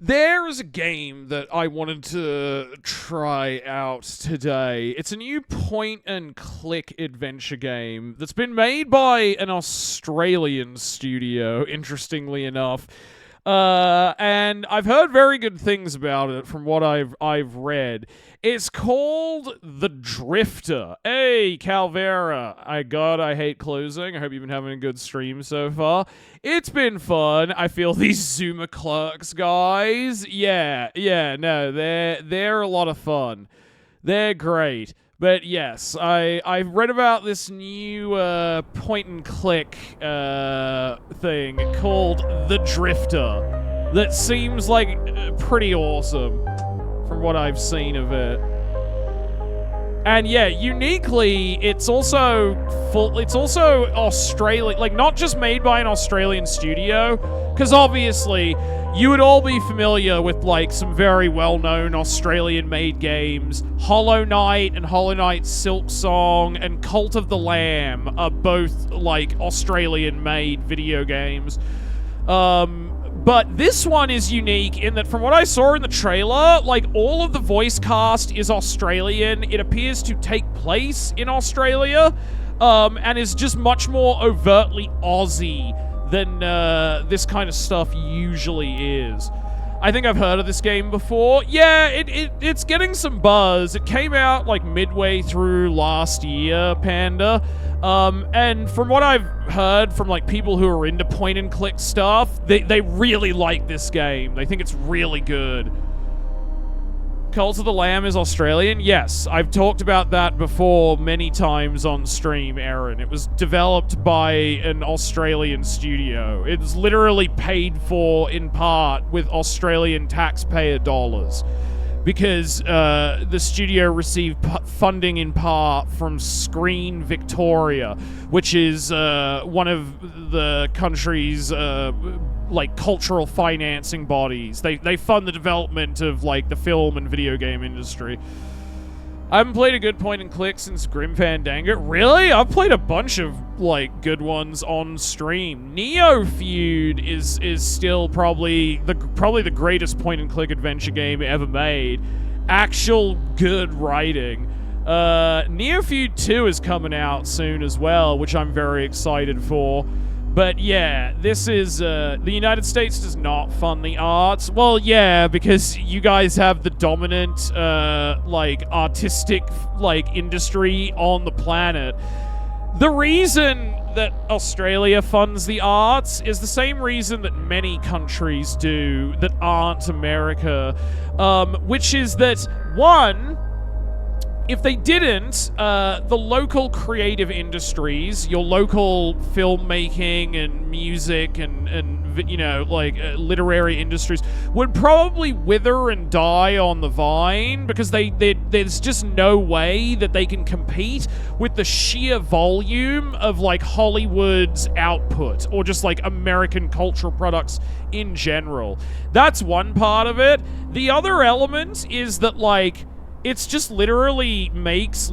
There is a game that I wanted to try out today. It's a new point-and-click adventure game that's been made by an Australian studio, interestingly enough. And I've heard very good things about it from what I've read. It's called The Drifter. Hey, Calvera. I hate closing. I hope you've been having a good stream so far. It's been fun. I feel these Zoomer clerks guys. No, they're a lot of fun. They're great. But yes, I've read about this new point-and-click thing called The Drifter that seems like pretty awesome from what I've seen of it. And yeah, uniquely, it's also Australian, like not just made by an Australian studio, because obviously you would all be familiar with like some very well-known Australian-made games. Hollow Knight and Hollow Knight Silksong and Cult of the Lamb are both like Australian-made video games. But this one is unique in that from what I saw in the trailer, like all of the voice cast is Australian. It appears to take place in Australia, and is just much more overtly Aussie than this kind of stuff usually is. I think I've heard of this game before. Yeah, it's getting some buzz. It came out like midway through last year, Panda. And from what I've heard from like people who are into point-and-click stuff, they really like this game. They think it's really good. Cult of the Lamb is Australian? Yes, I've talked about that before many times on stream, Aaron. It was developed by an Australian studio. It's literally paid for in part with Australian taxpayer dollars, because the studio received funding in part from Screen Victoria, which is one of the country's like cultural financing bodies. They fund the development of like the film and video game industry. I haven't played a good point and click since Grim Fandango. Really? I've played a bunch of like good ones on stream. Neo Feud is still probably the greatest point and click adventure game ever made. Actual good writing. Neo Feud 2 is coming out soon as well, which I'm very excited for. But yeah, this is, the United States does not fund the arts. Well, yeah, because you guys have the dominant, like, artistic, like, industry on the planet. The reason that Australia funds the arts is the same reason that many countries do that aren't America, which is that, one, if they didn't, the local creative industries, your local filmmaking and music and you know, like literary industries would probably wither and die on the vine, because there's just no way that they can compete with the sheer volume of like Hollywood's output or just like American cultural products in general. That's one part of it. The other element is that like it's just literally makes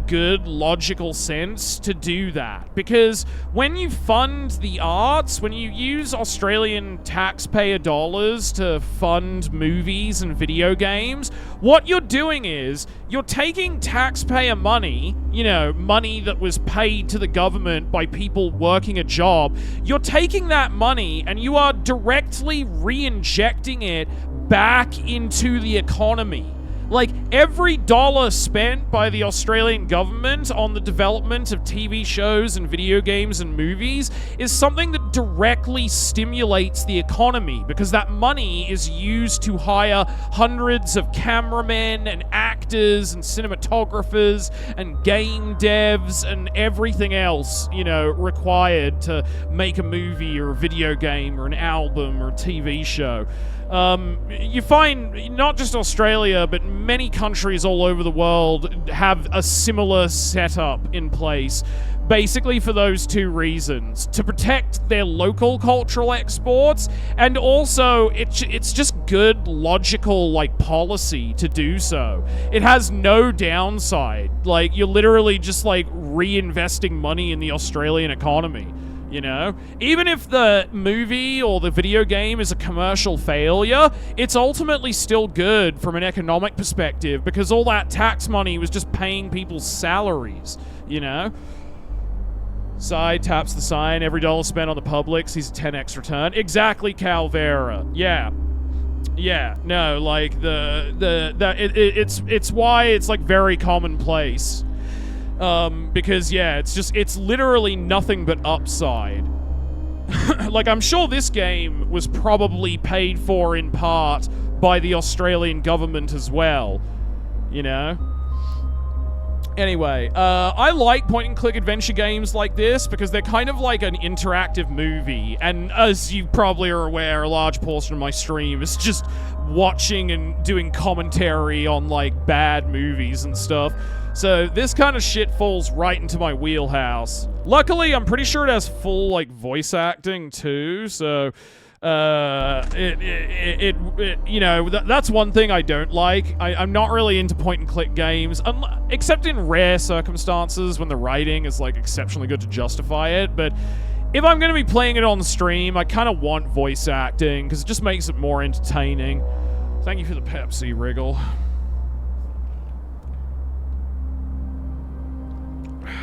good logical sense to do that, because when you fund the arts, when you use Australian taxpayer dollars to fund movies and video games, what you're doing is you're taking taxpayer money, you know, money that was paid to the government by people working a job, you're taking that money and you are directly re-injecting it back into the economy. Like, every dollar spent by the Australian government on the development of TV shows and video games and movies is something that directly stimulates the economy, because that money is used to hire hundreds of cameramen and actors and cinematographers and game devs and everything else, you know, required to make a movie or a video game or an album or a TV show. You find not just Australia, but many countries all over the world have a similar setup in place, basically for those two reasons: to protect their local cultural exports, and also it's just good logical like policy to do so. It has no downside. Like, you're literally just like reinvesting money in the Australian economy. You know? Even if the movie or the video game is a commercial failure, it's ultimately still good from an economic perspective because all that tax money was just paying people's salaries, you know? Side taps the sign, every dollar spent on the public sees a 10x return. Exactly, Calvera. Yeah. Yeah, no, like it's why it's like very commonplace. Because yeah, it's literally nothing but upside. Like, I'm sure this game was probably paid for in part by the Australian government as well, you know? Anyway, I like point-and-click adventure games like this because they're kind of like an interactive movie, and as you probably are aware, a large portion of my stream is just watching and doing commentary on, like, bad movies and stuff. So this kind of shit falls right into my wheelhouse. Luckily, I'm pretty sure it has full, like, voice acting, too, so... you know, that's one thing I don't like. I'm not really into point-and-click games, except in rare circumstances when the writing is, like, exceptionally good to justify it, but if I'm going to be playing it on stream, I kind of want voice acting, because it just makes it more entertaining. Thank you for the Pepsi, Wriggle.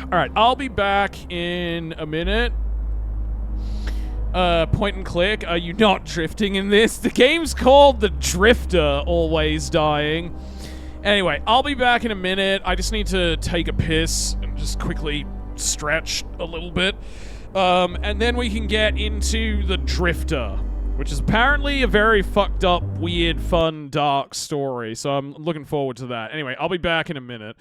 Alright, I'll be back in a minute. Point and click, are you not drifting in this? The game's called The Drifter, always dying. Anyway, I'll be back in a minute. I just need to take a piss and just quickly stretch a little bit. And then we can get into The Drifter, which is apparently a very fucked up, weird, fun, dark story. So I'm looking forward to that. Anyway, I'll be back in a minute.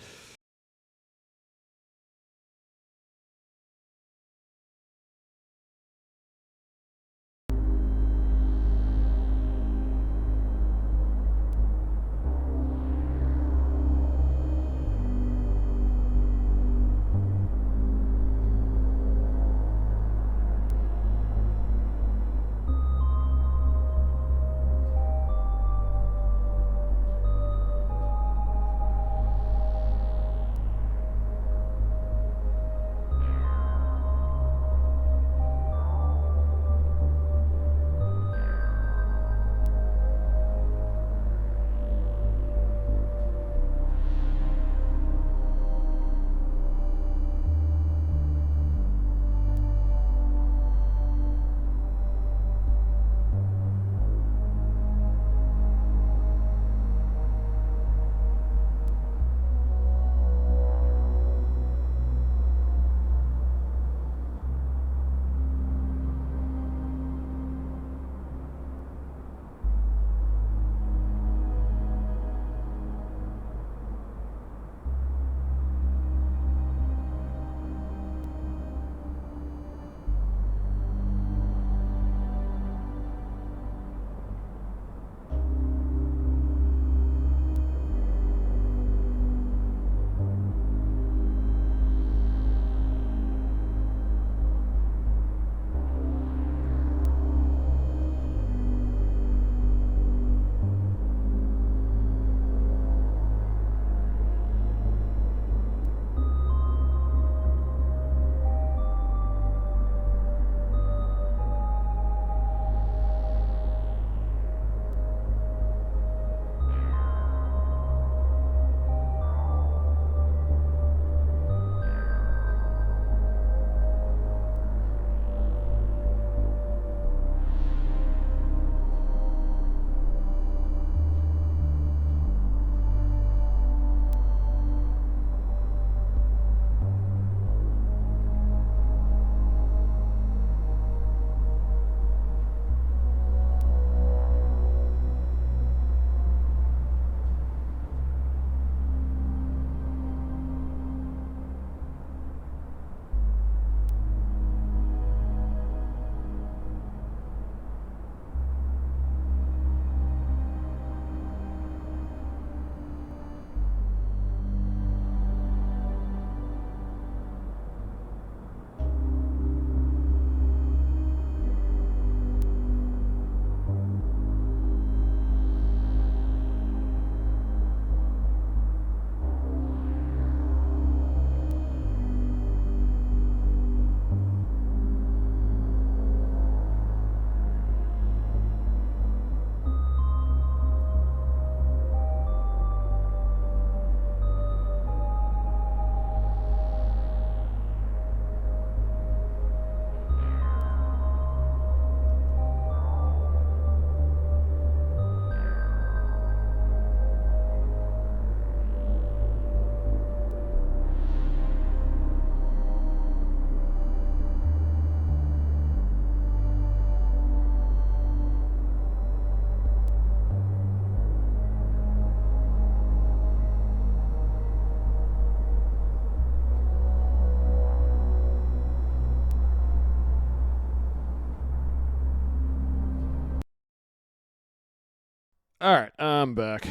Alright, I'm back.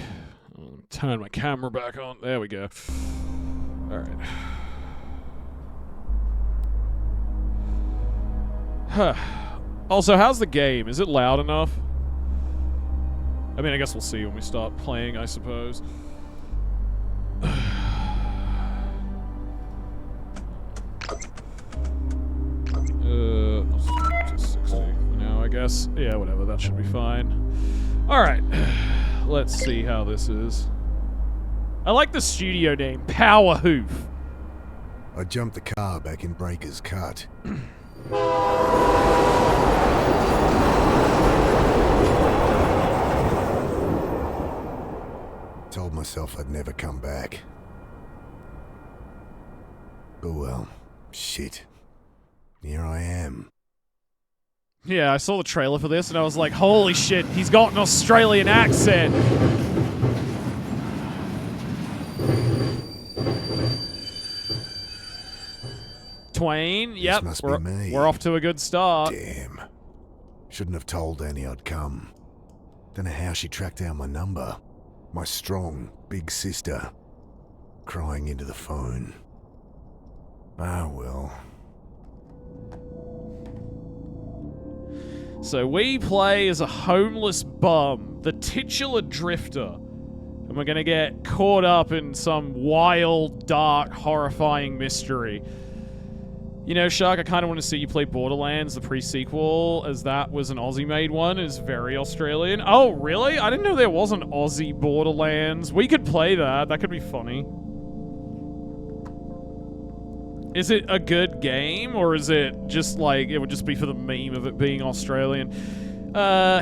I'll turn my camera back on. There we go. Alright. Also, how's the game? Is it loud enough? I mean, I guess we'll see when we start playing, I suppose. Just 60 for now, I guess. Yeah, whatever, that should be fine. Alright, let's see how this is. I like the studio name, Power Hoof. I jumped the car back in Breaker's Cut. Told myself I'd never come back. Oh well, shit. Here I am. Yeah, I saw the trailer for this and I was like, holy shit, he's got an Australian accent. Twain, yep, must be me. We're off to a good start. Damn. Shouldn't have told Annie I'd come. Don't know how she tracked down my number. My strong, big sister. Crying into the phone. Ah, well. So we play as a homeless bum, the titular drifter. And we're gonna get caught up in some wild, dark, horrifying mystery. You know, Shark, I kind of want to see you play Borderlands, the pre-sequel, as that was an Aussie-made one, is very Australian. Oh, really? I didn't know there was an Aussie Borderlands. We could play that. That could be funny. Is it a good game, or is it just like, it would just be for the meme of it being Australian?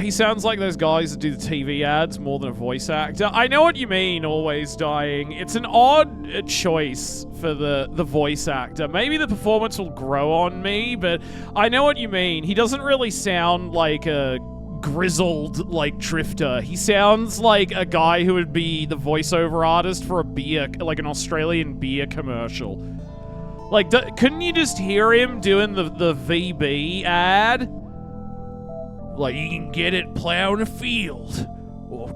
He sounds like those guys that do the TV ads more than a voice actor. I know what you mean, Always Dying. It's an odd choice for the voice actor. Maybe the performance will grow on me, but I know what you mean. He doesn't really sound like a grizzled, like, drifter. He sounds like a guy who would be the voiceover artist for a beer, like an Australian beer commercial. Like, couldn't you just hear him doing the VB ad? Like, you can get it plowing a field, or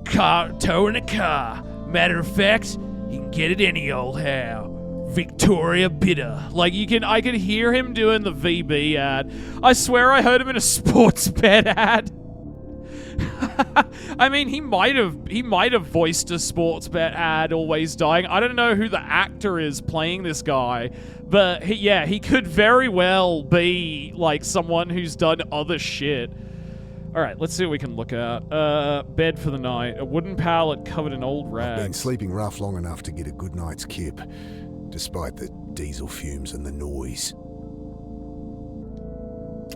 towing a car. Matter of fact, you can get it any old how. Victoria Bitter. Like, I could hear him doing the VB ad. I swear I heard him in a sports bet ad. I mean, he might have voiced a sports bet ad, Always Dying. I don't know who the actor is playing this guy, but he could very well be like someone who's done other shit. Alright, let's see what we can look at. Bed for the night. A wooden pallet covered in old rags. I've been sleeping rough long enough to get a good night's kip, despite the diesel fumes and the noise.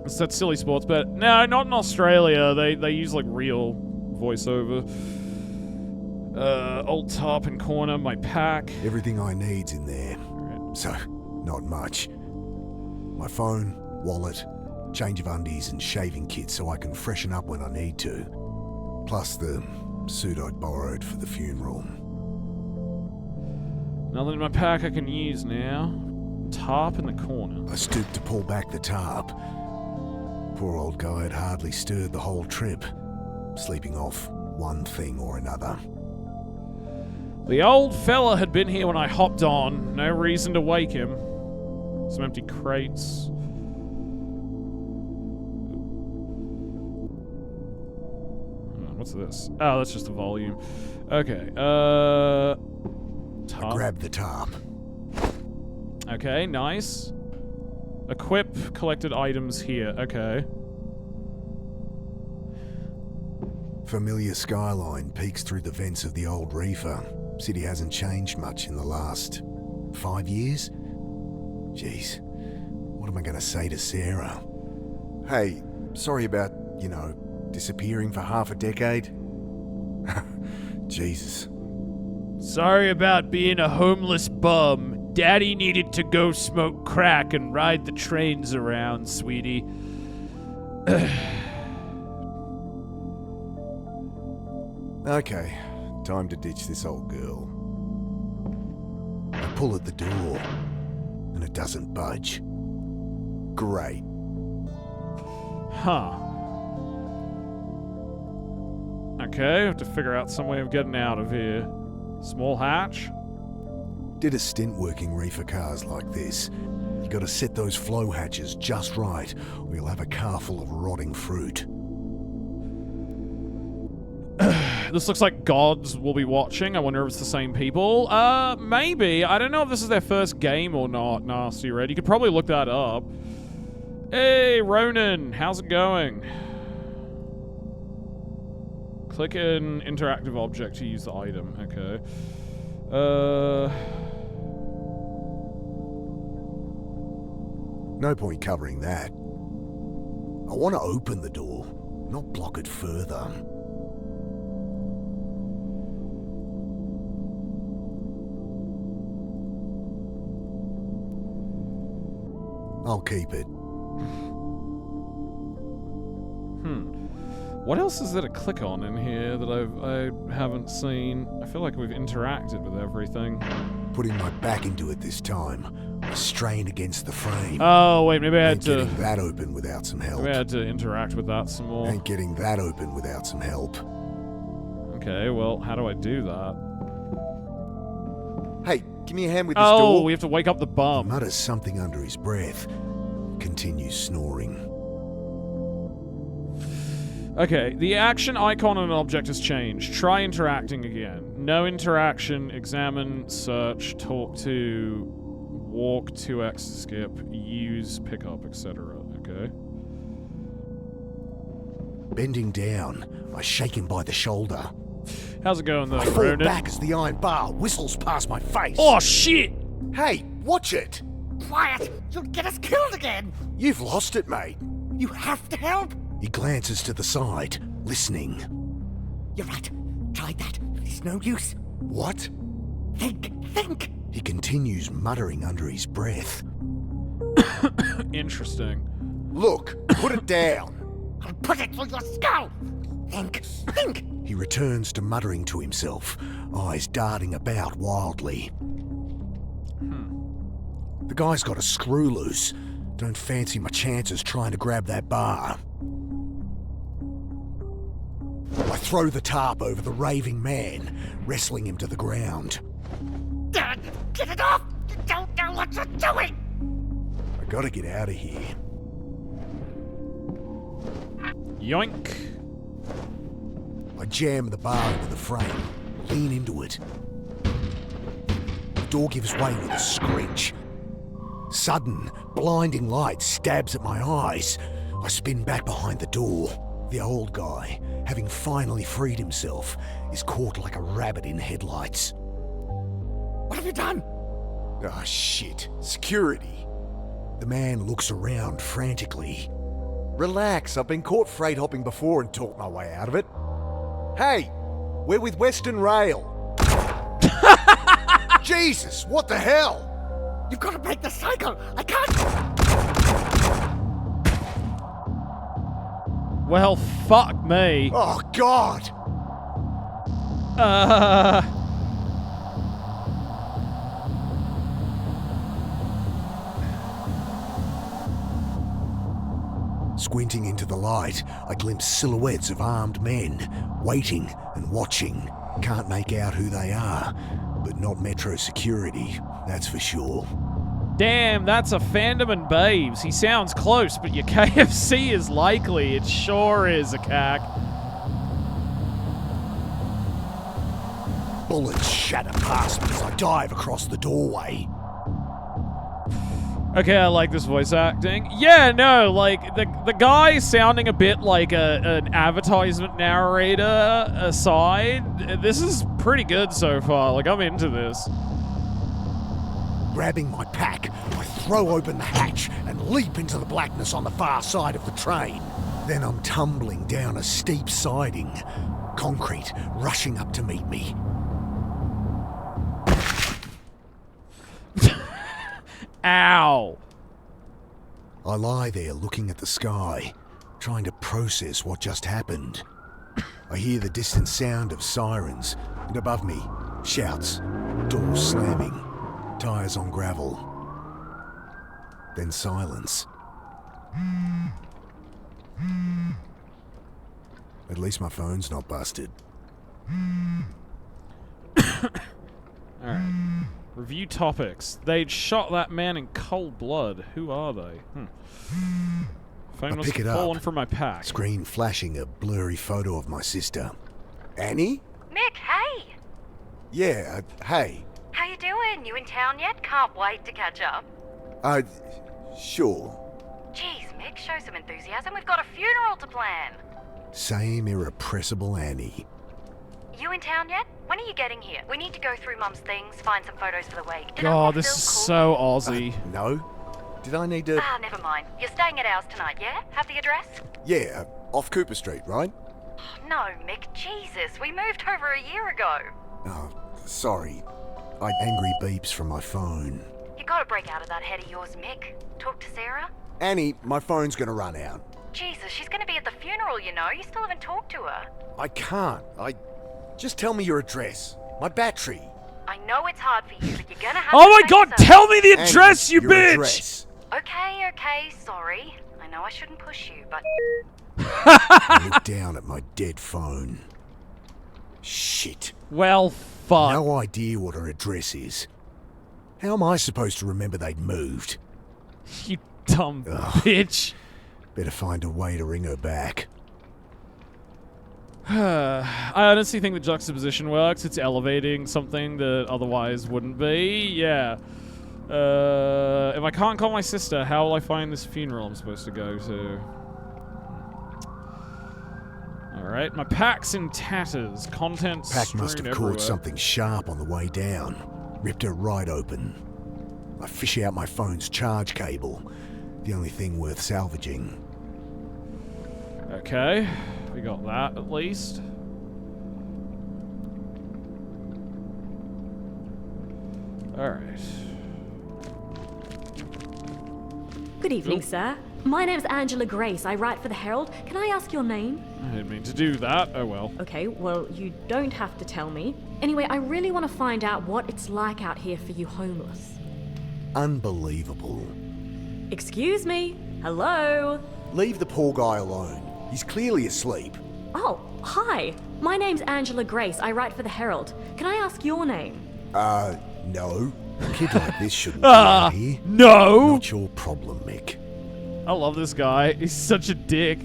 It's that silly sports bet. No, not in Australia. They use, like, real voiceover. Old top and corner, my pack. Everything I need's in there. Right. So, not much. My phone, wallet, change of undies and shaving kit so I can freshen up when I need to. Plus the suit I'd borrowed for the funeral. Nothing in my pack I can use now. Tarp in the corner. I stooped to pull back the tarp. Poor old guy had hardly stirred the whole trip, sleeping off one thing or another. The old fella had been here when I hopped on. No reason to wake him. Some empty crates. What's this? Oh, that's just a volume. Okay, I grabbed the tarp. Okay, nice. Equip collected items here. Okay. Familiar skyline peeks through the vents of the old reefer. City hasn't changed much in the last 5 years. Jeez, what am I gonna say to Sarah? Hey, sorry about, disappearing for half a decade. Jesus. Sorry about being a homeless bum. Daddy needed to go smoke crack and ride the trains around, sweetie. Okay, time to ditch this old girl. I pull at the door, and it doesn't budge. Great. Huh. Okay, have to figure out some way of getting out of here. Small hatch. Did a stint working reefer cars like this. You gotta set those flow hatches just right, or you'll have a car full of rotting fruit. This looks like gods will be watching. I wonder if it's the same people. Maybe. I don't know if this is their first game or not, Nasty Red. You could probably look that up. Hey, Ronan. How's it going? Click an interactive object to use the item. Okay. No point covering that. I want to open the door, not block it further. I'll keep it. What else is there to click on in here that I haven't seen? I feel like we've interacted with everything. Putting my back into it this time. I strain against the frame. Oh, wait, maybe I had Ain't to... getting that open without some help. Maybe I had to interact with that some more. Ain't getting that open without some help. Okay, well, how do I do that? Hey, give me a hand with this Oh, door. we have to wake up the He bum. mutters something under his breath. Continues snoring. Okay, the action icon on an object has changed. Try interacting again. No interaction, examine, search, talk to, walk, 2x, skip, use, pick up, etc. Okay. Bending down, I shake him by the shoulder. How's it going though, I fall Ronan? back as the iron bar whistles past my face. Oh, shit! Hey, watch it! Quiet! You'll get us killed again! You've lost it, mate. You have to help! He glances to the side, listening. You're right. Tried that. It's no use. What? Think! He continues muttering under his breath. Interesting. Look, put it down. I'll put it through your skull! Think! He returns to muttering to himself, eyes darting about wildly. The guy's got a screw loose. Don't fancy my chances trying to grab that bar. I throw the tarp over the raving man, wrestling him to the ground. Dad, get it off! You don't know what you're doing! I gotta get out of here. Yoink. I jam the bar into the frame, lean into it. The door gives way with a screech. Sudden, blinding light stabs at my eyes. I spin back behind the door. The old guy, having finally freed himself, is caught like a rabbit in headlights. What have you done? Ah, shit. Security. The man looks around frantically. Relax, I've been caught freight hopping before and talked my way out of it. Hey, we're with Western Rail. Jesus, what the hell? You've got to break the cycle! I can't! Well, fuck me. Oh, God! Squinting into the light, I glimpse silhouettes of armed men, waiting and watching. Can't make out who they are, but not Metro security, that's for sure. Damn, that's a Fandom and Babes. He sounds close, but your KFC is likely. It sure is a cack. Bullets shatter past me as I dive across the doorway. Okay, I like this voice acting. Yeah, no, like, the guy sounding a bit like an advertisement narrator aside, this is pretty good so far. Like, I'm into this. Grabbing my pack, I throw open the hatch and leap into the blackness on the far side of the train. Then I'm tumbling down a steep siding, concrete rushing up to meet me. Ow. I lie there looking at the sky, trying to process what just happened. I hear the distant sound of sirens, and above me, shouts, doors slamming, tires on gravel. Then silence. At least my phone's not busted. Alright. Review topics. They'd shot that man in cold blood. Who are they? Phone I must pick it have fallen up. from my pack. Screen flashing a blurry photo of my sister. Annie? Mick, hey! Yeah, hey. How you doing? You in town yet? Can't wait to catch up. Sure. Jeez, Mick, show some enthusiasm. We've got a funeral to plan. Same irrepressible Annie. You in town yet? When are you getting here? We need to go through Mum's things, find some photos for the wake. Did God, Uncle this Phil is call so you? Aussie. No? Did I need to... Ah, never mind. You're staying at ours tonight, yeah? Have the address? Yeah, off Cooper Street, right? No, Mick, Jesus. We moved over a year ago. Oh, sorry. I angry beeps from my phone. You gotta break out of that head of yours, Mick. Talk to Sarah? Annie, my phone's gonna run out. Jesus, she's gonna be at the funeral, you know. You still haven't talked to her. I can't. Just tell me your address. My battery. I know it's hard for you, but you're gonna have Oh to my say god, so. tell me the Annie, address, you your bitch! address. Okay, sorry. I know I shouldn't push you, but... I look down at my dead phone. Shit. Well, fuck. No idea what her address is. How am I supposed to remember they'd moved? You dumb bitch. Better find a way to ring her back. I honestly think the juxtaposition works. It's elevating something that otherwise wouldn't be. Yeah. If I can't call my sister, how will I find this funeral I'm supposed to go to? Alright, my pack's in tatters. Contents Pack must have strewn caught everywhere. something sharp on the way down. Ripped her right open. I fish out my phone's charge cable. The only thing worth salvaging. Okay, we got that at least. Alright. Good evening, Oop. sir. My name's Angela Grace. I write for the Herald. Can I ask your name? I didn't mean to do that. Oh well. Okay, well, you don't have to tell me. Anyway, I really want to find out what it's like out here for you homeless. Unbelievable. Excuse me? Hello? Leave the poor guy alone. He's clearly asleep. Oh, hi. My name's Angela Grace. I write for the Herald. Can I ask your name? No. A kid like this shouldn't be out here. No! Not your problem, Mick. I love this guy. He's such a dick.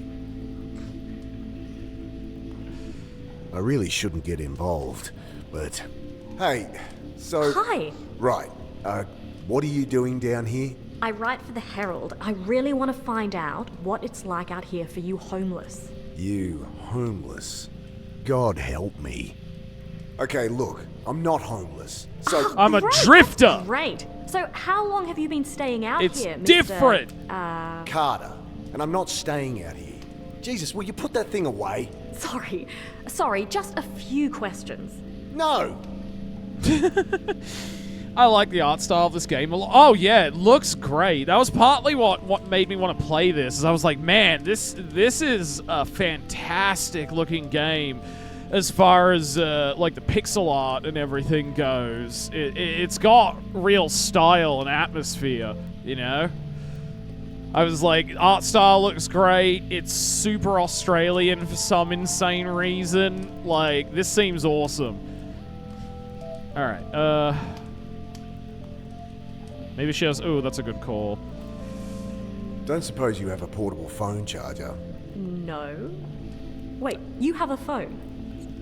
I really shouldn't get involved, but... Hey, so... Hi. Right, what are you doing down here? I write for the Herald. I really want to find out what it's like out here for you homeless. You homeless. God help me. Okay, look, I'm not homeless. So, I'm a Great, drifter. that's Great. So how long have you been staying out It's here, Mr. different. Carter, and I'm not staying out here. Jesus, will you put that thing away? Sorry, just a few questions. No! I like the art style of this game a lot. Oh yeah, it looks great. That was partly what made me want to play this. Is I was like, man, this is a fantastic looking game. As far as like the pixel art and everything goes, it's got real style and atmosphere, you know? I was like, art style looks great. It's super Australian for some insane reason. Like, this seems awesome. Alright, maybe she has... Oh, that's a good call. Don't suppose you have a portable phone charger? No. Wait, you have a phone?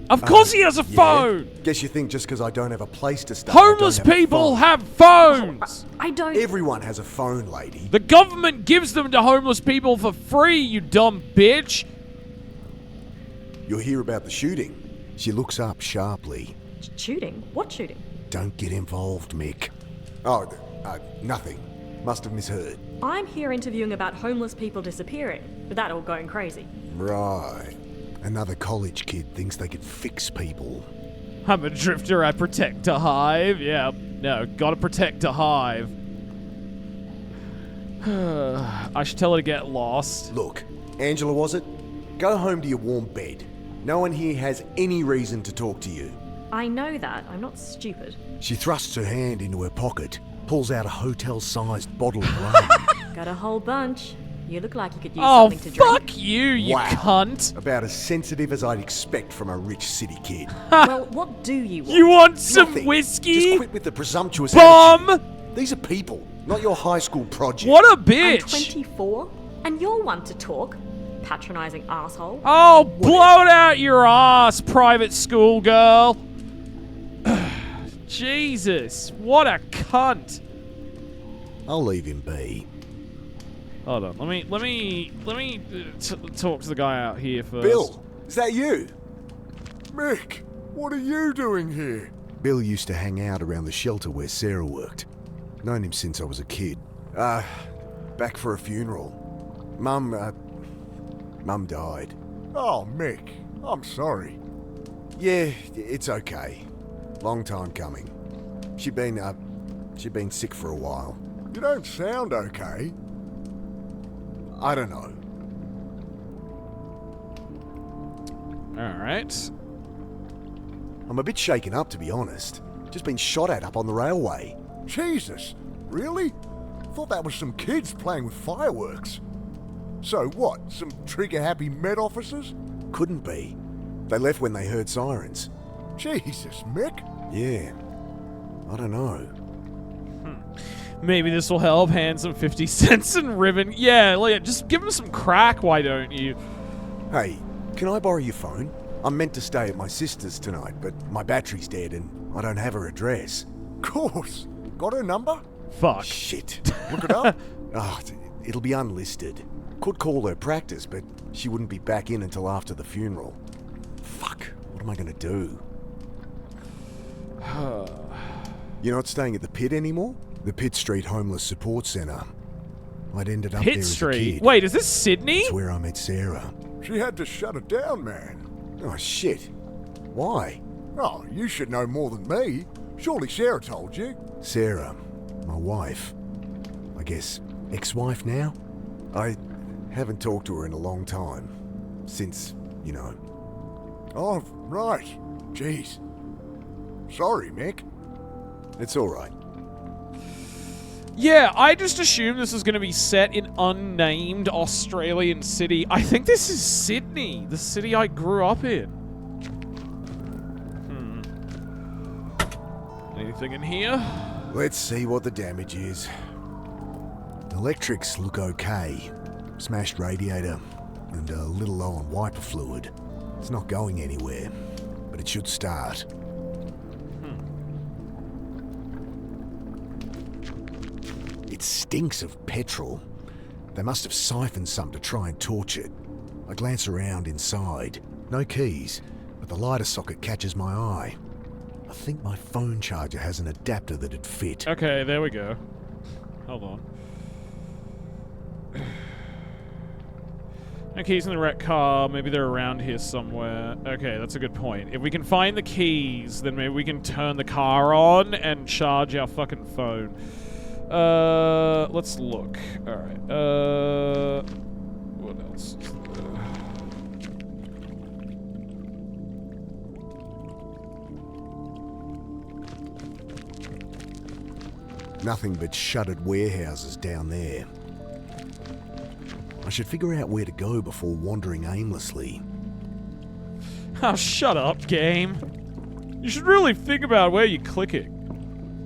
Of course he has a Yeah. phone! Guess you think just because I don't have a place to stay, Homeless I don't have a people phone. have phones! I don't... Everyone has a phone, lady. The government gives them to homeless people for free, you dumb bitch! You'll hear about the shooting. She looks up sharply. Shooting? What shooting? Don't get involved, Mick. Oh, nothing. Must have misheard. I'm here interviewing about homeless people disappearing, with that all going crazy. Right. Another college kid thinks they can fix people. I'm a drifter, I protect a hive. Yeah, no, gotta protect a hive. I should tell her to get lost. Look, Angela, was it? Go home to your warm bed. No one here has any reason to talk to you. I know that. I'm not stupid. She thrusts her hand into her pocket, pulls out a hotel-sized bottle of rum. Got a whole bunch. You look like you could use Oh, something to drink. fuck you Wow. cunt. About as sensitive as I'd expect from a rich city kid. Well, what do you want? You want some Nothing. whiskey? Just quit with the presumptuous Bomb! attitude. These are people, not your high school project. What a I'm bitch. 24, and you're one to talk. Patronizing asshole. Oh, blow it out your ass, private school girl. Jesus, what a cunt. I'll leave him be. Hold on, let me talk to the guy out here first. Bill, is that you? Mick, what are you doing here? Bill used to hang out around the shelter where Sarah worked. Known him since I was a kid. Back for a funeral. Mum died. Oh, Mick, I'm sorry. Yeah, it's okay. Long time coming. She'd been sick for a while. You don't sound okay. I don't know. Alright. I'm a bit shaken up, to be honest. Just been shot at up on the railway. Jesus, really? Thought that was some kids playing with fireworks. So what, some trigger-happy Met officers? Couldn't be. They left when they heard sirens. Jesus, Mick. Yeah. I don't know. Maybe this will help. Hand some 50 cents and ribbon. Yeah, just give him some crack, why don't you? Hey, can I borrow your phone? I'm meant to stay at my sister's tonight, but my battery's dead and I don't have her address. Course. Got her number? Fuck. Shit. Look it up. It'll be unlisted. Could call her practice, but she wouldn't be back in until after the funeral. Fuck. What am I gonna do? You're not staying at the Pit anymore? The Pitt Street Homeless Support Centre. I'd ended up there Pitt as a Street? kid. Wait, is this Sydney? It's where I met Sarah. She had to shut it down, man. Oh, shit. Why? Oh, you should know more than me. Surely Sarah told you. Sarah, my wife. I guess ex-wife now? I haven't talked to her in a long time. Since, you know. Oh, right. Jeez. Sorry, Mick. It's alright. Yeah, I just assumed this was going to be set in unnamed Australian city. I think this is Sydney, the city I grew up in. Anything in here? Let's see what the damage is. Electrics look okay. Smashed radiator and a little low on wiper fluid. It's not going anywhere, but it should start. It stinks of petrol. They must have siphoned some to try and torch it. I glance around inside. No keys, but the lighter socket catches my eye. I think my phone charger has an adapter that'd fit. Okay, there we go. Hold on. No keys in the wrecked car. Maybe they're around here somewhere. Okay, that's a good point. If we can find the keys, then maybe we can turn the car on and charge our fucking phone. Let's look. Alright, what else is there? Nothing but shuttered warehouses down there. I should figure out where to go before wandering aimlessly. Oh, shut up, game. You should really think about where you're clicking.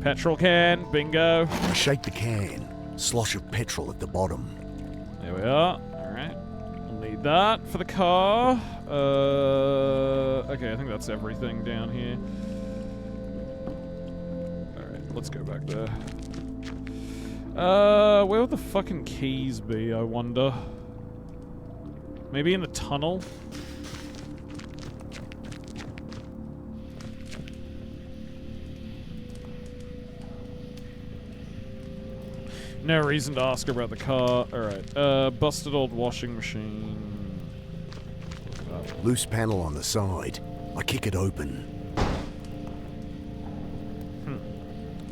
Petrol can, bingo. I shake the can, slosh of petrol at the bottom. There we are. Alright. We'll need that for the car. Okay, I think that's everything down here. Alright, let's go back there. Where would the fucking keys be, I wonder? Maybe in the tunnel? No reason to ask her about the car. Alright, busted old washing machine. Loose panel on the side. I kick it open.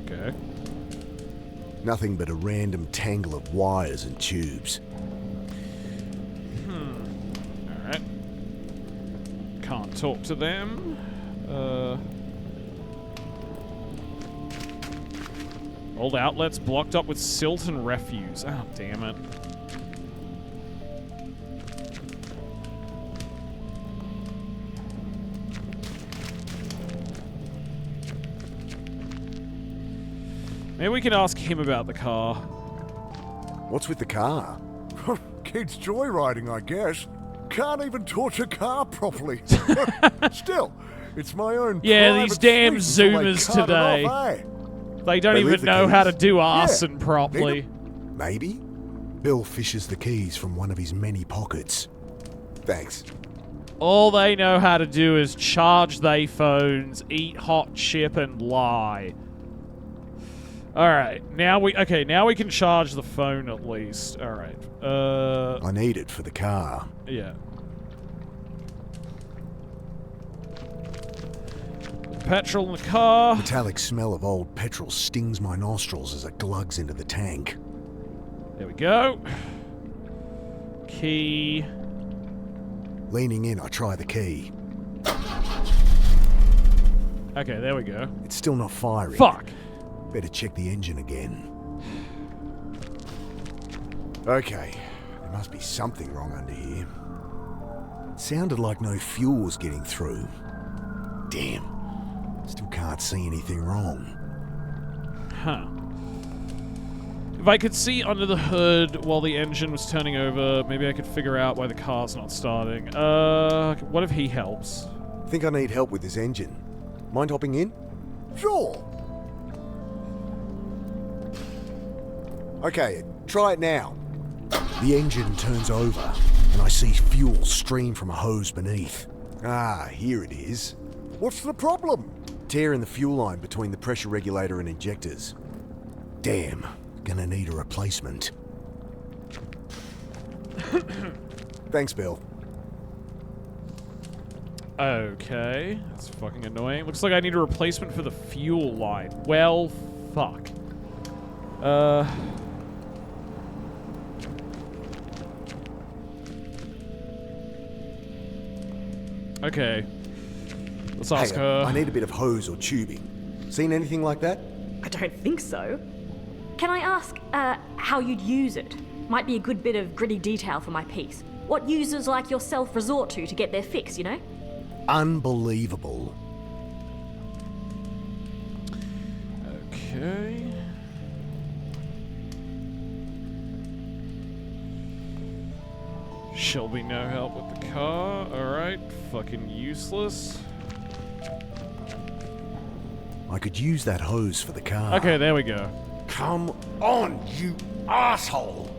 Okay. Nothing but a random tangle of wires and tubes. Alright. Can't talk to them. Old outlets blocked up with silt and refuse. Oh, damn it. Maybe we can ask him about the car. What's with the car? Kids joyriding, I guess. Can't even torch a car properly. Still, it's my own. Yeah, these damn fleet until they Zoomers cut it today. off, eh? They don't They even leave the know how to keys? do Yeah. arson properly. Maybe? Bill fishes the keys from one of his many pockets. Thanks. All they know how to do is charge they phones, eat hot chip, and lie. Alright, now we can charge the phone at least. Alright. I need it for the car. Yeah. Petrol in the car. Metallic smell of old petrol stings my nostrils as it glugs into the tank. There we go. Key. Leaning in, I try the key. Okay, there we go. It's still not firing. Fuck. Better check the engine again. Okay, there must be something wrong under here. It sounded like no fuel was getting through. Damn. Still can't see anything wrong. Huh. If I could see under the hood while the engine was turning over, maybe I could figure out why the car's not starting. What if he helps? Think I need help with this engine. Mind hopping in? Sure. Okay, try it now. The engine turns over, and I see fuel stream from a hose beneath. Ah, here it is. What's the problem? Tear in the fuel line between the pressure regulator and injectors. Damn, gonna need a replacement. Thanks, Bill. Okay, that's fucking annoying. Looks like I need a replacement for the fuel line. Well, fuck. Okay. Let's ask Hey, her. I need a bit of hose or tubing. Seen anything like that? I don't think so. Can I ask, how you'd use it? Might be a good bit of gritty detail for my piece. What users like yourself resort to get their fix, you know? Unbelievable. Okay. She'll be no help with the car. Alright. Fucking useless. I could use that hose for the car. Okay, there we go. Come on, you asshole!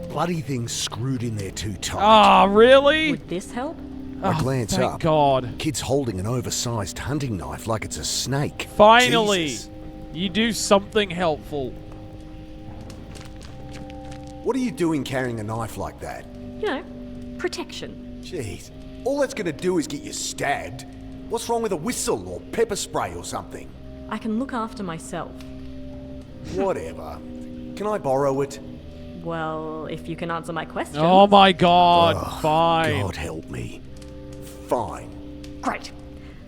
Bloody thing's screwed in there too tight. Ah, really? Would this help? I glance Thank up. God. Kid's holding an oversized hunting knife like it's a snake. Finally! Jesus. You do something helpful. What are you doing carrying a knife like that? You know, protection. Jeez. All that's gonna do is get you stabbed. What's wrong with a whistle or pepper spray or something? I can look after myself. Whatever. Can I borrow it? Well, if you can answer my question. Oh my God. Ugh, Fine. God help me. Fine. Great.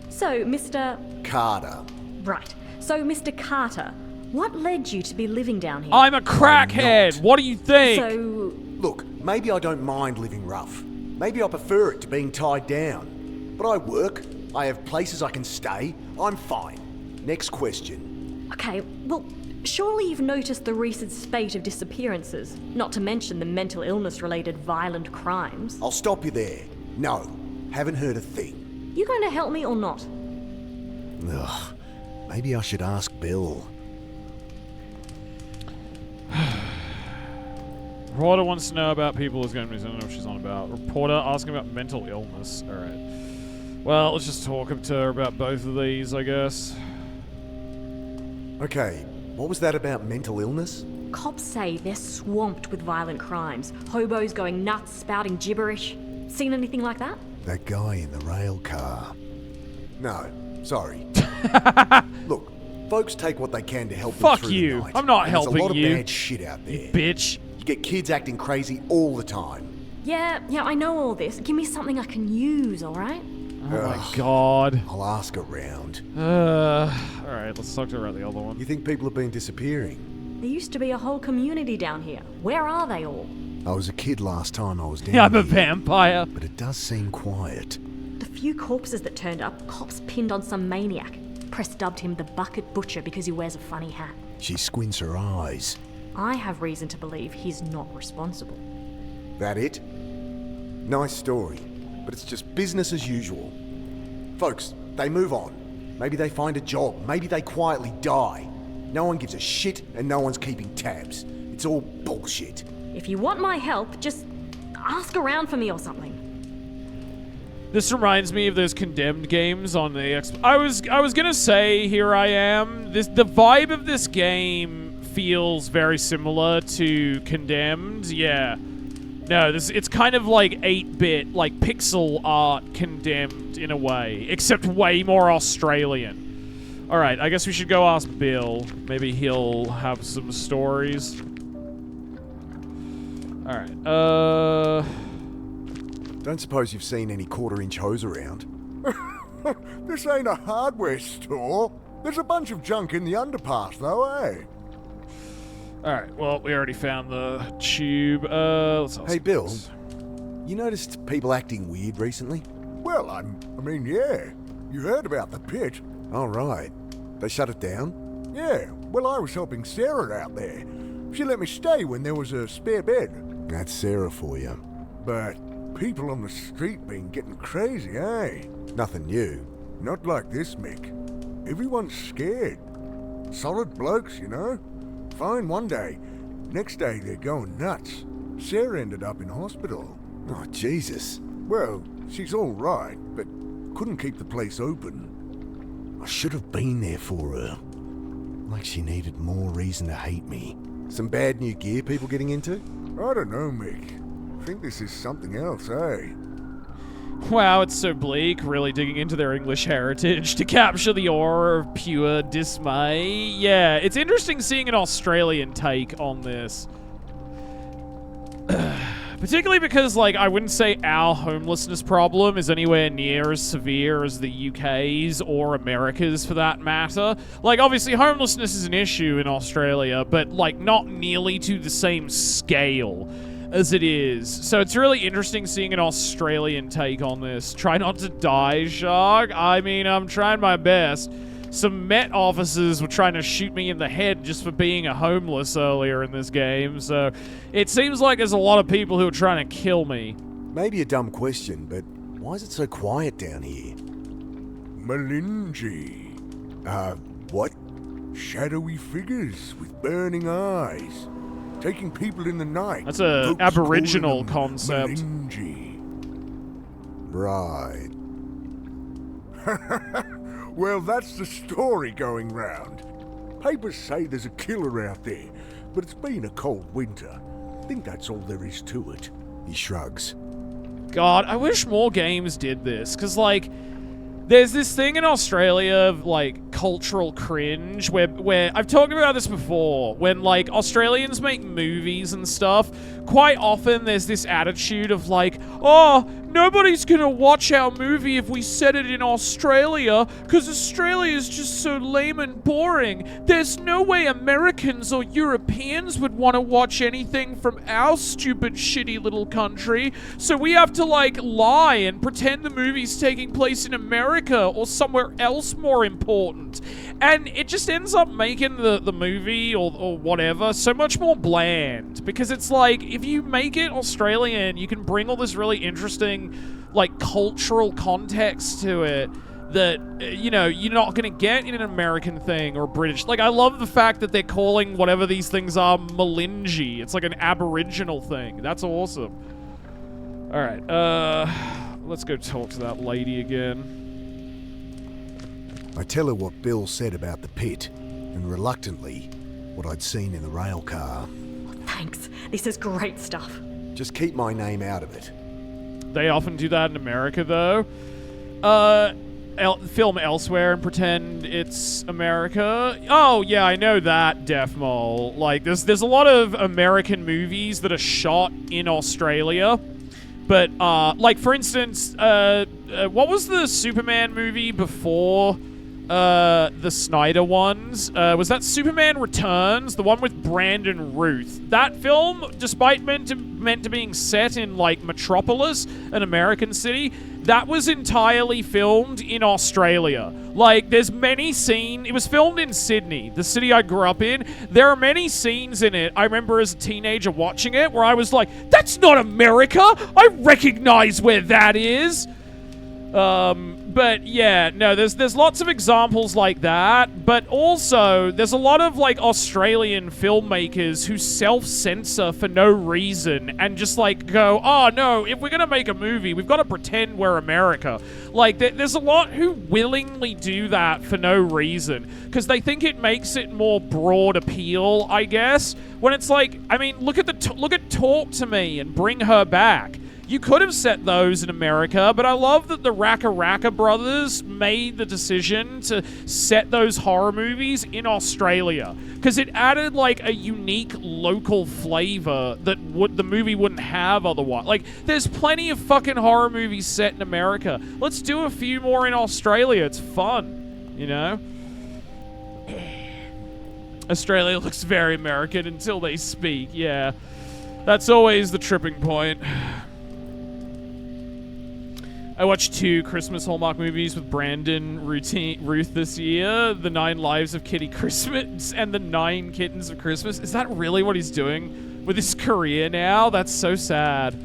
So, Mr. Carter. Right. So, Mr. Carter, what led you to be living down here? I'm a crackhead. not. What do you think? So, Look, maybe I don't mind living rough. Maybe I prefer it to being tied down. But I work. I have places I can stay. I'm fine. Next question. okay, well, surely you've noticed the recent spate of disappearances, not to mention the mental illness-related violent crimes. I'll stop you there. No, haven't heard a thing. You going to help me or not? Ugh, maybe I should ask Bill. Reporter wants to know about people who's going to be. I don't know what she's on about. Reporter asking about mental illness. Alright. Well, let's just talk to her about both of these, I guess. Okay, what was that about mental illness? Cops say they're swamped with violent crimes. Hobos going nuts, spouting gibberish. Seen anything like that? That guy in the rail car. No, sorry. Look, folks take what they can to help Fuck them through you. the night. I'm not And helping There's a lot you. of bad shit out there. Bitch. You get kids acting crazy all the time. Yeah, I know all this. Give me something I can use, alright? Oh my God. I'll ask around. Alright, let's talk to her about the other one. You think people have been disappearing? There used to be a whole community down here. Where are they all? I was a kid last time I was down Yeah, I'm a here, vampire. but it does seem quiet. The few corpses that turned up, cops pinned on some maniac. Press dubbed him the Bucket Butcher because he wears a funny hat. She squints her eyes. I have reason to believe he's not responsible. That it? Nice story, but it's just business as usual. Folks, they move on. Maybe they find a job. Maybe they quietly die. No one gives a shit and no one's keeping tabs. It's all bullshit. If you want my help, just ask around for me or something. This reminds me of those Condemned games on the I was gonna say Here I Am. The vibe of this game feels very similar to Condemned. Yeah. No, it's kind of like 8-bit, like pixel art Condemned in a way, except way more Australian. All right, I guess we should go ask Bill. Maybe he'll have some stories. All right. Don't suppose you've seen any quarter-inch hose around? This ain't a hardware store. There's a bunch of junk in the underpass, though, eh? Alright, well, we already found the tube. Let's ask Hey, Bill. this. You noticed people acting weird recently? Well, I mean, yeah. You heard about the pit. All right. They shut it down? Yeah, well, I was helping Sarah out there. She let me stay when there was a spare bed. That's Sarah for you. But people on the street been getting crazy, eh? Nothing new. Not like this, Mick. Everyone's scared. Solid blokes, you know? Fine one day. Next day, they're going nuts. Sarah ended up in hospital. Oh, Jesus. Well, she's all right, but couldn't keep the place open. I should have been there for her. Like she needed more reason to hate me. Some bad new gear people getting into? I don't know, Mick. Think this is something else, eh? Wow, it's so bleak, really digging into their English heritage to capture the aura of pure dismay. Yeah, it's interesting seeing an Australian take on this. Particularly because, like, I wouldn't say our homelessness problem is anywhere near as severe as the UK's or America's, for that matter. Like, obviously, homelessness is an issue in Australia, but, like, not nearly to the same scale as it is. So it's really interesting seeing an Australian take on this. Try not to die, Shark. I mean, I'm trying my best. Some Met officers were trying to shoot me in the head just for being a homeless earlier in this game, so it seems like there's a lot of people who are trying to kill me. Maybe a dumb question, but why is it so quiet down here? Malinji. What? Shadowy figures with burning eyes. Taking people in the night. That's a Folks Aboriginal calling them concept. Malinji. Right. Well, that's the story going round. Papers say there's a killer out there, but it's been a cold winter. I think that's all there is to it. He shrugs. God, I wish more games did this, because, like, there's this thing in Australia of, like, cultural cringe, where I've talked about this before, when, like, Australians make movies and stuff, quite often there's this attitude of, like, oh, nobody's gonna watch our movie if we set it in Australia, because Australia is just so lame and boring. There's no way Americans or Europeans would want to watch anything from our stupid, shitty little country, so we have to, like, lie and pretend the movie's taking place in America or somewhere else more important. And it just ends up making the movie or whatever so much more bland, because it's like, if you make it Australian, you can bring all this really interesting, like, cultural context to it that, you know, you're not going to get in an American thing or British. Like, I love the fact that they're calling whatever these things are Malinji. It's like an Aboriginal thing. That's awesome. All right, let's go talk to that lady again. I tell her what Bill said about the pit, and reluctantly, what I'd seen in the rail car. Thanks. This is great stuff. Just keep my name out of it. They often do that in America, though. Film elsewhere and pretend it's America. Oh, yeah, I know that, Def Mole. Like, there's a lot of American movies that are shot in Australia. But, like, for instance, what was the Superman movie before the Snyder ones? Was that Superman Returns, the one with Brandon Routh? That film, despite meant to being set in, like, Metropolis, an American city, that was entirely filmed in Australia. Like, there's many scenes. It was filmed in Sydney, the city I grew up in. There are many scenes in it, I remember as a teenager watching it, where I was like, that's not America! I recognize where that is! But yeah, no, there's lots of examples like that, but also there's a lot of like Australian filmmakers who self-censor for no reason and just like go, oh no, if we're gonna make a movie, we've got to pretend we're America. Like there's a lot who willingly do that for no reason because they think it makes it more broad appeal, I guess. When it's like, I mean, look at Talk to Me and Bring Her Back. You could have set those in America, but I love that the Raka brothers made the decision to set those horror movies in Australia because it added like a unique local flavor that the movie wouldn't have otherwise. Like, there's plenty of fucking horror movies set in America. Let's do a few more in Australia. It's fun, you know? Australia looks very American until they speak, yeah. That's always the tripping point. I watched 2 Christmas Hallmark movies with Brandon Ruth this year. The 9 Lives of Kitty Christmas and the 9 Kittens of Christmas. Is that really what he's doing with his career now? That's so sad.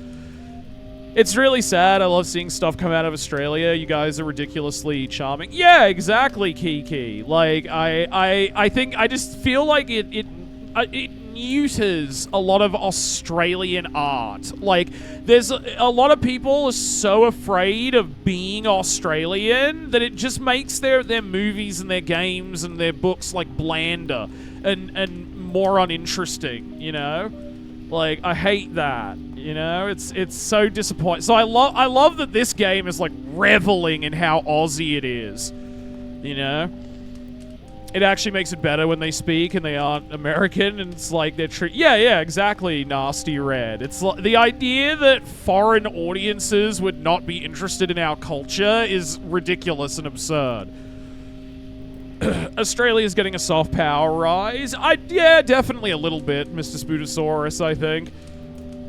It's really sad. I love seeing stuff come out of Australia. You guys are ridiculously charming. Yeah, exactly, Kiki. Like, I think, I just feel like it neuters a lot of Australian art. Like, there's a lot of people are so afraid of being Australian that it just makes their movies and their games and their books like blander and more uninteresting, you know? Like, I hate that, you know? It's so disappointing. So I love that this game is like reveling in how Aussie it is, you know? It actually makes it better when they speak and they aren't American, and it's like they're yeah, exactly, Nasty Red. It's like the idea that foreign audiences would not be interested in our culture is ridiculous and absurd. Australia's getting a soft power rise. Yeah, definitely a little bit, Mr. Spootosaurus, I think.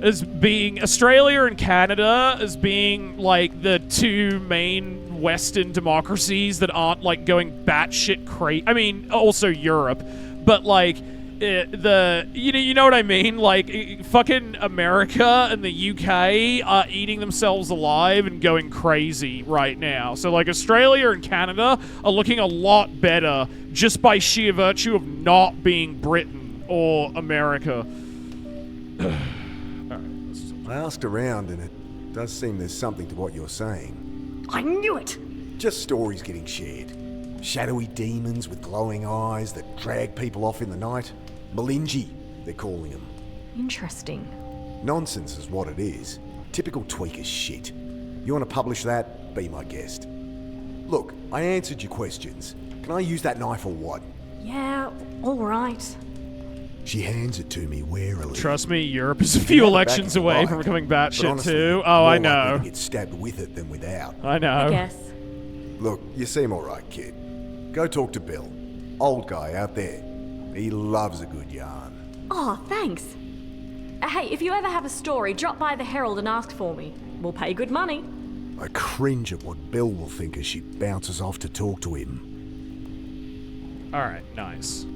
As being Australia and Canada as being like the 2 main Western democracies that aren't like going batshit crazy. I mean, also Europe, but like you know what I mean? Like fucking America and the UK are eating themselves alive and going crazy right now. So like Australia and Canada are looking a lot better just by sheer virtue of not being Britain or America. I asked around, and it does seem there's something to what you're saying. I knew it! Just stories getting shared. Shadowy demons with glowing eyes that drag people off in the night. Malinji, they're calling them. Interesting. Nonsense is what it is. Typical tweaker shit. You want to publish that? Be my guest. Look, I answered your questions. Can I use that knife or what? Yeah, alright. She hands it to me warily. Trust me, Europe is a few elections away from becoming batshit too. Oh, I know. Get stabbed with it than without. I know. I guess. Look, you seem alright, kid. Go talk to Bill. Old guy out there. He loves a good yarn. Oh, thanks. Hey, if you ever have a story, drop by the Herald and ask for me. We'll pay good money. I cringe at what Bill will think as she bounces off to talk to him. Alright, nice.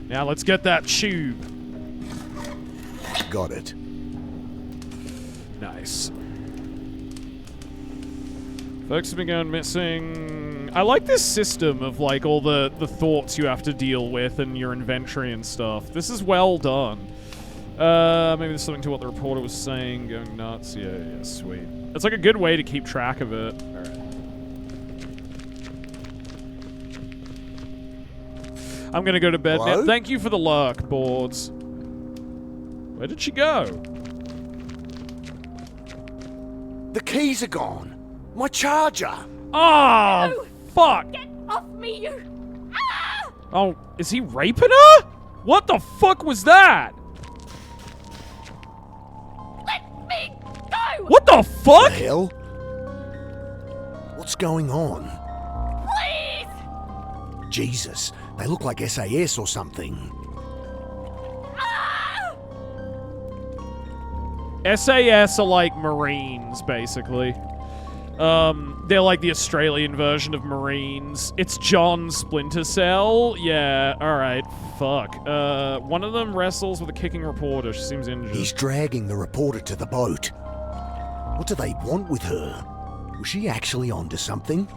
Now let's get that tube. Got it. Nice. Folks have been going missing. I like this system of like all the thoughts you have to deal with and your inventory and stuff. This is well done. Maybe there's something to what the reporter was saying. Going nuts. Yeah, sweet. It's like a good way to keep track of it. Alright. I'm gonna go to bed now. Thank you for the lurk, boards. Where did she go? The keys are gone. My charger. Oh, No! fuck. Get off me, you! Ah! Oh, is he raping her? What the fuck was that? Let me go! What the fuck? The hell? What's going on? Please! Jesus, they look like SAS or something. Ah! SAS are like Marines, basically. They're like the Australian version of Marines. It's John Splinter Cell. Yeah, alright. Fuck. One of them wrestles with a kicking reporter. She seems injured. He's dragging the reporter to the boat. What do they want with her? Was she actually onto something?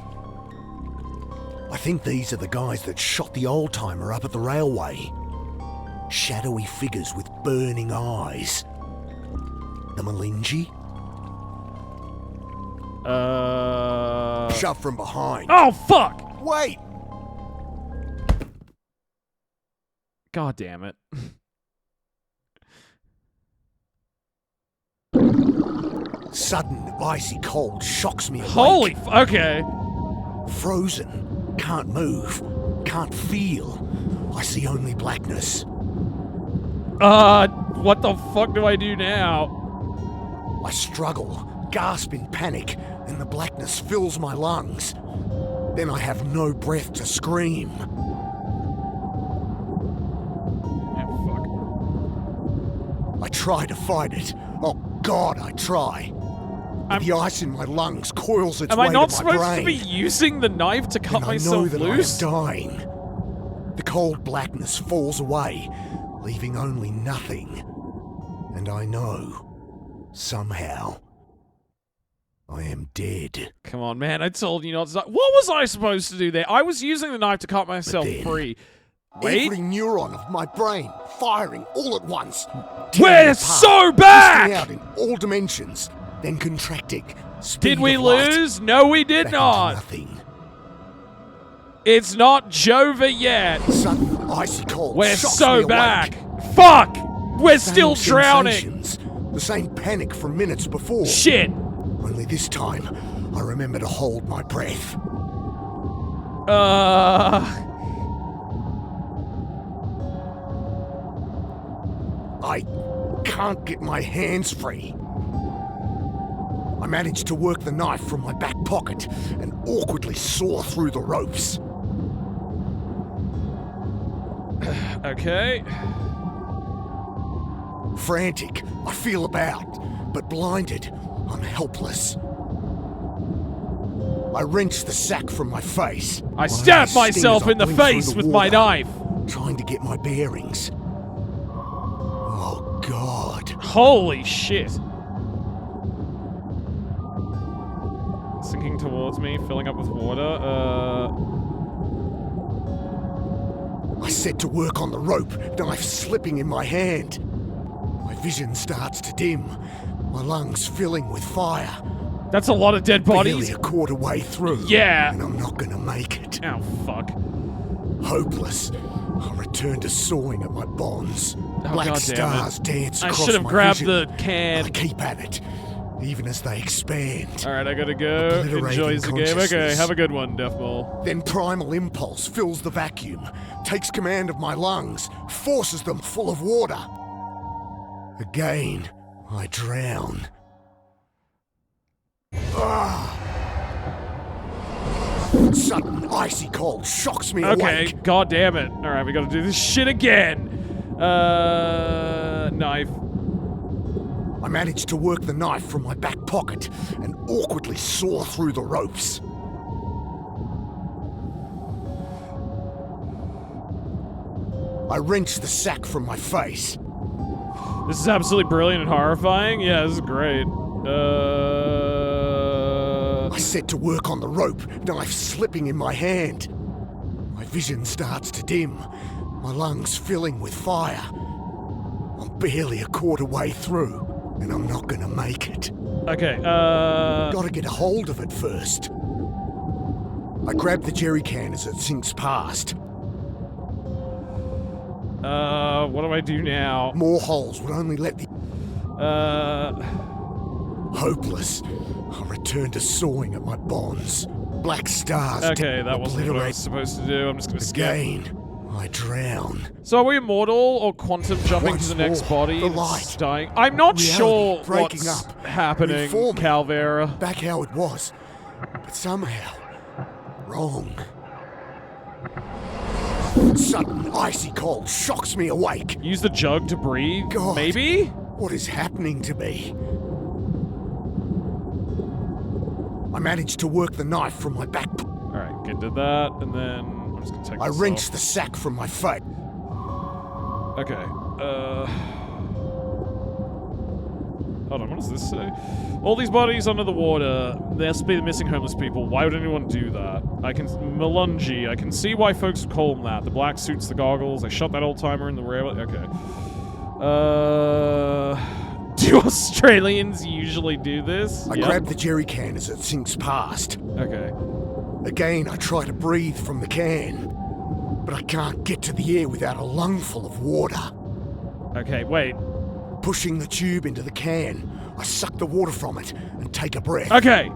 I think these are the guys that shot the old-timer up at the railway. Shadowy figures with burning eyes. The Malinji? Shove from behind. Oh, fuck! Wait! God damn it. Sudden, icy cold shocks me awake. Holy okay. Frozen. Can't move. Can't feel. I see only blackness. What the fuck do I do now? I struggle, gasp in panic, and the blackness fills my lungs. Then I have no breath to scream. I try to fight it. Oh God, I try. The ice in my lungs coils its Am way I not to my supposed brain. to be using the knife to cut And I know myself that loose? I am dying. The cold blackness falls away, leaving only nothing. And I know, somehow, I am dead. Come on, man. I told you not to. What was I supposed to do there? I was using the knife to cut myself then, free. Wait. Every neuron of my brain firing all at once. We're tearing apart, so twisting back! out in all dimensions, then contracting. Did we Speed of light, lose? No, we did back into not. nothing. It's not Jova yet. Sudden icy cold We're shocks me so awake. back. Fuck! We're Same still drowning. sensations, the same panic from minutes before. Shit. Only this time, I remember to hold my breath. I can't get my hands free. I managed to work the knife from my back pocket and awkwardly saw through the ropes. Okay. Frantic, I feel about, but blinded, I'm helpless. I wrench the sack from my face. I stabbed My eyes sting myself as I in the blink through face the with my water, knife. trying to get my bearings. Oh, God. Holy shit. Sinking towards me, filling up with water. I set to work on the rope, knife slipping in my hand. My vision starts to dim, my lungs filling with fire. That's a lot of dead Barely bodies. a quarter way through. Yeah. And I'm not gonna make it. Oh, fuck. Hopeless, I return to sawing at my bonds. Black God damn it. stars dance I across should have my grabbed vision. the can. I keep at it, even as they expand. Alright, I gotta go. Obliterating Enjoys the game. Okay, consciousness. have a good one, Death Ball. Then primal impulse fills the vacuum, takes command of my lungs, forces them full of water. Again, I drown. Sudden icy cold shocks me Okay, awake. god damn it. Alright, we gotta do this shit again. Knife. I managed to work the knife from my back pocket and awkwardly saw through the ropes. I wrenched the sack from my face. This is absolutely brilliant and horrifying. Yeah, this is great. I set to work on the rope, knife slipping in my hand. My vision starts to dim, my lungs filling with fire. I'm barely a quarter way through, and I'm not gonna make it. Okay, Gotta get a hold of it first. I grab the jerry can as it sinks past. what do I do now? More holes would only let the... Uh, Hopeless, I return to sawing at my bonds. Black stars... okay, that wasn't what I obliterate was supposed to do. I'm just gonna skip. again. I drown. So are we immortal or quantum jumping Once to the next more, body the and light. dying? I'm not Reality sure breaking what's up, happening, reforming. Calvera. Back how it was, but somehow wrong. Sudden icy cold shocks me awake. Use the jug to breathe, God. maybe? What is happening to me? I managed to work the knife from my back. Alright, good, did that, and then I'm just gonna take I this wrenched off. the sack from my face. Okay, hold on, what does this say? All these bodies under the water. There must be the missing homeless people. Why would anyone do that? Malungi. I can see why folks would call them that. The black suits, the goggles. I shot that old timer in the rail. Okay. Do Australians usually do this? I grab the jerry can as it sinks past. Okay. Again, I try to breathe from the can, but I can't get to the air without a lungful of water. Okay, wait. Pushing the tube into the can, I suck the water from it and take a breath. Okay.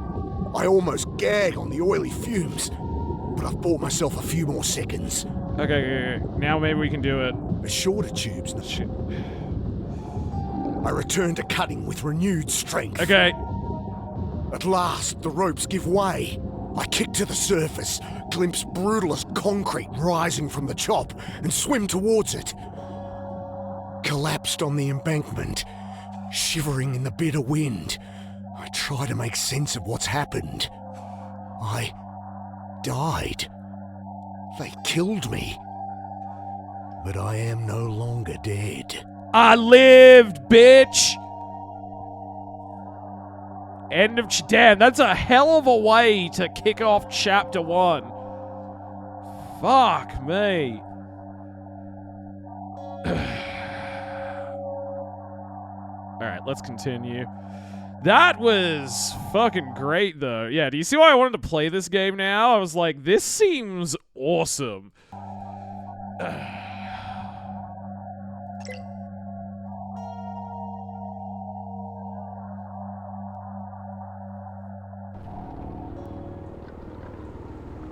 I almost gag on the oily fumes, but I've bought myself a few more seconds. Okay. Now maybe we can do it. A shorter tubes. I return to cutting with renewed strength. Okay. At last, the ropes give way. I kick to the surface, glimpse brutalist concrete rising from the chop, and swim towards it. Collapsed on the embankment, shivering in the bitter wind, I try to make sense of what's happened. I died. They killed me. But I am no longer dead. I lived, bitch! End of... Damn, that's a hell of a way to kick off Chapter 1. Fuck me. Alright, let's continue. That was fucking great, though. Yeah, do you see why I wanted to play this game now? I was like, this seems awesome.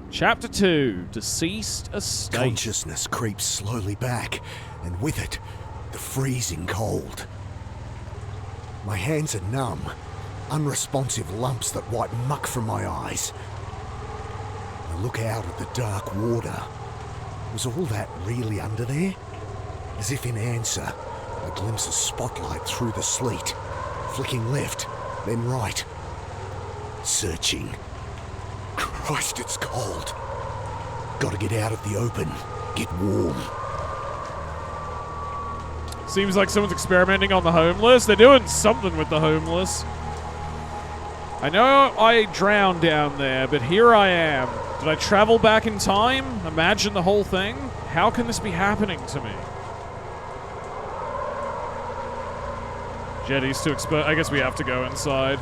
Chapter 2, Deceased Estate. Consciousness creeps slowly back, and with it, the freezing cold. My hands are numb, unresponsive lumps that wipe muck from my eyes. I look out at the dark water. Was all that really under there? As if in answer, I glimpse a spotlight through the sleet, flicking left, then right. Searching. Christ, it's cold. Gotta get out of the open, get warm. Seems like someone's experimenting on the homeless. They're doing something with the homeless. I know I drowned down there, but here I am. Did I travel back in time? Imagine the whole thing? How can this be happening to me? Jetty's too exposed. I guess we have to go inside.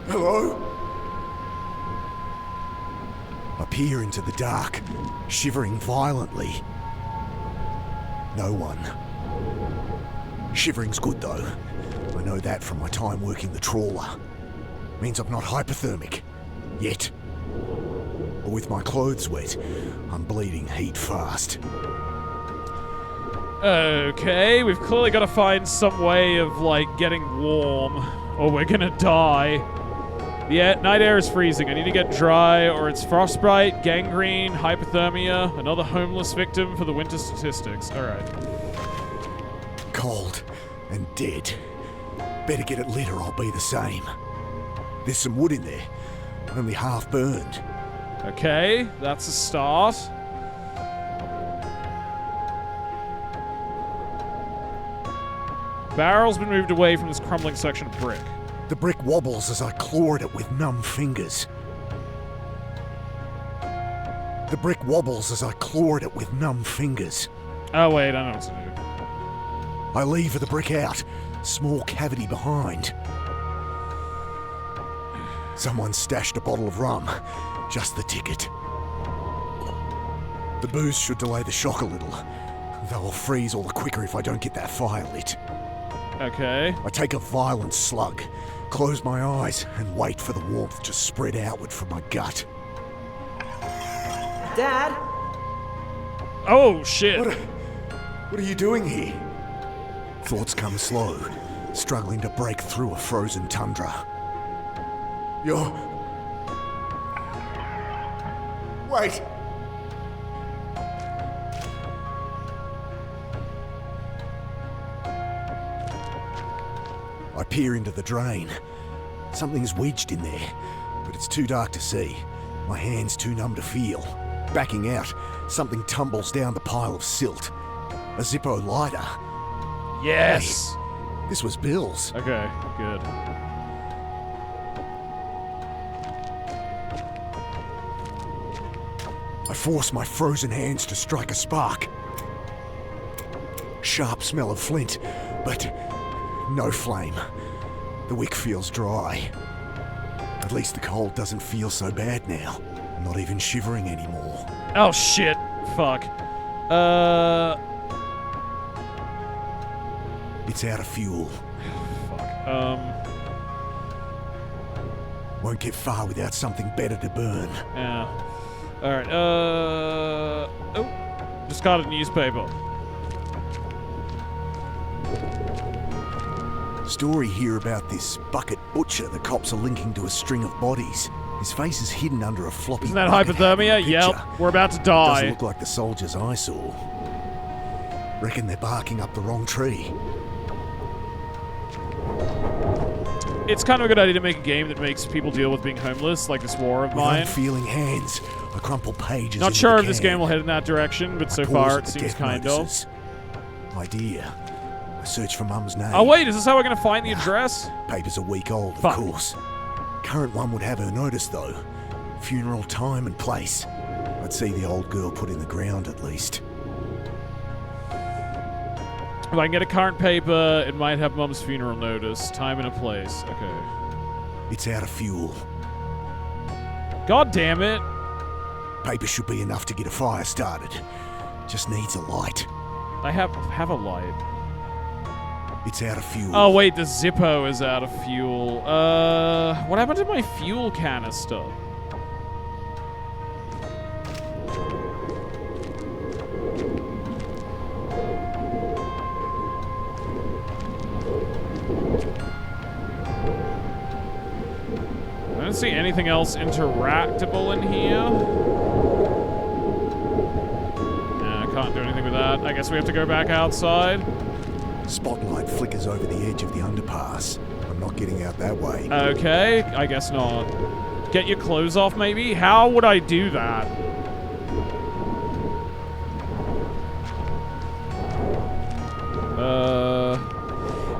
Hello? I peer into the dark, shivering violently. No one. Shivering's good though. I know that from my time working the trawler. Means I'm not hypothermic. Yet. But with my clothes wet, I'm bleeding heat fast. Okay, we've clearly got to find some way of, like, getting warm, or we're gonna die. The night air is freezing. I need to get dry, or it's frostbite, gangrene, hypothermia, another homeless victim for the winter statistics. Alright. Cold and dead. Better get it lit or I'll be the same. There's some wood in there, only half burned. Okay, that's a start. Barrel's been moved away from this crumbling section of brick. The brick wobbles as I claw at it with numb fingers. The brick wobbles as I claw at it with numb fingers. Oh wait, I know what to do. I lever the brick out, small cavity behind. Someone stashed a bottle of rum, just the ticket. The booze should delay the shock a little, though I'll freeze all the quicker if I don't get that fire lit. Okay. I take a violent slug, close my eyes, and wait for the warmth to spread outward from my gut. Dad? Oh, shit. What are you doing here? Thoughts come slow, struggling to break through a frozen tundra. You're... Wait! I peer into the drain. Something's wedged in there, but it's too dark to see. My hand's too numb to feel. Backing out, something tumbles down the pile of silt. A Zippo lighter. Yes. This was Bill's. Okay, good. I force my frozen hands to strike a spark. Sharp smell of flint, but no flame. The wick feels dry. At least the cold doesn't feel so bad now. I'm not even shivering anymore. Oh shit. Fuck. It's out of fuel. Fuck. Won't get far without something better to burn. Yeah. Alright, oh. Just got a newspaper. Story here about this bucket butcher the cops are linking to a string of bodies. His face is hidden under a floppy. Isn't that bucket hat hypothermia? in the Yep. picture. We're about to Doesn't die. look like the soldiers I saw. Reckon they're barking up the wrong tree. It's kind of a good idea to make a game that makes people deal with being homeless, like this war of With mine. unfeeling hands, I crumple pages. Not into sure the if this can. game will head in that direction, but so I pause far at it the seems death kind of. notices. Idea. I search for Mum's name. Oh wait, is this how we're gonna find the address? Paper's a week old, of Fuck. course. Current one would have her notice, though. Funeral time and place. I'd see the old girl put in the ground, at least. If I can get a current paper, it might have Mum's funeral notice. Time and a place. Okay. It's out of fuel. God damn it. Paper should be enough to get a fire started. Just needs a light. I have a light. It's out of fuel. Oh wait, the Zippo is out of fuel. What happened to my fuel canister? I don't see anything else interactable in here. Nah, I can't do anything with that. I guess we have to go back outside. Spotlight flickers over the edge of the underpass. I'm not getting out that way. Okay, I guess not. Get your clothes off, maybe? How would I do that?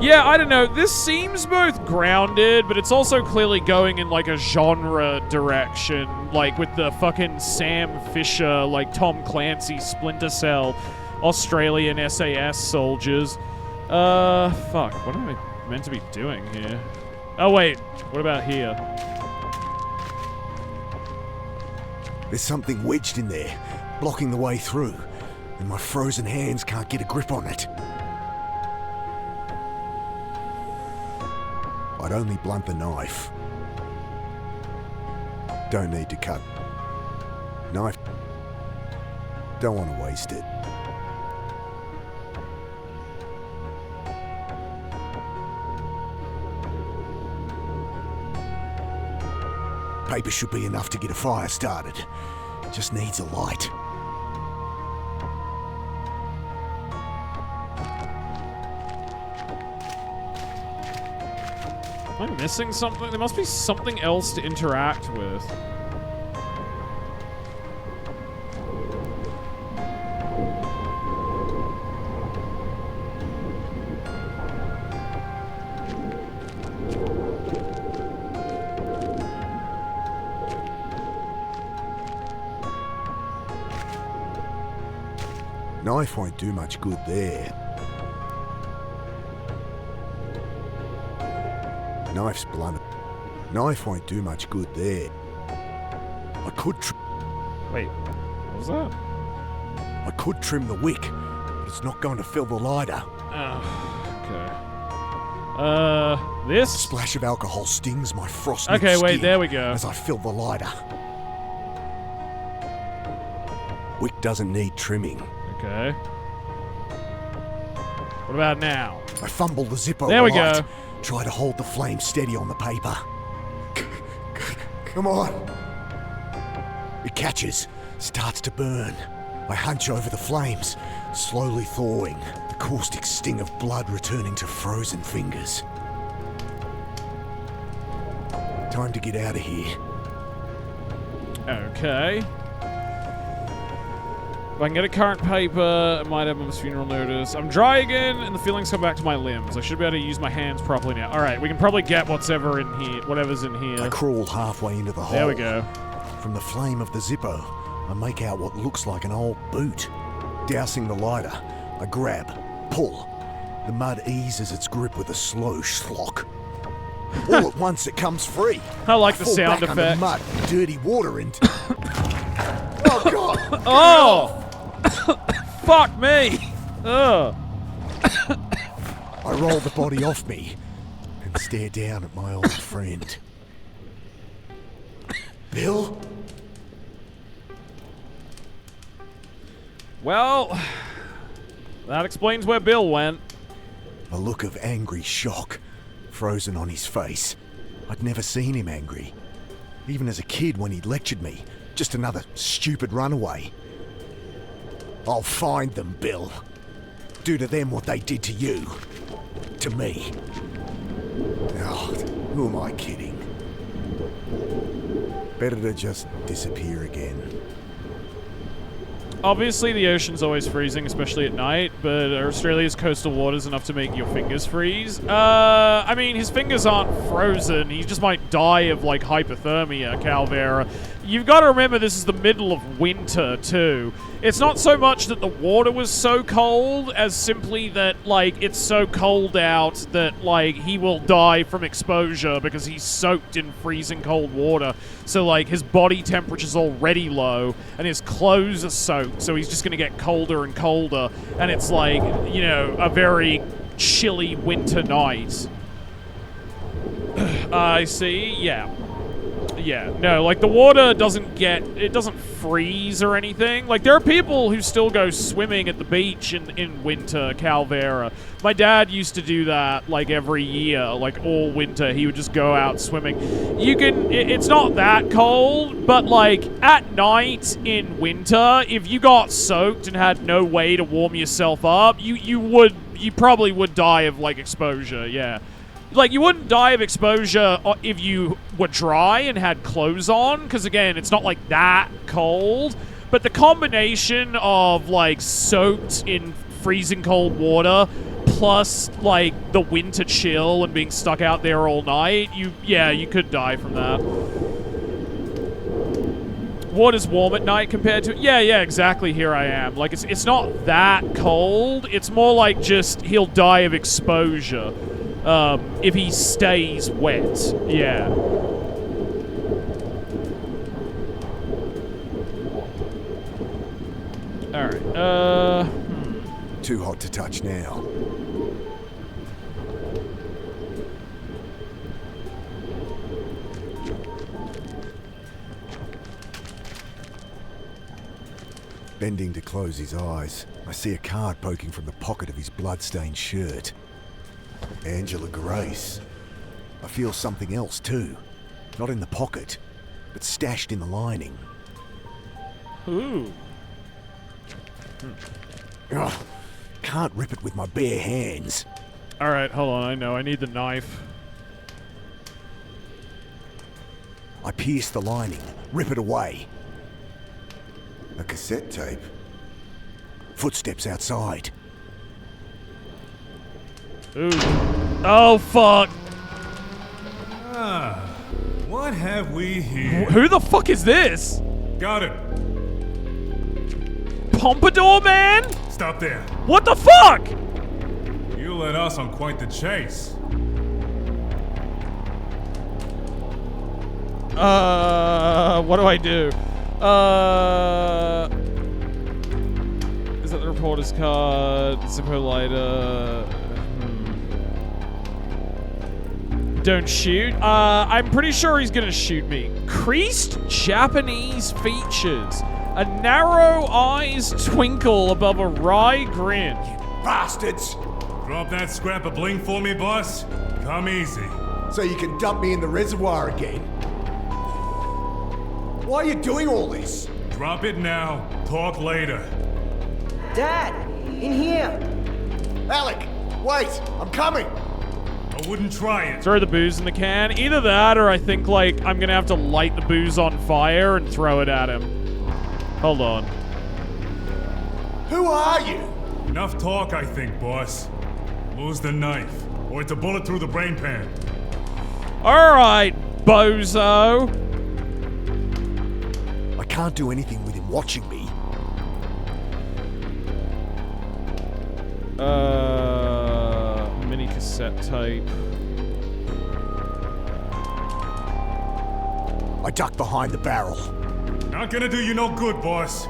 Yeah, I don't know. This seems both grounded, but it's also clearly going in like a genre direction, like with the fucking Sam Fisher, like Tom Clancy, Splinter Cell, Australian SAS soldiers. Fuck. What am I meant to be doing here? Oh, wait. What about here? There's something wedged in there, blocking the way through, and my frozen hands can't get a grip on it. I'd only blunt the knife. Don't need to cut. Knife. Don't want to waste it. Paper should be enough to get a fire started. Just needs a light. Am I missing something? There must be something else to interact with. Knife won't do much good there. Knife's blunt. Knife won't do much good there. I could Wait, what was that? I could trim the wick, but it's not going to fill the lighter. Oh, okay. This? Splash of alcohol stings my frosty Okay, wait, skin there we go. as I fill the lighter. Wick doesn't need trimming. Okay. What about now? I fumble the Zippo There we light, go. try to hold the flame steady on the paper. Come on. It catches, starts to burn. I hunch over the flames, slowly thawing, the caustic sting of blood returning to frozen fingers. Time to get out of here. Okay. If I can get a current paper, I might have Mum's funeral notice. I'm dry again, and the feelings come back to my limbs. I should be able to use my hands properly now. All right, we can probably get whatever's in here. I crawl halfway into the hole. There we go. From the flame of the Zippo, I make out what looks like an old boot. Dousing the lighter, I grab, pull. The mud eases its grip with a slow schlock. All at once, it comes free. I like the fall sound back effect. Under mud, dirty water, and oh god! Oh! Fuck me! Ugh. I roll the body off me and stare down at my old friend. Bill? Well, that explains where Bill went. A look of angry shock frozen on his face. I'd never seen him angry. Even as a kid when he'd lectured me. Just another stupid runaway. I'll find them, Bill. Do to them what they did to you. To me. Oh, who am I kidding? Better to just disappear again. Obviously, the ocean's always freezing, especially at night, but Australia's coastal water's enough to make your fingers freeze. I mean, his fingers aren't frozen. He just might die of, like, hypothermia, Calvera. You've got to remember this is the middle of winter, too. It's not so much that the water was so cold, as simply that, like, it's so cold out that, like, he will die from exposure because he's soaked in freezing cold water. So, like, his body temperature's already low, and his clothes are soaked, so he's just gonna get colder and colder. And it's, like, you know, a very chilly winter night. I see, yeah. Yeah, no, like, the water doesn't freeze or anything. Like, there are people who still go swimming at the beach in winter, Calvera. My dad used to do that, like, every year, like, all winter. He would just go out swimming. It's not that cold, but, like, at night in winter, if you got soaked and had no way to warm yourself up, you probably would die of, like, exposure, yeah. Like, you wouldn't die of exposure if you were dry and had clothes on, because, again, it's not, like, that cold. But the combination of, like, soaked in freezing cold water, plus, like, the winter chill and being stuck out there all night, you could die from that. Water's warm at night compared to... Yeah, exactly, here I am. Like, it's not that cold. It's more like just he'll die of exposure. If he stays wet, yeah. Alright, Too hot to touch now. Bending to close his eyes, I see a card poking from the pocket of his blood-stained shirt. Angela Grace. I feel something else too. Not in the pocket, but stashed in the lining. Ooh. Ugh, can't rip it with my bare hands. Alright, hold on, I know. I need the knife. I pierce the lining, rip it away. A cassette tape. Footsteps outside. Ooh. Oh, fuck. What have we here? Who the fuck is this? Got it. Pompadour Man? Stop there. What the fuck? You led us on quite the chase. What do I do? Is that the reporter's card? Zippo lighter. Don't shoot. I'm pretty sure he's gonna shoot me. Creased Japanese features. A narrow eyes twinkle above a wry grin. Bastards! Drop that scrap of bling for me, boss. Come easy. So you can dump me in the reservoir again? Why are you doing all this? Drop it now. Talk later. Dad, in here. Alec, wait! I'm coming! Wouldn't try it. Throw the booze in the can. Either that, or I think, like, I'm gonna have to light the booze on fire and throw it at him. Hold on. Who are you? Enough talk, I think, boss. Lose the knife, or it's a bullet through the brain pan. Alright, bozo. I can't do anything with him watching me. Mini cassette tape. I duck behind the barrel. Not gonna do you no good, boss.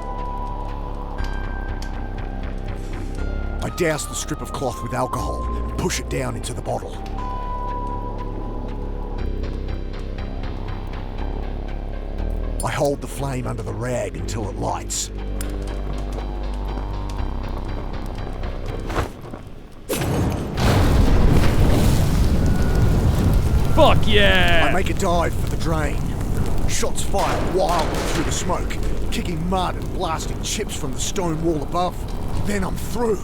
I douse the strip of cloth with alcohol and push it down into the bottle. I hold the flame under the rag until it lights. Fuck yeah! I make a dive for the drain. Shots fire wildly through the smoke, kicking mud and blasting chips from the stone wall above. Then I'm through,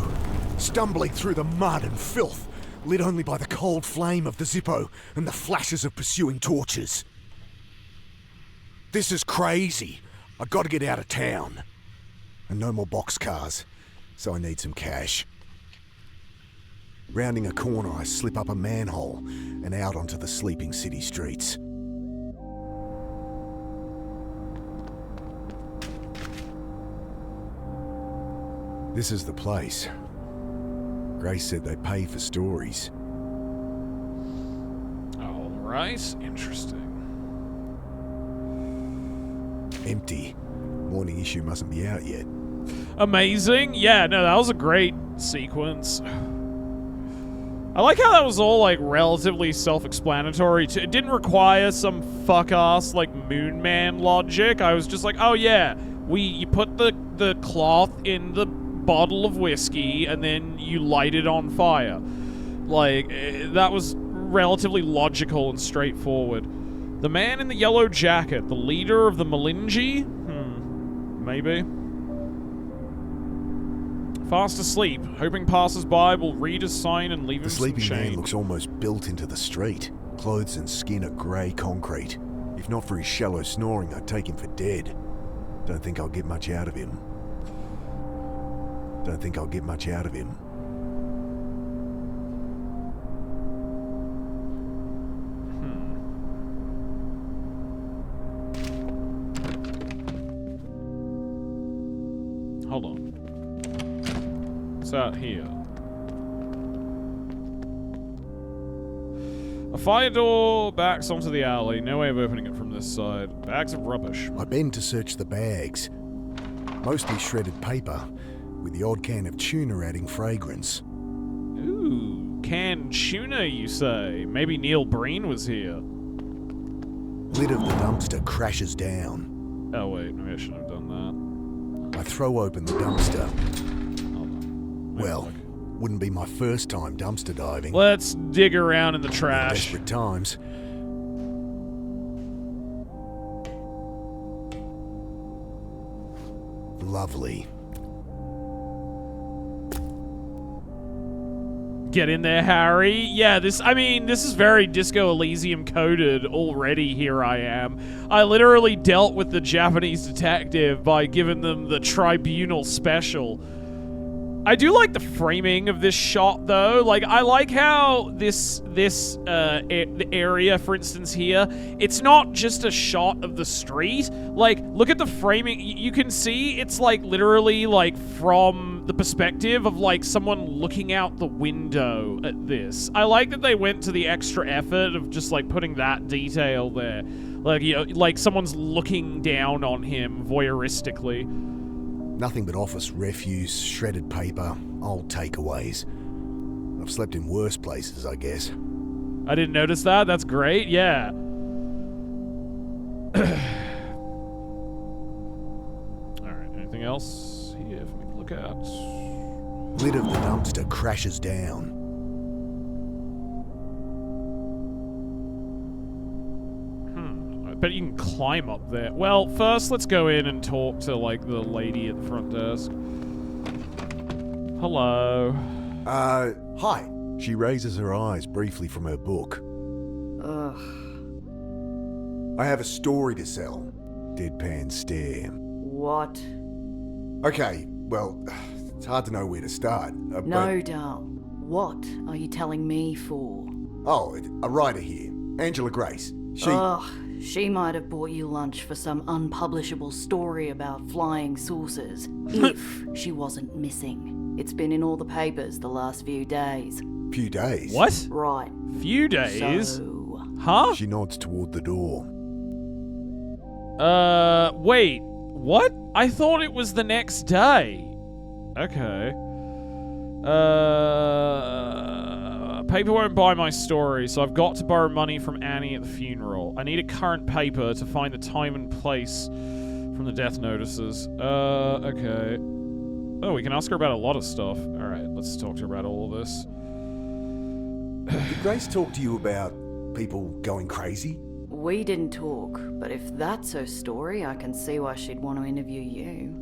stumbling through the mud and filth, lit only by the cold flame of the Zippo and the flashes of pursuing torches. This is crazy. I gotta get out of town. And no more boxcars, so I need some cash. Rounding a corner, I slip up a manhole and out onto the sleeping city streets. This is the place. Grace said they pay for stories. Alright, interesting. Empty. Morning issue mustn't be out yet. Amazing. Yeah, no, that was a great sequence. I like how that was all, like, relatively self-explanatory. It didn't require some fuck-ass, like, Moon Man logic. I was just like, oh, yeah, you put the cloth in the bottle of whiskey, and then you light it on fire. Like, that was relatively logical and straightforward. The man in the yellow jacket, the leader of the Malinji? Maybe. Fast asleep, hoping passers-by will read his sign and leave him some change. The sleeping man looks almost built into the street. Clothes and skin are grey concrete. If not for his shallow snoring, I'd take him for dead. Don't think I'll get much out of him. Don't think I'll get much out of him. Hold on. What's out here? A fire door backs onto the alley. No way of opening it from this side. Bags of rubbish. I bend to search the bags. Mostly shredded paper, with the odd can of tuna adding fragrance. Ooh, canned tuna, you say? Maybe Neil Breen was here. Lid of the dumpster crashes down. Oh wait, maybe I shouldn't have done that. I throw open the dumpster. Hold on. Maybe Well, wouldn't be my first time dumpster diving. let's dig around in the In trash. desperate times. Lovely. Get in there, Harry. Yeah, this is very Disco Elysium coded already. Here I am. I literally dealt with the Japanese detective by giving them the tribunal special. I do like the framing of this shot, though. Like, I like how the area, for instance, here, it's not just a shot of the street. Like, look at the framing. You can see it's, like, literally, like, from the perspective of, like, someone looking out the window at this. I like that they went to the extra effort of just, like, putting that detail there. Like, you know, like someone's looking down on him voyeuristically. Nothing but office refuse, shredded paper, old takeaways. I've slept in worse places, I guess. I didn't notice that. That's great. Yeah. Alright, anything else here for me to look at? Lid of the dumpster crashes down. I bet you can climb up there. Well, first let's go in and talk to, like, the lady at the front desk. Hello. Hi. She raises her eyes briefly from her book. Ugh. I have a story to sell. Deadpan stare. What? Okay, well, it's hard to know where to start. No, Dal. What are you telling me for? A writer here, Angela Grace. She might have bought you lunch for some unpublishable story about flying saucers. If she wasn't missing. It's been in all the papers the last few days. Few days? What? Right. Few days? So... Huh? She nods toward the door. Wait. What? I thought it was the next day. Okay. Paper won't buy my story, so I've got to borrow money from Annie at the funeral. I need a current paper to find the time and place from the death notices. Okay. Oh, we can ask her about a lot of stuff. Alright, let's talk to her about all of this. Did Grace talk to you about people going crazy? We didn't talk, but if that's her story, I can see why she'd want to interview you.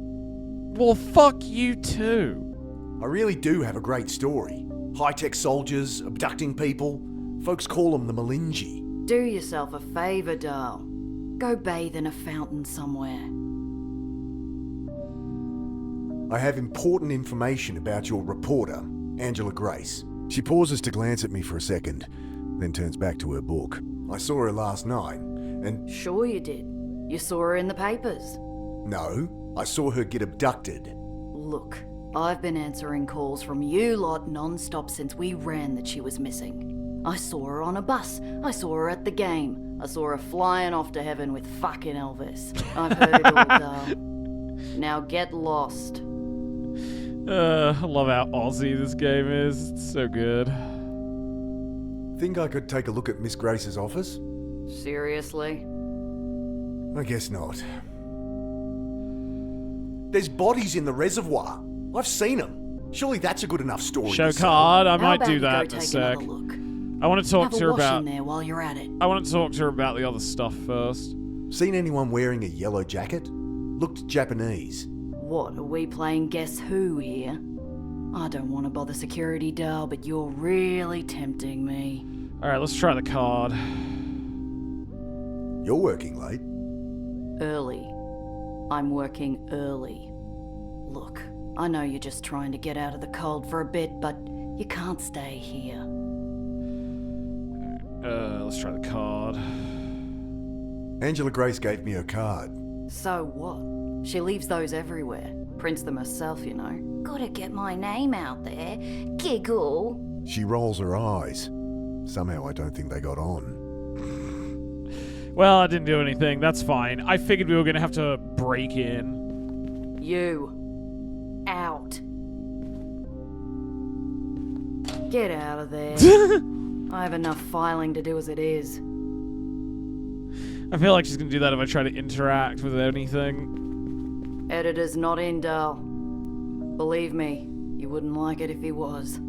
Well, fuck you too. I really do have a great story. High-tech soldiers, abducting people. Folks call them the Malinji. Do yourself a favour, Dal. Go bathe in a fountain somewhere. I have important information about your reporter, Angela Grace. She pauses to glance at me for a second, then turns back to her book. I saw her last night, and... Sure you did. You saw her in the papers. No, I saw her get abducted. Look, I've been answering calls from you lot non-stop since we ran that she was missing. I saw her on a bus. I saw her at the game. I saw her flying off to heaven with fucking Elvis. I've heard it all, Dal. Now get lost. I love how Aussie this game is. It's so good. Think I could take a look at Miss Grace's office? Seriously? I guess not. There's bodies in the reservoir. I've seen them. Surely that's a good enough story. Show to sell. card. I How might about do you that go in a take sec. another look? I want to talk Have to a her wash about. in there while you're at it. I want to talk to her about the other stuff first. Seen anyone wearing a yellow jacket? Looked Japanese. What, are we playing Guess Who here? I don't want to bother security, Dal, but you're really tempting me. All right, let's try the card. You're working late. Early. I'm working early. Look, I know you're just trying to get out of the cold for a bit, but you can't stay here. Let's try the card. Angela Grace gave me her card. So what? She leaves those everywhere. Prints them herself, you know. Gotta get my name out there. Giggle. She rolls her eyes. Somehow I don't think they got on. Well, I didn't do anything. That's fine. I figured we were gonna have to break in. You. Out. Get out of there. I have enough filing to do as it is. I feel like she's gonna do that if I try to interact with anything. Editor's not in, Dal. Believe me, you wouldn't like it if he was.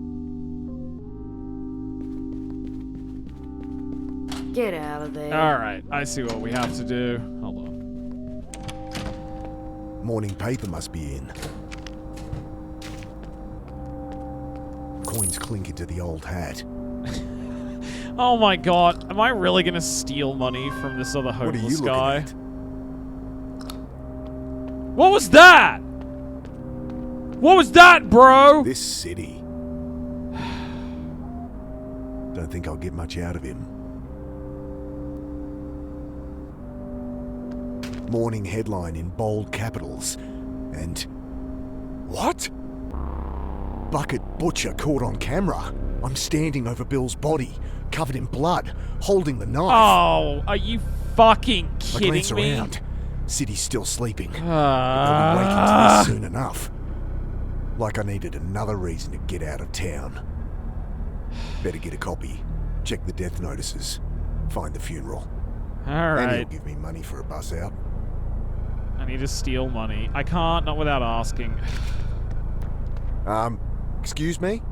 Get out of there. Alright, I see what we have to do. Hold on. Morning paper must be in. Coins clink into the old hat. Oh my god, am I really gonna steal money from this other What are you homeless looking guy? at? What was that? What was that, bro? This city. Don't think I'll get much out of him. Morning headline in bold capitals. And... what? Bucket butcher caught on camera. I'm standing over Bill's body, covered in blood, holding the knife. Oh, are you fucking I kidding glance me? around. City's still sleeping. They'll be waking to this soon enough. Like I needed another reason to get out of town. Better get a copy. Check the death notices. Find the funeral. And he'll Alright, give me money for a bus out. I need to steal money. I can't, not without asking. Excuse me?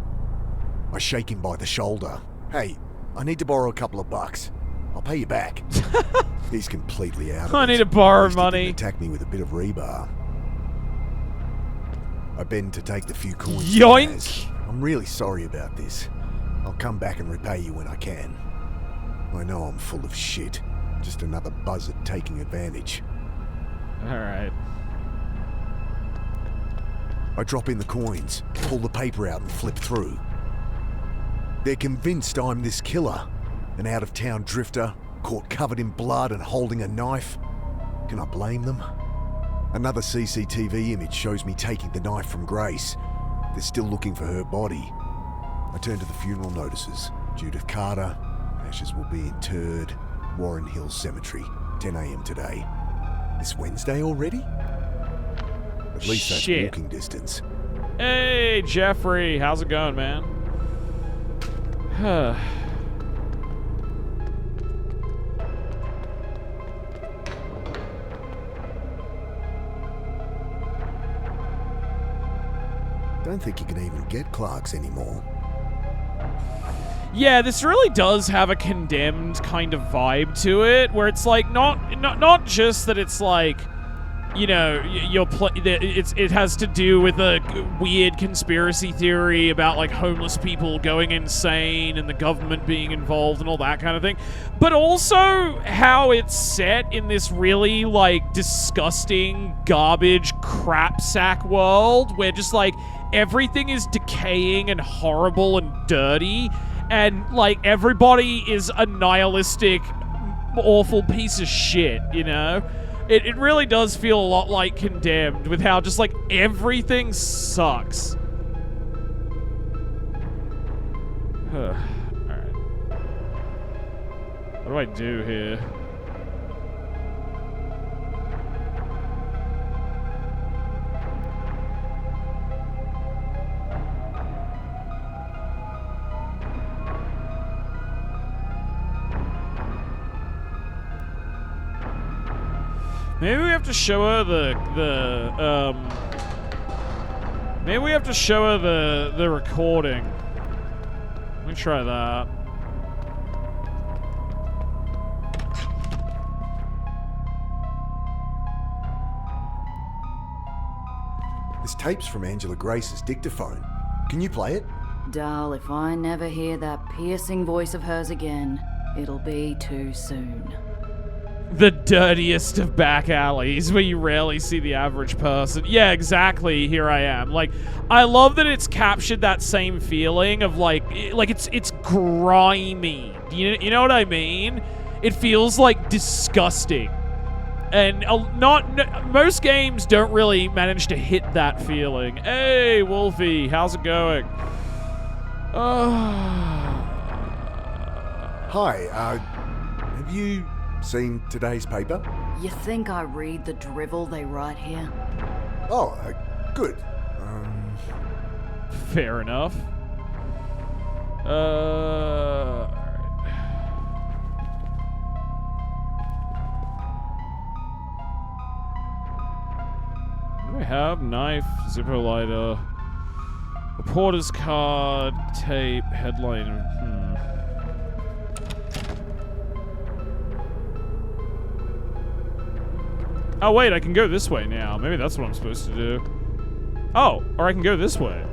I shake him by the shoulder. Hey, I need to borrow a couple of bucks. I'll pay you back. He's completely out of I it. need to borrow At least he money. didn't attack me with a bit of rebar. I bend to take the few coins. Yoink! he has. I'm really sorry about this. I'll come back and repay you when I can. I know I'm full of shit. Just another buzzard taking advantage. Alright. I drop in the coins, pull the paper out and flip through. They're convinced I'm this killer, an out-of-town drifter, caught covered in blood and holding a knife. Can I blame them? Another CCTV image shows me taking the knife from Grace. They're still looking for her body. I turn to the funeral notices. Judith Carter, ashes will be interred, Warren Hills Cemetery, 10 a.m. today. This Wednesday already? At least that's Shit. walking distance. Hey, Jeffrey. How's it going, man? Don't think you can even get Clark's anymore. Yeah, this really does have a Condemned kind of vibe to it, where it's like not just that it's like, you know, it has to do with a weird conspiracy theory about like homeless people going insane and the government being involved and all that kind of thing, but also how it's set in this really like disgusting garbage crap sack world where just like everything is decaying and horrible and dirty, and like everybody is a nihilistic, awful piece of shit, you know? It really does feel a lot like Condemned, with how just, like, everything sucks. Alright. What do I do here? Maybe we have to show her maybe we have to show her the recording. Let me try that. This tape's from Angela Grace's dictaphone. Can you play it? Darl, if I never hear that piercing voice of hers again, it'll be too soon. The dirtiest of back alleys where you rarely see the average person. Yeah, exactly. Here I am. Like, I love that it's captured that same feeling of like it's grimy. You know what I mean? It feels like disgusting. And most games don't really manage to hit that feeling. Hey, Wolfie, how's it going? Hi, have you seen today's paper? You think I read the drivel they write here? Oh, good. Fair enough. Alright. What do we have? Knife, zipper lighter, reporter's card, tape, headline. Oh, wait, I can go this way now. Maybe that's what I'm supposed to do. Oh, or I can go this way.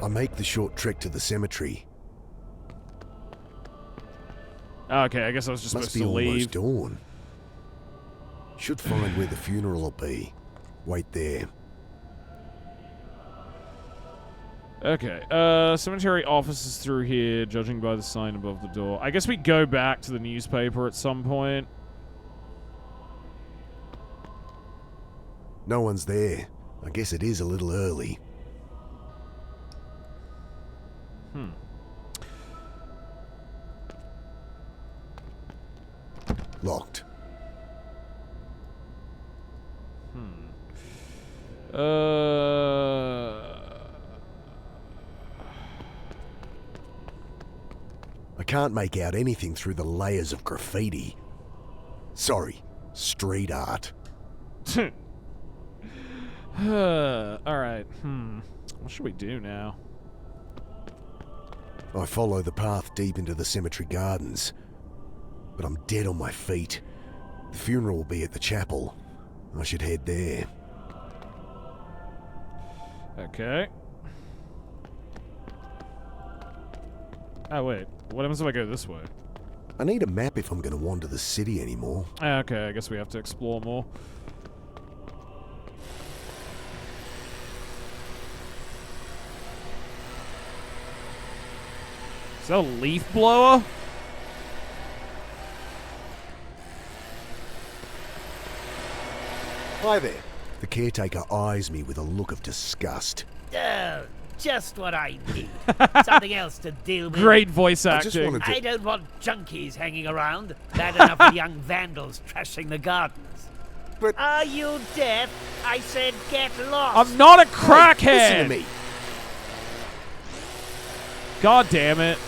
I make the short trek to the cemetery. Okay, I guess I was just Must supposed be to almost leave. dawn. Should find where the funeral will be. Wait there. Okay, cemetery office is through here, judging by the sign above the door. I guess we go back to the newspaper at some point. No one's there. I guess it is a little early. Locked. I can't make out anything through the layers of graffiti. Sorry, street art. Alright, what should we do now? I follow the path deep into the cemetery gardens, but I'm dead on my feet. The funeral will be at the chapel. I should head there. Okay. Oh, wait. What happens if I go this way? I need a map if I'm going to wander the city anymore. Okay, I guess we have to explore more. Is that a leaf blower? Hi there. The caretaker eyes me with a look of disgust. Oh, just what I need. Something else to deal with. Great voice I just acting. wanted to... I don't want junkies hanging around. Bad enough with young vandals trashing the gardens. But- Are you deaf? I said get lost. I'm not a Hey, crackhead! listen to me. God damn it.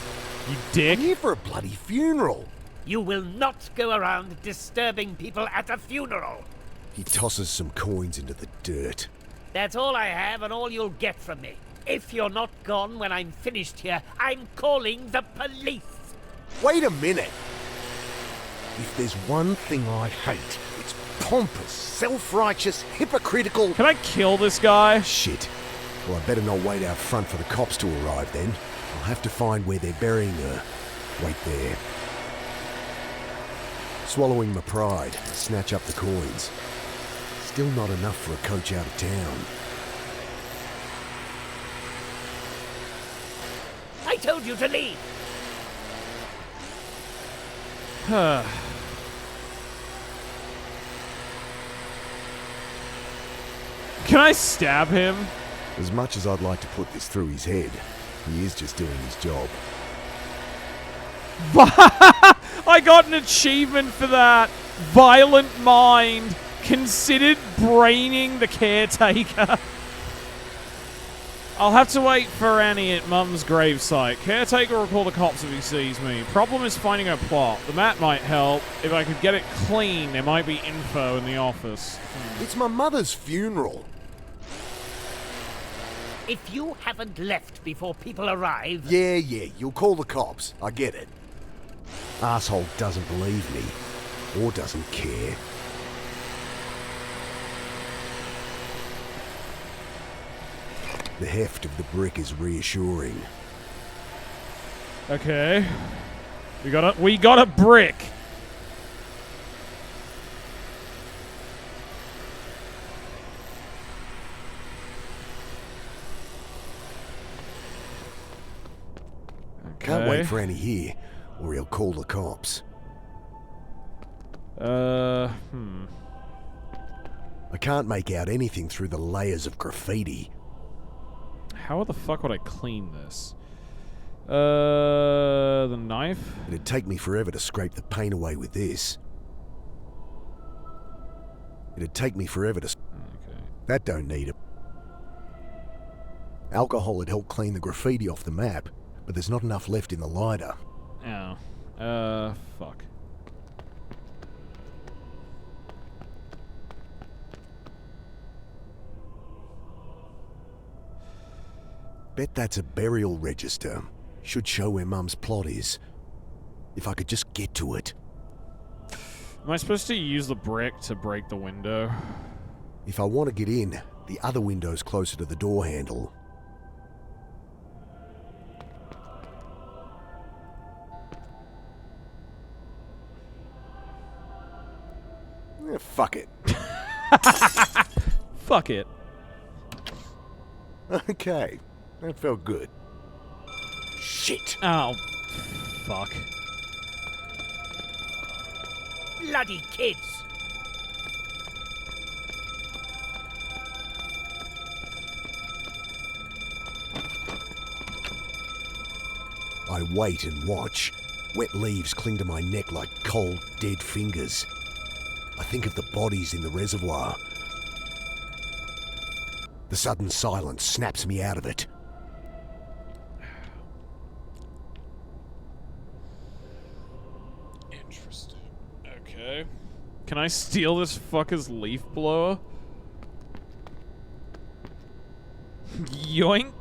You dick. I'm here for a bloody funeral. You will not go around disturbing people at a funeral. He tosses some coins into the dirt. That's all I have and all you'll get from me. If you're not gone when I'm finished here, I'm calling the police. Wait a minute. If there's one thing I hate, it's pompous, self-righteous, hypocritical... Can I kill this guy? Shit. Well, I better not wait out front for the cops to arrive then. I'll have to find where they're burying her. Wait there. Swallowing my pride, I snatch up the coins. Still not enough for a coach out of town. I told you to leave. Can I stab him? As much as I'd like to put this through his head, he is just doing his job. I got an achievement for that. Violent mind. Considered braining the caretaker. I'll have to wait for Annie at Mum's gravesite. Caretaker will call the cops if he sees me. Problem is finding a plot. The map might help. If I could get it clean, there might be info in the office. It's my mother's funeral. If you haven't left before people arrive... Yeah, you'll call the cops. I get it. Asshole doesn't believe me. Or doesn't care. The heft of the brick is reassuring. Okay. We got a brick. Can't wait for Annie here, or he'll call the cops. I can't make out anything through the layers of graffiti. How the fuck would I clean this? The knife? It'd take me forever to scrape the paint away with this. It'd take me forever to... Okay. That don't need it. Alcohol would help clean the graffiti off the map, but there's not enough left in the lighter. Oh. Fuck. Bet that's a burial register. Should show where Mum's plot is. If I could just get to it. Am I supposed to use the brick to break the window? If I want to get in, the other window's closer to the door handle. Fuck it. Fuck it. Okay, that felt good. Shit. Oh. Fuck. Bloody kids! I wait and watch. Wet leaves cling to my neck like cold, dead fingers. I think of the bodies in the reservoir. The sudden silence snaps me out of it. Interesting. Okay. Can I steal this fucker's leaf blower? Yoink.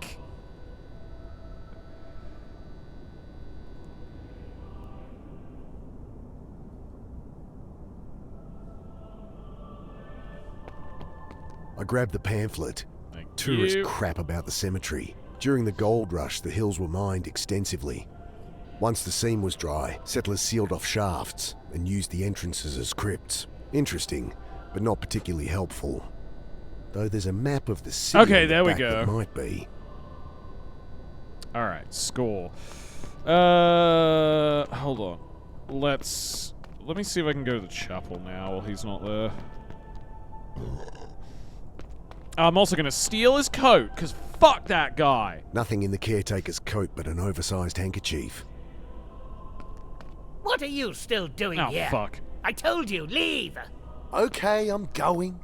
I grab the pamphlet. Thank Tourist you. crap about the cemetery. During the gold rush, the hills were mined extensively. Once the seam was dry, settlers sealed off shafts and used the entrances as crypts. Interesting, but not particularly helpful. Though there's a map of the city Okay, on the there we back go. that might be. Alright, score. Hold on. Let me see if I can go to the chapel now while he's not there. I'm also gonna steal his coat, because fuck that guy. Nothing in the caretaker's coat but an oversized handkerchief. What are you still doing Oh, here? fuck. I told you, leave. Okay, I'm going.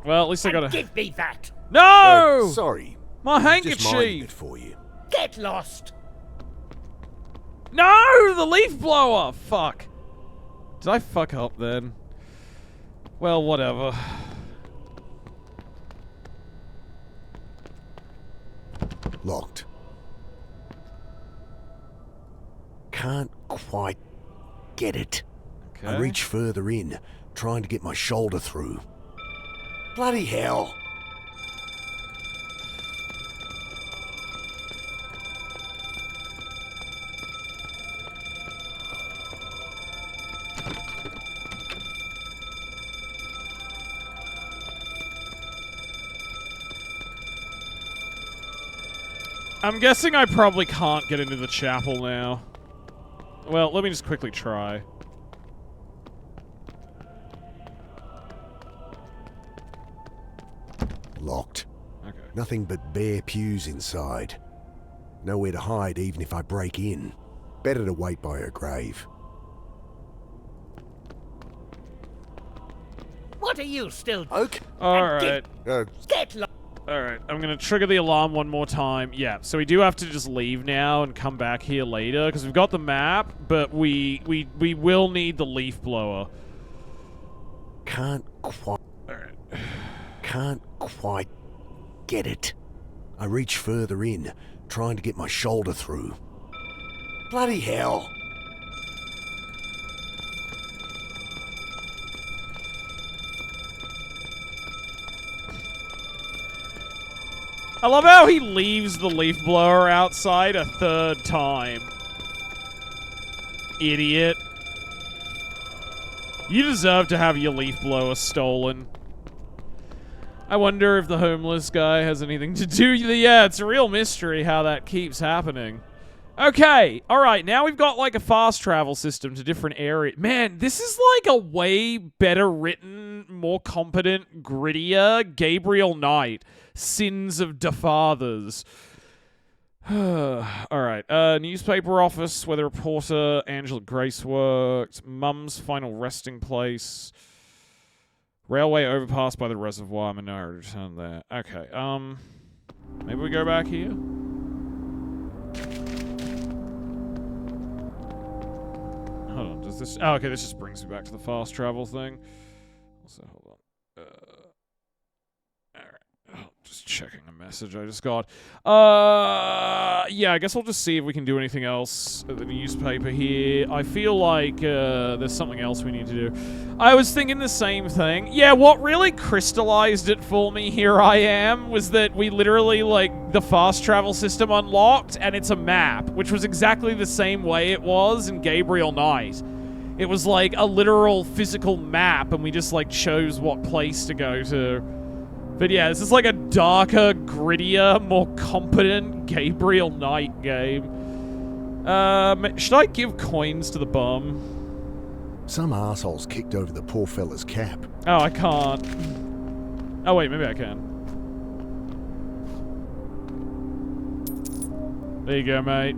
Well, at least I And gotta... give me that. No! Sorry. My Just minding it handkerchief! for you. Get lost. No! The leaf blower! Fuck. Did I fuck up then? Well, whatever. Locked. Can't quite get it. Okay. I reach further in, trying to get my shoulder through. Bloody hell. I'm guessing I probably can't get into the chapel now. Well, let me just quickly try. Locked. Okay. Nothing but bare pews inside. Nowhere to hide even if I break in. Better to wait by her grave. What are you still doing? Okay. Alright. Get lost. Alright, I'm gonna trigger the alarm one more time. Yeah, so we do have to just leave now and come back here later, because we've got the map, but we will need the leaf blower. Can't quite... Alright. Can't quite get it. I reach further in, trying to get my shoulder through. Bloody hell. I love how he leaves the leaf blower outside a third time. Idiot. You deserve to have your leaf blower stolen. I wonder if the homeless guy has anything to do with it. Yeah, it's a real mystery how that keeps happening. Okay, alright, now we've got like a fast travel system to different areas. Man, this is like a way better written, more competent, grittier Gabriel Knight. Sins of the Fathers. Alright, newspaper office where the reporter Angela Grace worked. Mum's final resting place. Railway overpass by the reservoir. Minority return there. Okay, maybe we go back here? Hold on, does this... Oh, okay, this just brings me back to the fast travel thing. Also, hold on. Just checking a message I just got. Yeah, I guess I'll just see if we can do anything else at the newspaper here. I feel like there's something else we need to do. I was thinking the same thing. Yeah, what really crystallized it for me, here I am, was that we literally, like, the fast travel system unlocked, and it's a map, which was exactly the same way it was in Gabriel Knight. It was like a literal physical map, and we just, like, chose what place to go to. But yeah, this is like a darker, grittier, more competent Gabriel Knight game. Should I give coins to the bum? Some assholes kicked over the poor fella's cap. Oh, I can't. Oh wait, maybe I can. There you go, mate.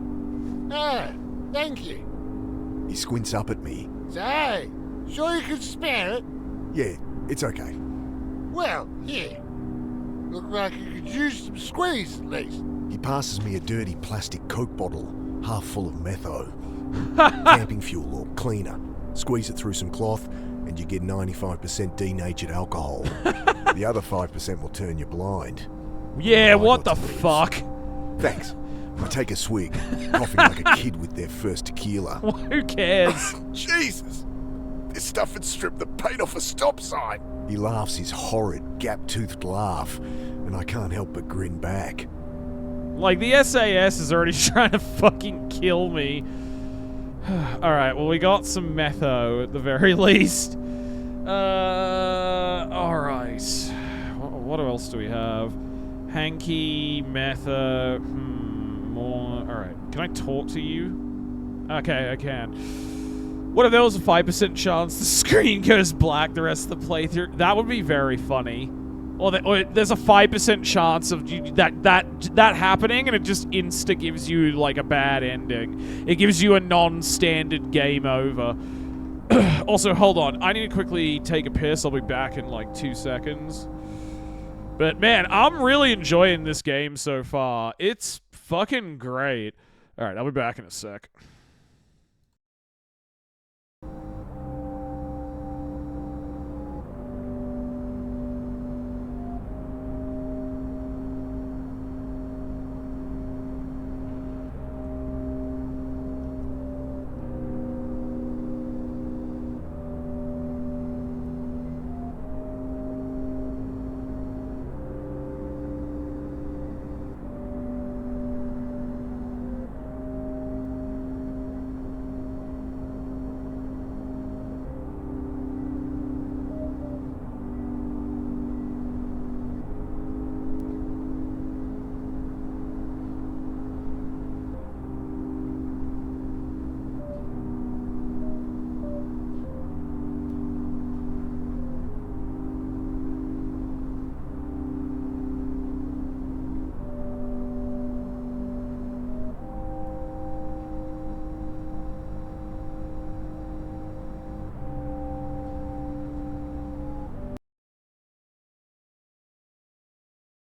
Ah, thank you. He squints up at me. So, sure you could spare it? Yeah, it's okay. Well, here. Look like you could use some squeeze at least. He passes me a dirty plastic Coke bottle, half full of metho. Camping fuel or cleaner. Squeeze it through some cloth and you get 95% denatured alcohol. The other 5% will turn you blind. Yeah, But I what the got to live. fuck? Thanks. I take a swig, coughing like a kid with their first tequila. Who cares? Jesus! This stuff would strip the paint off a stop sign. He laughs his horrid, gap-toothed laugh, and I can't help but grin back. Like, the SAS is already trying to fucking kill me. Alright, well, we got some metho at the very least. Alright. What else do we have? Hanky, metho, more. Alright, can I talk to you? Okay, I can. What if there was a 5% chance the screen goes black the rest of the playthrough? That would be very funny. Or there's a 5% chance of that happening, and it just insta gives you like a bad ending. It gives you a non-standard game over. Also, hold on. I need to quickly take a piss. I'll be back in like 2 seconds. But man, I'm really enjoying this game so far. It's fucking great. All right, I'll be back in a sec.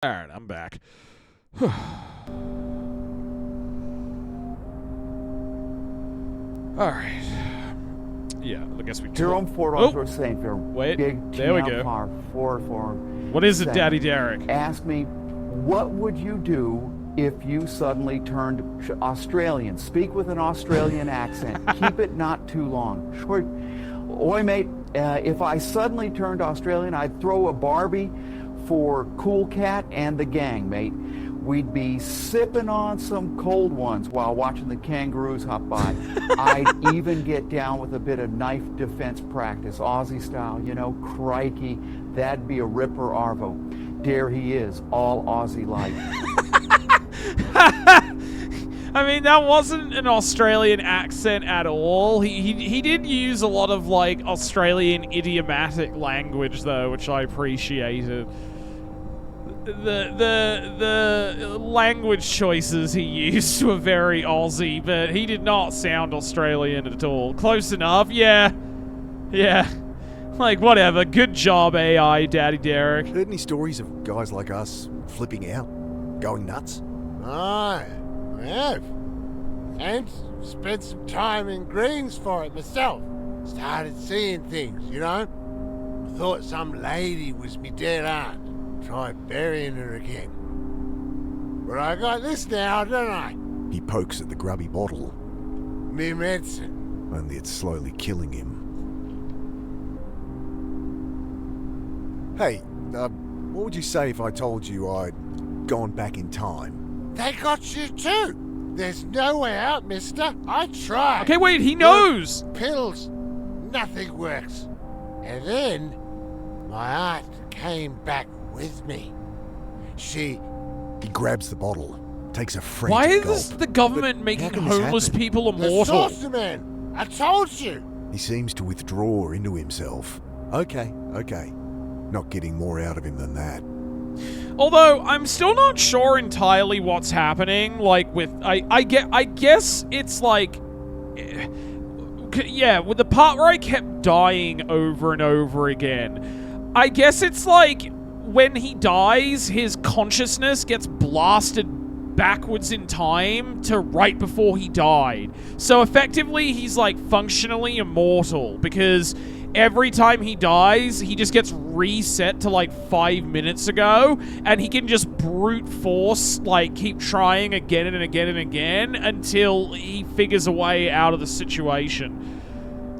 Alright, I'm back. Alright. Yeah, I guess we Here on Fort Arthur St. Fair. Wait, Big there we go. What is it, Daddy Derek? Ask me, what would you do if you suddenly turned Australian? Speak with an Australian accent. Keep it not too long. Short. Oi, mate, if I suddenly turned Australian, I'd throw a Barbie for Cool Cat and the gang, mate. We'd be sipping on some cold ones while watching the kangaroos hop by. I'd even get down with a bit of knife defense practice, Aussie style, you know, crikey. That'd be a ripper arvo. There he is, all Aussie-like. I mean, that wasn't an Australian accent at all. He did use a lot of, like, Australian idiomatic language, though, which I appreciated. The language choices he used were very Aussie, but he did not sound Australian at all. Close enough, yeah. Yeah. Like, whatever. Good job, AI, Daddy Derek. Heard any stories of guys like us flipping out? Going nuts? Aye, I have. And spent some time in Greens for it myself. Started seeing things, you know? Thought some lady was me dead aunt. Tried burying her again. But I got this now, don't I? He pokes at the grubby bottle. Me medicine. Only it's slowly killing him. Hey, what would you say if I told you I'd gone back in time? They got you too. There's no way out, mister. I tried. Okay, wait, he knows. Pills. Nothing works. And then my aunt came back with me. He grabs the bottle, takes a frantic Why gulp. is the government making homeless people immortal? The saucer man. I told you. He seems to withdraw into himself. Okay. Not getting more out of him than that. Although, I'm still not sure entirely what's happening, like, with... I guess it's like... Yeah, with the part where I kept dying over and over again, I guess it's like, when he dies, his consciousness gets blasted backwards in time to right before he died. So effectively, he's, like, functionally immortal, because every time he dies, he just gets reset to, like, 5 minutes ago, and he can just brute force, like, keep trying again and again and again until he figures a way out of the situation.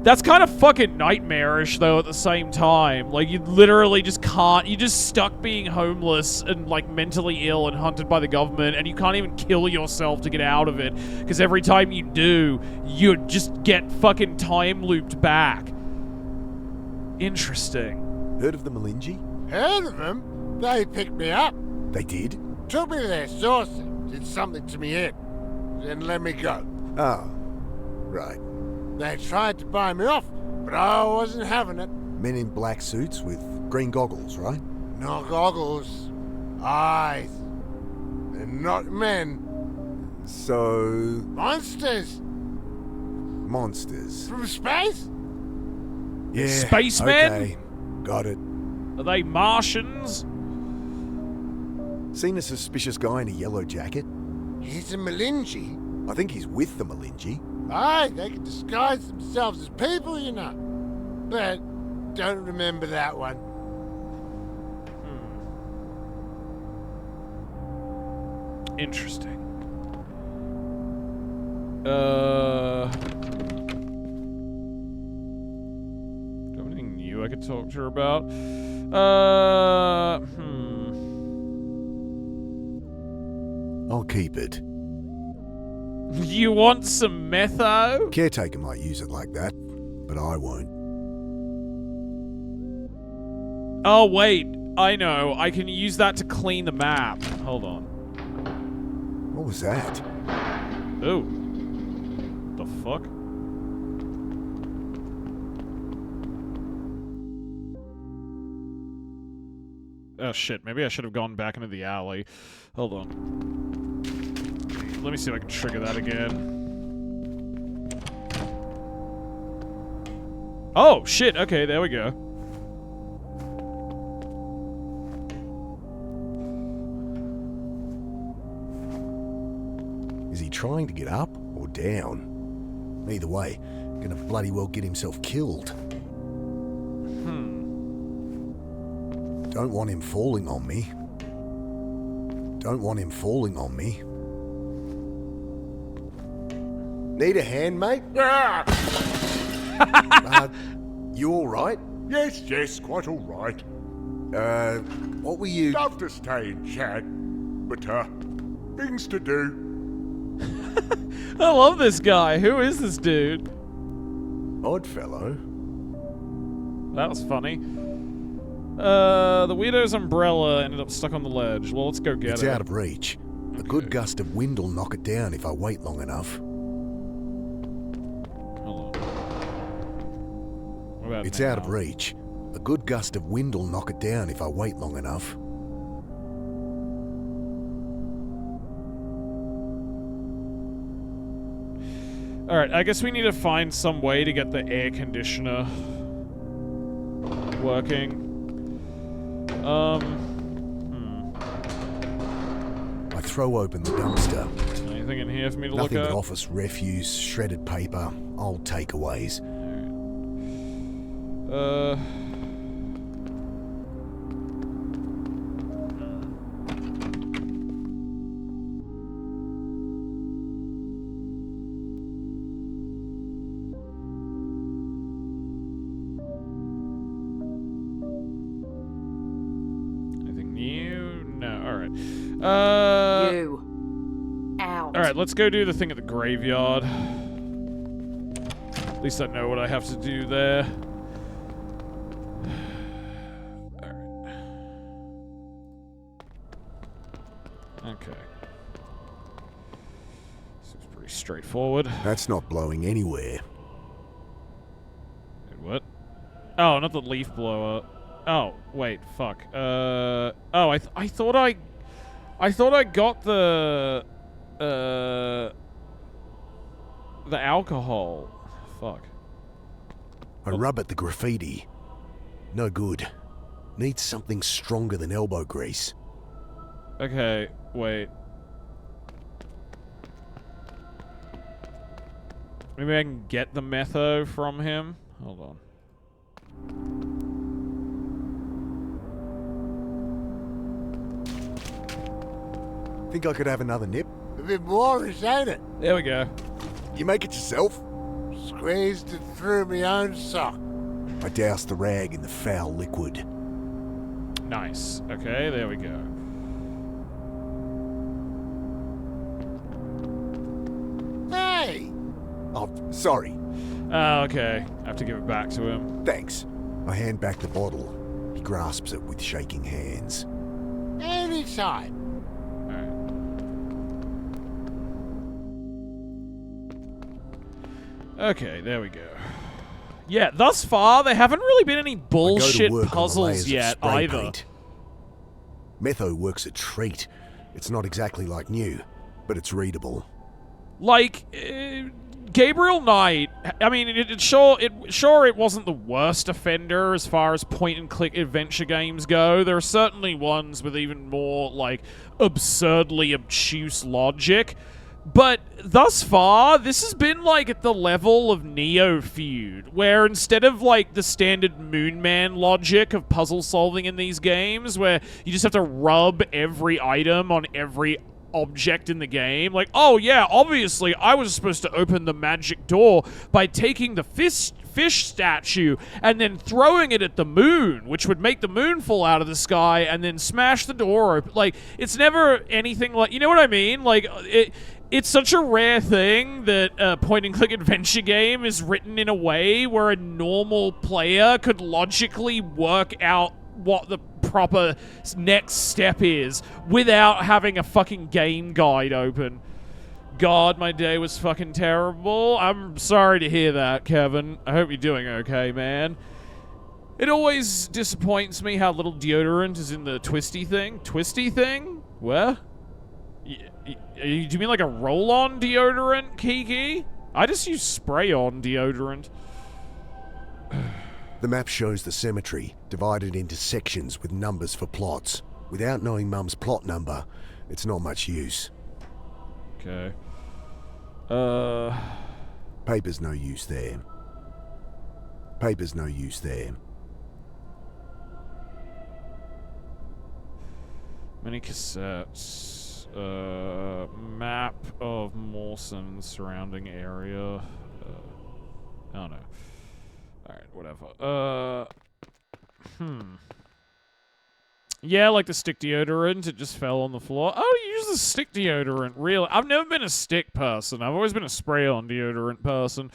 That's kind of fucking nightmarish, though, at the same time. Like, you literally just can't... You're just stuck being homeless and, like, mentally ill and hunted by the government, and you can't even kill yourself to get out of it, because every time you do, you just get fucking time looped back. Interesting. Heard of the Malinji? Heard of them? They picked me up. They did? Took me to their source, did something to me head, then let me go. Oh, right. They tried to buy me off, but I wasn't having it. Men in black suits with green goggles, right? Not goggles, eyes. They're not men. So... Monsters monsters. from space? Yeah, Spacemen? okay. Got it. Are they Martians? Seen a suspicious guy in a yellow jacket? He's a Malinji. I think he's with the Malinji. Aye, they can disguise themselves as people, you know. But don't remember that one. Interesting. Do I have anything new I could talk to her about? I'll keep it. You want some metho? Caretaker might use it like that, but I won't. Oh, wait. I know. I can use that to clean the map. Hold on. What was that? Oh. The fuck? Oh, shit. Maybe I should have gone back into the alley. Hold on. Let me see if I can trigger that again. Oh, shit. Okay, there we go. Is he trying to get up or down? Either way, gonna bloody well get himself killed. Don't want him falling on me. Don't want him falling on me. Need a hand, mate? You all right? Yes, quite all right. What were you... Love to stay and chat, but, things to do. I love this guy. Who is this dude? Odd fellow. That was funny. The weirdo's umbrella ended up stuck on the ledge. Well, let's go get it. It's out of reach. A good gust of wind will knock it down if I wait long enough. Hold on. What about It's now? out of reach. A good gust of wind will knock it down if I wait long enough. Alright, I guess we need to find some way to get the air conditioner working. I throw open the dumpster. Anything in here for me to Nothing look but at? office refuse, shredded paper, old takeaways. Anything new? No. Alright. You. Out. Alright, let's go do the thing at the graveyard. At least I know what I have to do there. Alright. Okay. Seems pretty straightforward. That's not blowing anywhere. Wait, what? Oh, not the leaf blower. Oh, wait, fuck. Oh, I thought I got the alcohol. Fuck. I rub at the graffiti. No good. Needs something stronger than elbow grease. Okay, wait. Maybe I can get the metho from him? Hold on. Think I could have another nip? A bit Moorish, ain't it? There we go. You make it yourself? squeezed it through my own sock. I doused the rag in the foul liquid. Nice. Okay, there we go. Hey! Oh, sorry. Oh, okay. I have to give it back to him. Thanks. I hand back the bottle. He grasps it with shaking hands. Anytime. Okay, there we go. Yeah, thus far, there haven't really been any bullshit work on the puzzles layers of yet, spray either. paint. Metho works a treat. It's not exactly like new, but it's readable. Like, Gabriel Knight, I mean, it wasn't the worst offender as far as point-and-click adventure games go. There are certainly ones with even more, like, absurdly obtuse logic. But thus far, this has been, like, at the level of Neo Feud, where instead of, like, the standard Moonman logic of puzzle solving in these games, where you just have to rub every item on every object in the game, like, oh yeah, obviously I was supposed to open the magic door by taking the fish statue and then throwing it at the moon, which would make the moon fall out of the sky and then smash the door open. Like, it's never anything like, you know what I mean? Like, it's such a rare thing that a point-and-click adventure game is written in a way where a normal player could logically work out what the proper next step is without having a fucking game guide open. God, my day was fucking terrible. I'm sorry to hear that, Kevin. I hope you're doing okay, man. It always disappoints me how little deodorant is in the twisty thing. Twisty thing? Where? Do you mean like a roll-on deodorant, Kiki? I just use spray-on deodorant. The map shows the cemetery, divided into sections with numbers for plots. Without knowing Mum's plot number, it's not much use. Okay. Paper's no use there. Paper's no use there. Many cassettes. Map of Mawson surrounding area. I don't know. Alright, whatever. Yeah, like the stick deodorant, it just fell on the floor. Oh, you use the stick deodorant, really? I've never been a stick person. I've always been a spray-on deodorant person.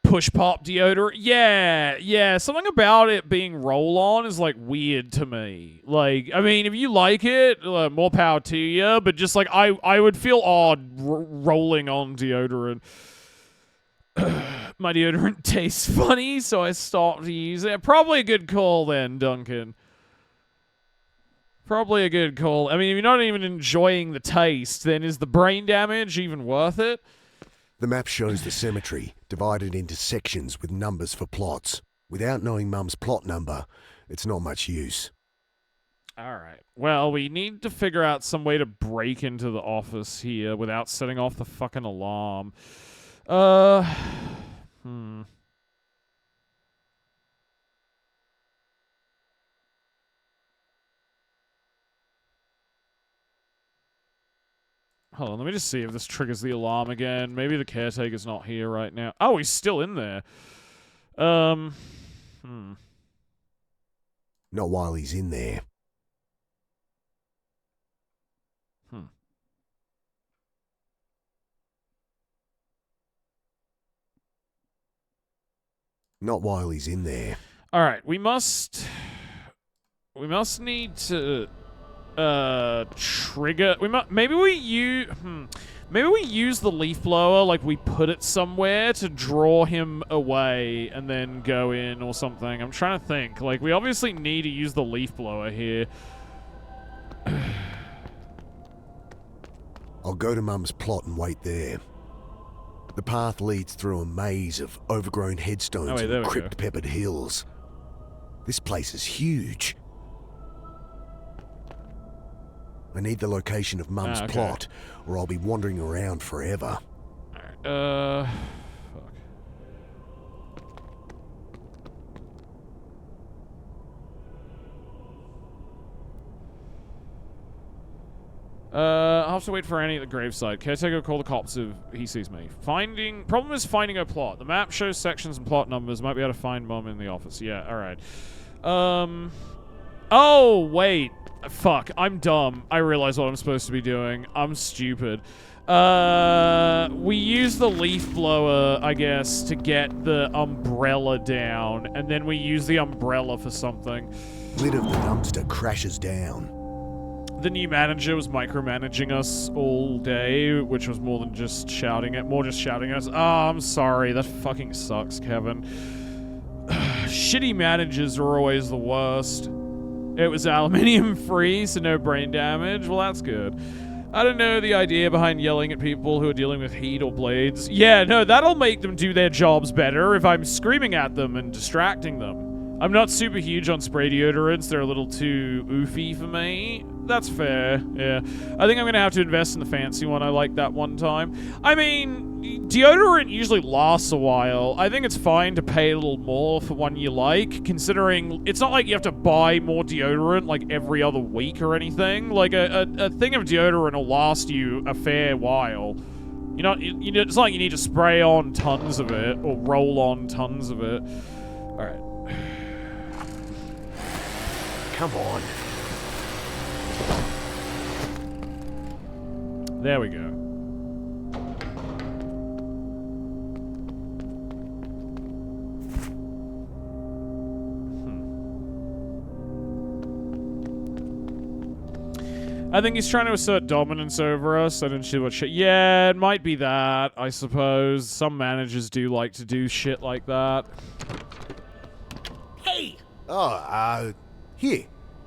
Push-pop deodorant. Yeah, something about it being roll-on is, like, weird to me. Like, I mean, if you like it, more power to you, but just, like, I would feel odd rolling on deodorant. My deodorant tastes funny, so I stopped using it. Probably a good call then, Duncan. Probably a good call. I mean, if you're not even enjoying the taste, then is the brain damage even worth it? The map shows the cemetery, divided into sections with numbers for plots. Without knowing Mum's plot number, it's not much use. Alright. Well, we need to figure out some way to break into the office here without setting off the fucking alarm. Hold on, let me just see if this triggers the alarm again. Maybe the caretaker's not here right now. Oh, he's still in there. Not while he's in there. Not while he's in there. Alright, we must need to trigger. Maybe we use the leaf blower, like we put it somewhere to draw him away and then go in or something. I'm trying to think. Like, we obviously need to use the leaf blower here. I'll go to Mum's plot and wait there. The path leads through a maze of overgrown headstones and crypt-peppered hills. This place is huge. I need the location of Mum's plot, or I'll be wandering around forever. Fuck. I'll have to wait for Annie at the gravesite. Caretaker will call the cops if he sees me. Problem is finding her plot. The map shows sections and plot numbers. Might be able to find Mom in the office. Yeah, alright. Oh, wait. Fuck, I'm dumb. I realize what I'm supposed to be doing. I'm stupid. We use the leaf blower, I guess, to get the umbrella down, and then we use the umbrella for something. Lid of the dumpster crashes down. The new manager was micromanaging us all day, which was more just shouting at us. Oh, I'm sorry. That fucking sucks, Kevin. Shitty managers are always the worst. It was aluminium free, so no brain damage. Well, that's good. I don't know the idea behind yelling at people who are dealing with heat or blades. Yeah, no, that'll make them do their jobs better if I'm screaming at them and distracting them. I'm not super huge on spray deodorants. They're a little too oofy for me. That's fair, yeah. I think I'm gonna have to invest in the fancy one. I liked that one time. I mean, deodorant usually lasts a while. I think it's fine to pay a little more for one you like, considering it's not like you have to buy more deodorant like every other week or anything. Like, a thing of deodorant will last you a fair while. It's not like you need to spray on tons of it or roll on tons of it. Alright. Come on. There we go. I think he's trying to assert dominance over us. I don't see what shit. Yeah, it might be that, I suppose. Some managers do like to do shit like that. Hey! Oh, here.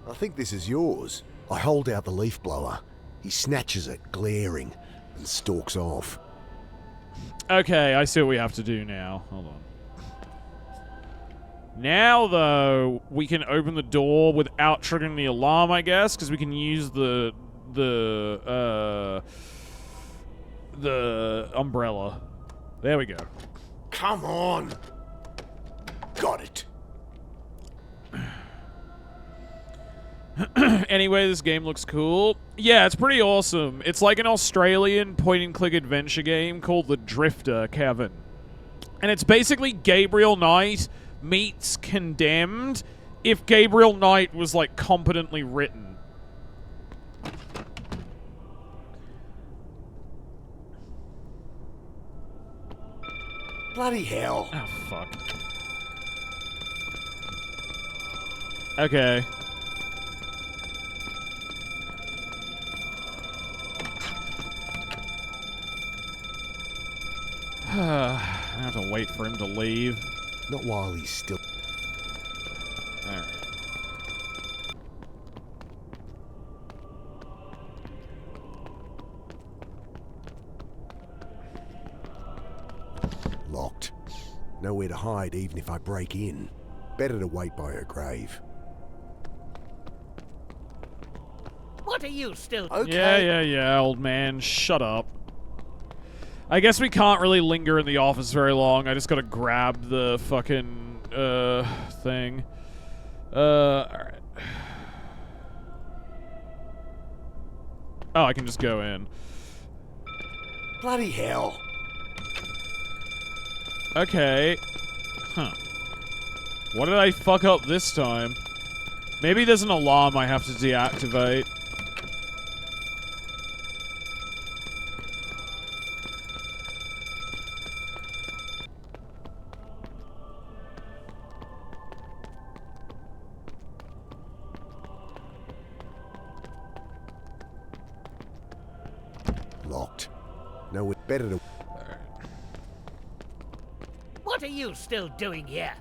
I think this is yours. I hold out the leaf blower. He snatches it, glaring, and stalks off. Okay, I see what we have to do now. Hold on. Now, though, we can open the door without triggering the alarm, I guess, because we can use the umbrella. There we go. Come on. Got it. Anyway, this game looks cool. Yeah, it's pretty awesome. It's like an Australian point-and-click adventure game called The Drifter, Kevin. And it's basically Gabriel Knight meets Condemned if Gabriel Knight was, like, competently written. Bloody hell. Oh, fuck. Okay. I have to wait for him to leave. Not while he's still... Alright. Locked. Nowhere to hide even if I break in. Better to wait by her grave. What are you still... Okay. Yeah, old man. Shut up. I guess we can't really linger in the office very long. I just gotta grab the fucking, thing. Alright. Oh, I can just go in. Bloody hell. Okay. Huh. What did I fuck up this time? Maybe there's an alarm I have to deactivate. Locked. No, it's better to... What are you still doing here?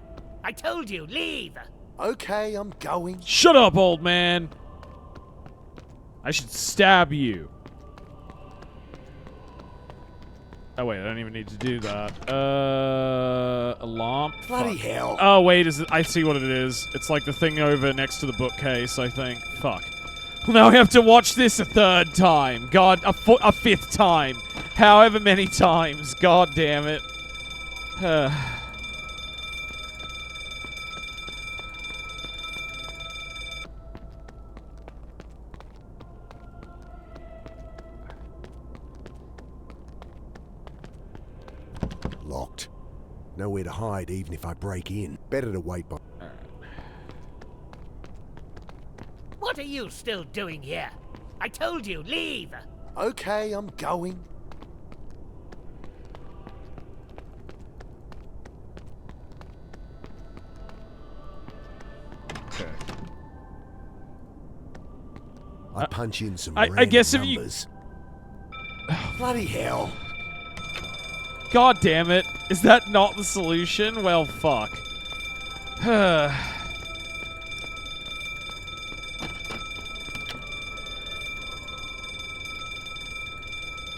I told you, leave! Okay, I'm going. Shut up, old man! I should stab you. Oh, wait, I don't even need to do that. Alarm? Bloody Fuck. hell. Oh, wait, I see what it is. It's like the thing over next to the bookcase, I think. Fuck. Well, now we have to watch this a third time. God, a fifth time. However many times. God damn it. Nowhere to hide even if I break in. Better to wait by... What are you still doing here? I told you, leave! Okay, I'm going. Okay. I punch in some I random guess if you- numbers. Bloody hell. God damn it. Is that not the solution? Well, fuck.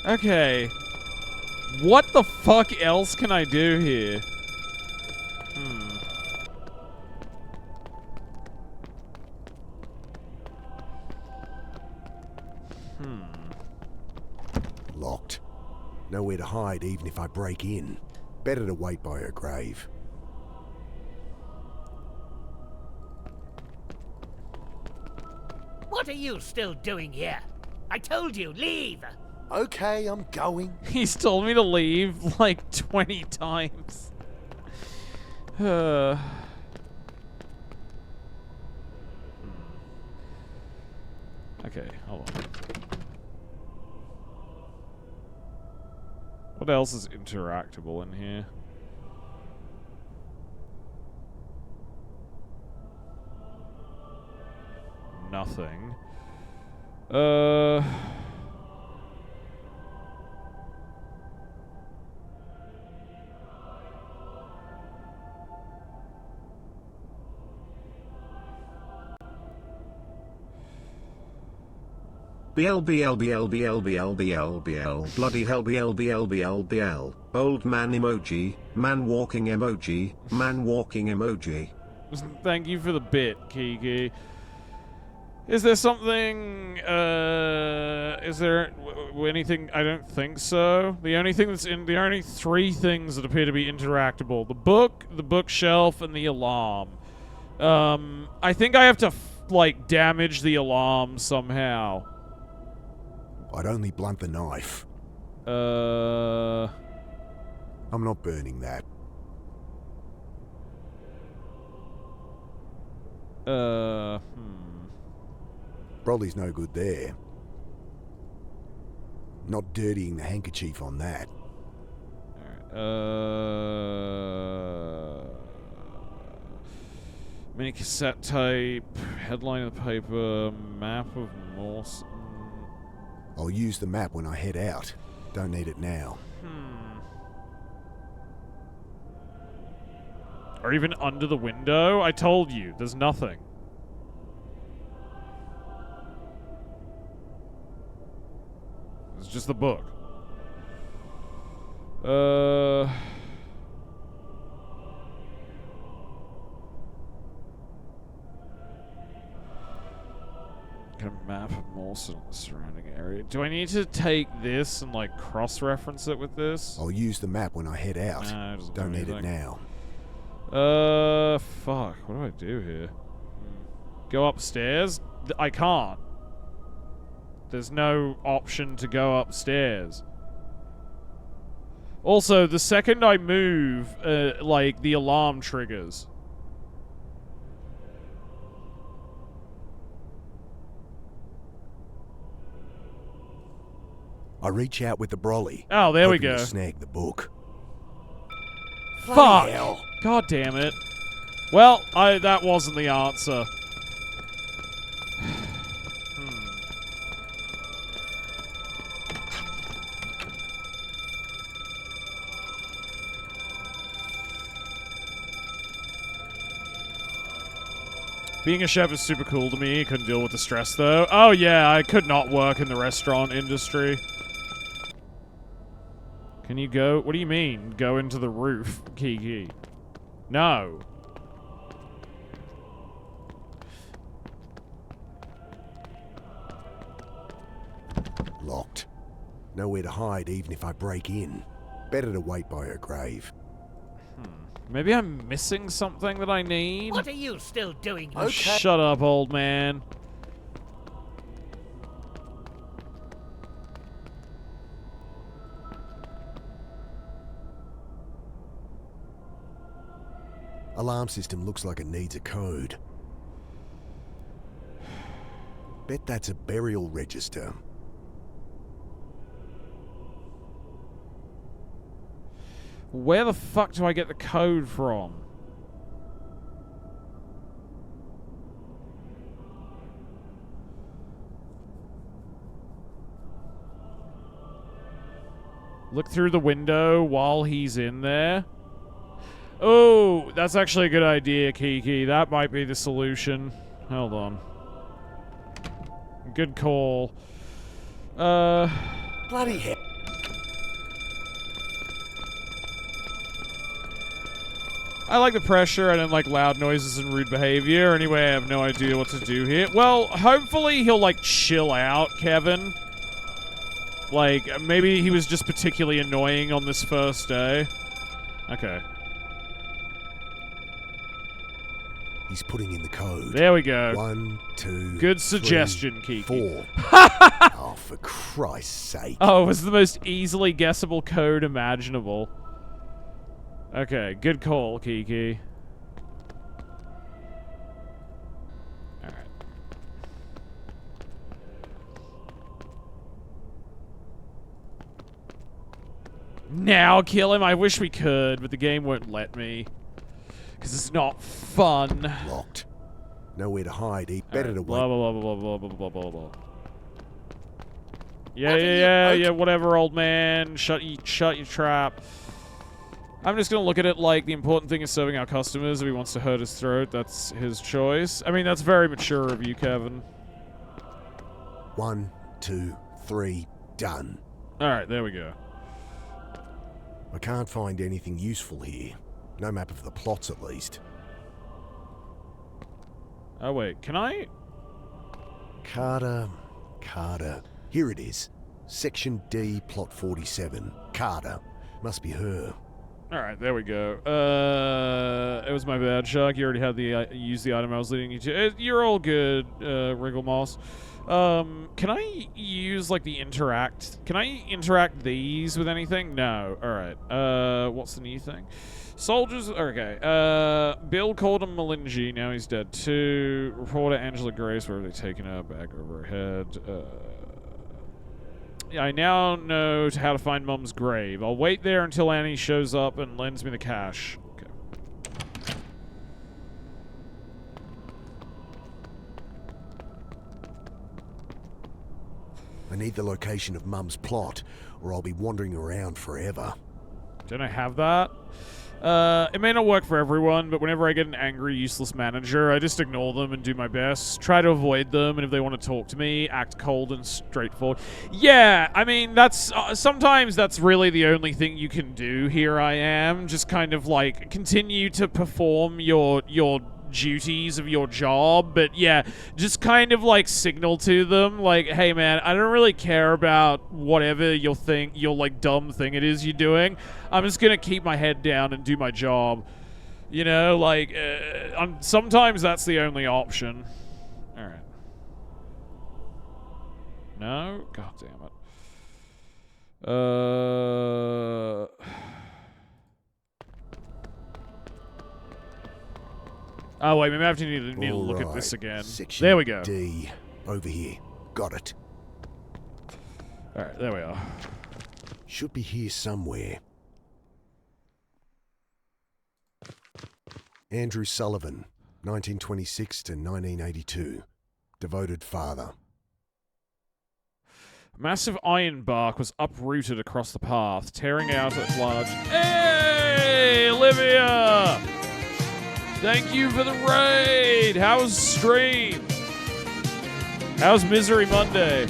Okay. What the fuck else can I do here? Locked. Nowhere to hide even if I break in. Better to wait by her grave. What are you still doing here? I told you, leave! Okay, I'm going. He's told me to leave like 20 times. Okay, hold on. What else is interactable in here? Nothing. BL bloody hell BL old man emoji, man walking emoji, man walking emoji. Thank you for the bit, Kiki. Is there something, is there anything? I don't think so. The only thing that's in, the only three things that appear to be interactable: the book, the bookshelf, and the alarm. I think I have to, like, damage the alarm somehow. I'd only blunt the knife. I'm not burning that. Broly's no good there. Not dirtying the handkerchief on that. Mini cassette tape, headline of the paper, map of Morse. I'll use the map when I head out. Don't need it now. Or even under the window? I told you, there's nothing. It's just the book. Get a map of Molson surrounding area. Do I need to take this and, like, cross-reference it with this? I'll use the map when I head out. Nah, it doesn't do Don't need it anything. now. Fuck. What do I do here? Go upstairs? I can't. There's no option to go upstairs. Also, the second I move, like, the alarm triggers. I reach out with the brolly. Oh, there we hoping to go. Snag the book. Fuck! hell. God damn it. Well, that wasn't the answer. Being a chef is super cool to me. Couldn't deal with the stress, though. Oh, yeah, I could not work in the restaurant industry. Can you go? What do you mean, go into the roof, Kiki? No. Locked. Nowhere to hide even if I break in. Better to wait by her grave. Maybe I'm missing something that I need? What are you still doing? Oh, shut up, old man. Alarm system looks like it needs a code. Bet that's a burial register. Where the fuck do I get the code from? Look through the window while he's in there. Oh, that's actually a good idea, Kiki. That might be the solution. Hold on. Good call. Bloody hell. I like the pressure. I don't like loud noises and rude behavior. Anyway, I have no idea what to do here. Well, hopefully he'll, like, chill out, Kevin. Like, maybe he was just particularly annoying on this first day. Okay. He's putting in the code. There we go. 1, 2, Good suggestion, 3, Kiki. 4. Oh, for Christ's sake. Oh, it was the most easily guessable code imaginable. Okay, good call, Kiki. Alright. Now kill him? I wish we could, but the game won't let me. Because it's not fun. Locked. Nowhere to hide. Better to wait. Blah, blah, blah, blah, blah, blah, blah, blah. Yeah, whatever, old man. Shut your trap. I'm just going to look at it like the important thing is serving our customers. If he wants to hurt his throat, that's his choice. I mean, that's very mature of you, Kevin. 1, 2, 3, done. Alright, there we go. I can't find anything useful here. No map of the plots, at least. Oh, wait. Can I? Carter. Here it is. Section D, plot 47. Carter. Must be her. Alright, there we go. It was my bad, Shark. You already had the used the item I was leading you to. You're all good, Wriggle Moss. Can I use, like, the interact? Can I interact these with anything? No. Alright. What's the new thing? Soldiers. Okay. Bill called him Malinji. Now he's dead too. Reporter Angela Grace. Where have they taken her? Back over her head. I now know how to find Mum's grave. I'll wait there until Annie shows up and lends me the cash. Okay. I need the location of Mum's plot, or I'll be wandering around forever. Don't I have that? It may not work for everyone, but whenever I get an angry, useless manager, I just ignore them and do my best. Try to avoid them, and if they want to talk to me, act cold and straightforward. Yeah, I mean, that's... sometimes that's really the only thing you can do. Here I am. Just kind of, like, continue to perform your duties of your job, but yeah, just kind of like signal to them like, hey man, I don't really care about whatever your like dumb thing it is you're doing. I'm just gonna keep my head down and do my job, you know, like sometimes that's the only option. All right. No, god damn it. Oh, wait, maybe I have to need to look at this again. Section there we go. D. Over here. Got it. Alright, there we are. Should be here somewhere. Andrew Sullivan, 1926 to 1982. Devoted father. A massive iron bark was uprooted across the path, tearing out at large. Hey, Olivia! Thank you for the raid! How's stream? How's Misery Monday?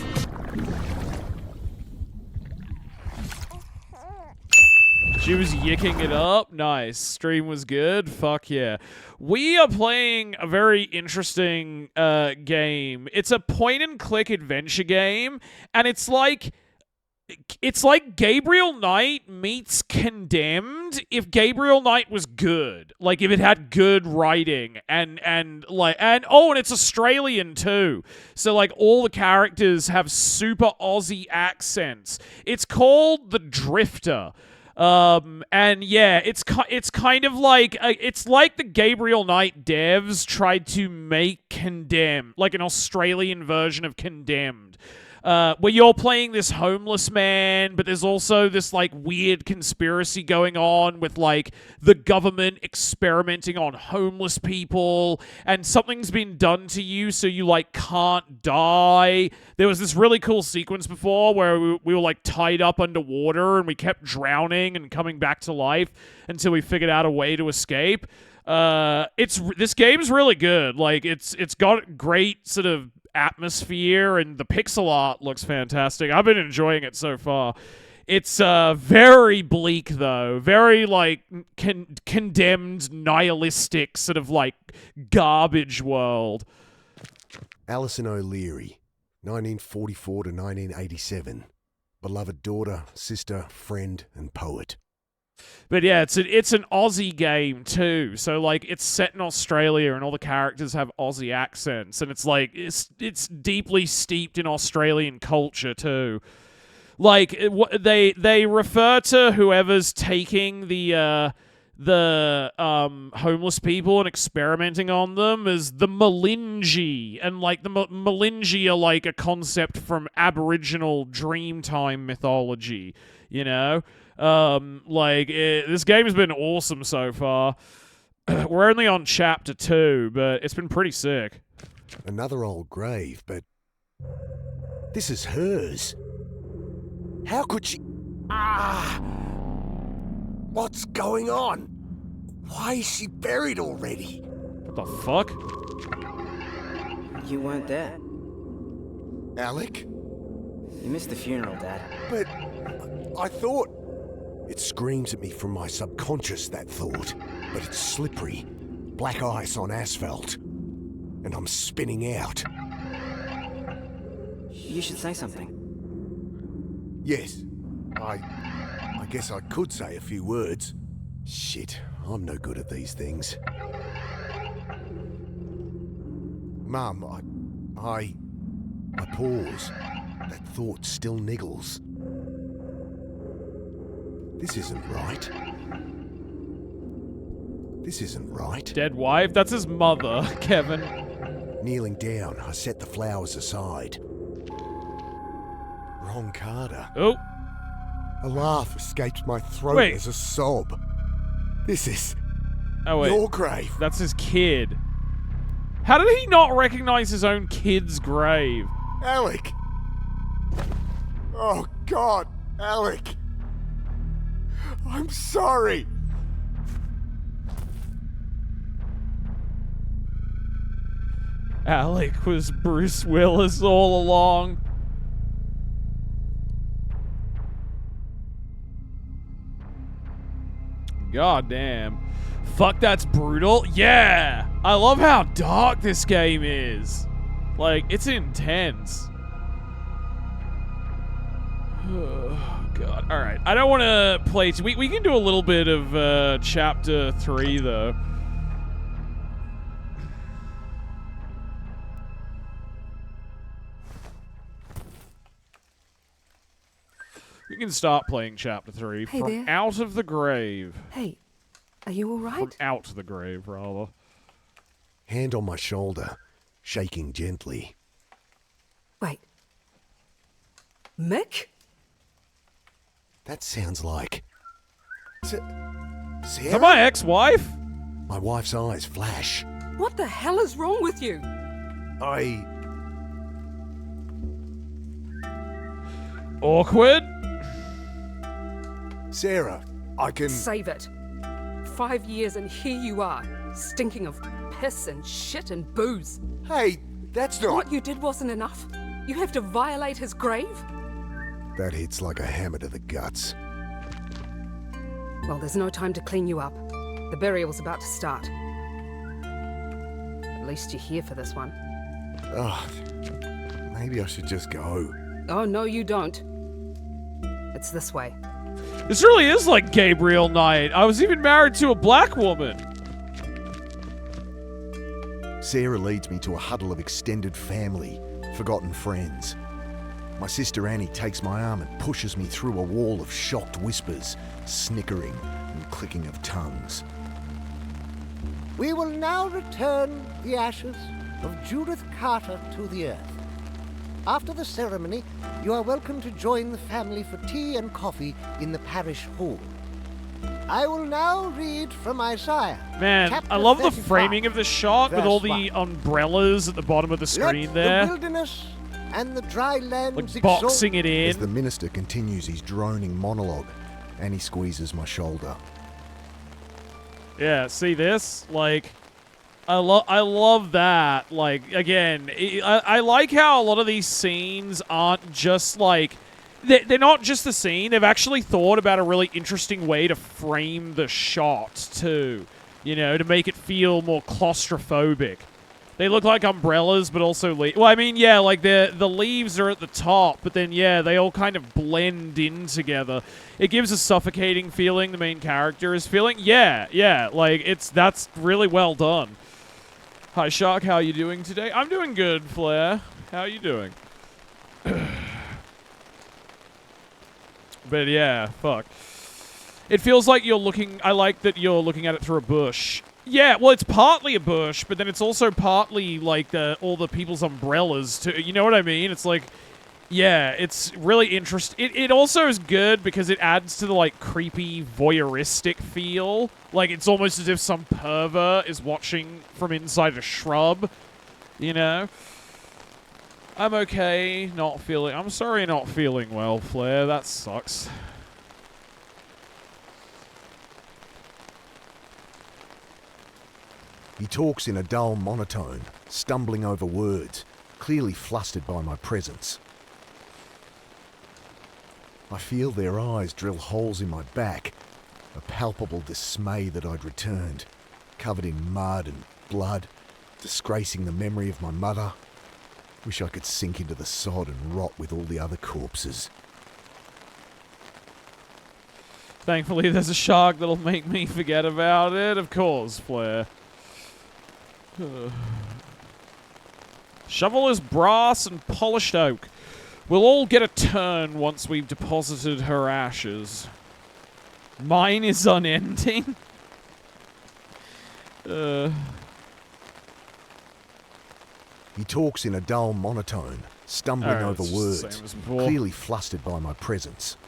She was yicking it up. Nice. Stream was good. Fuck yeah. We are playing a very interesting game. It's a point-and-click adventure game, and it's like Gabriel Knight meets Condemned if Gabriel Knight was good. Like if it had good writing and it's Australian too. So like all the characters have super Aussie accents. It's called The Drifter. And yeah, it's kind of like it's like the Gabriel Knight devs tried to make Condemned, like an Australian version of Condemned. Where you're playing this homeless man, but there's also this, like, weird conspiracy going on with, like, the government experimenting on homeless people, and something's been done to you so you, like, can't die. There was this really cool sequence before where we were, like, tied up underwater, and we kept drowning and coming back to life until we figured out a way to escape. This game's really good. Like, it's got great sort of atmosphere, and the pixel art looks fantastic. I've been enjoying it so far. It's very bleak, though. Very, like, condemned, nihilistic, sort of, like, garbage world. Alison O'Leary, 1944 to 1987. Beloved daughter, sister, friend, and poet. But yeah, it's an Aussie game too. So like it's set in Australia and all the characters have Aussie accents, and it's like it's deeply steeped in Australian culture too. Like they refer to whoever's taking the homeless people and experimenting on them as the Malingi, and like the Malingi are like a concept from Aboriginal Dreamtime mythology, you know? This game has been awesome so far. We're only on chapter 2, but it's been pretty sick. Another old grave, but this is hers. How could she... What's going on? Why is she buried already? What the fuck? You weren't there. Alec? You missed the funeral, Dad. But I thought... It screams at me from my subconscious, that thought. But it's slippery. Black ice on asphalt. And I'm spinning out. You should say something. Yes. I guess I could say a few words. Shit, I'm no good at these things. Mum, I pause. That thought still niggles. This isn't right. This isn't right. Dead wife? That's his mother, Kevin. Kneeling down, I set the flowers aside. Wrong Carter. Oh. A laugh escaped my throat Wait. as a sob. This is wait. your grave. That's his kid. How did he not recognize his own kid's grave? Alec! Oh, God, Alec! I'm sorry! Alec was Bruce Willis all along. God damn. Fuck, that's brutal. Yeah! I love how dark this game is. Like, it's intense. Oh, God. Alright. I don't want to play... We can do a little bit of Chapter 3, though. We can start playing Chapter 3 Hey from there. Out of the Grave. Hey, are you all From right? out the grave, rather. Hand on my shoulder, shaking gently. Wait. Mick? That sounds like... Sarah? Is that my ex-wife? My wife's eyes flash. What the hell is wrong with you? Awkward? Sarah, I can... Save it. 5 years and here you are, stinking of piss and shit and booze. Hey, that's not... What you did wasn't enough. You have to violate his grave? That hits like a hammer to the guts. Well, there's no time to clean you up. The burial's about to start. At least you're here for this one. Oh, maybe I should just go. Oh, no, you don't. It's this way. This really is like Gabriel Knight. I was even married to a black woman. Sarah leads me to a huddle of extended family, forgotten friends. My sister Annie takes my arm and pushes me through a wall of shocked whispers, snickering and clicking of tongues. We will now return the ashes of Judith Carter to the earth. After the ceremony, you are welcome to join the family for tea and coffee in the parish hall. I will now read from Isaiah. Man, chapter I love the 35, framing of the shot with all verse the 1. umbrellas at the bottom of the screen Let there. the wilderness and the dry lands Like boxing it As in. the minister continues his droning monologue, Annie squeezes my shoulder. Yeah, see this? Like, I love that. Like, again, I like how a lot of these scenes aren't just like... They're not just the scene. They've actually thought about a really interesting way to frame the shot, too. You know, to make it feel more claustrophobic. They look like umbrellas, but also... Well, I mean, yeah, like the leaves are at the top, but then, yeah, they all kind of blend in together. It gives a suffocating feeling the main character is feeling. Yeah, like, that's really well done. Hi, Shark, how are you doing today? I'm doing good, Flair. How are you doing? But yeah, fuck. It feels like you're looking... I like that you're looking at it through a bush. Yeah, well, it's partly a bush, but then it's also partly, like, all the people's umbrellas, too. You know what I mean? It's like... Yeah, it's really interesting. It also is good because it adds to the, like, creepy, voyeuristic feel. Like, it's almost as if some pervert is watching from inside a shrub. You know? I'm okay, not feeling... I'm sorry not feeling well, Flair. That sucks. He talks in a dull monotone, stumbling over words, clearly flustered by my presence. I feel their eyes drill holes in my back, a palpable dismay that I'd returned, covered in mud and blood, disgracing the memory of my mother. Wish I could sink into the sod and rot with all the other corpses. Thankfully, there's a shark that'll make me forget about it. Of course, Flair. Shovel is brass and polished oak. We'll all get a turn once we've deposited her ashes. Mine is unending. He talks in a dull monotone, stumbling Alright, over it's just the words, same as before. clearly flustered by my presence.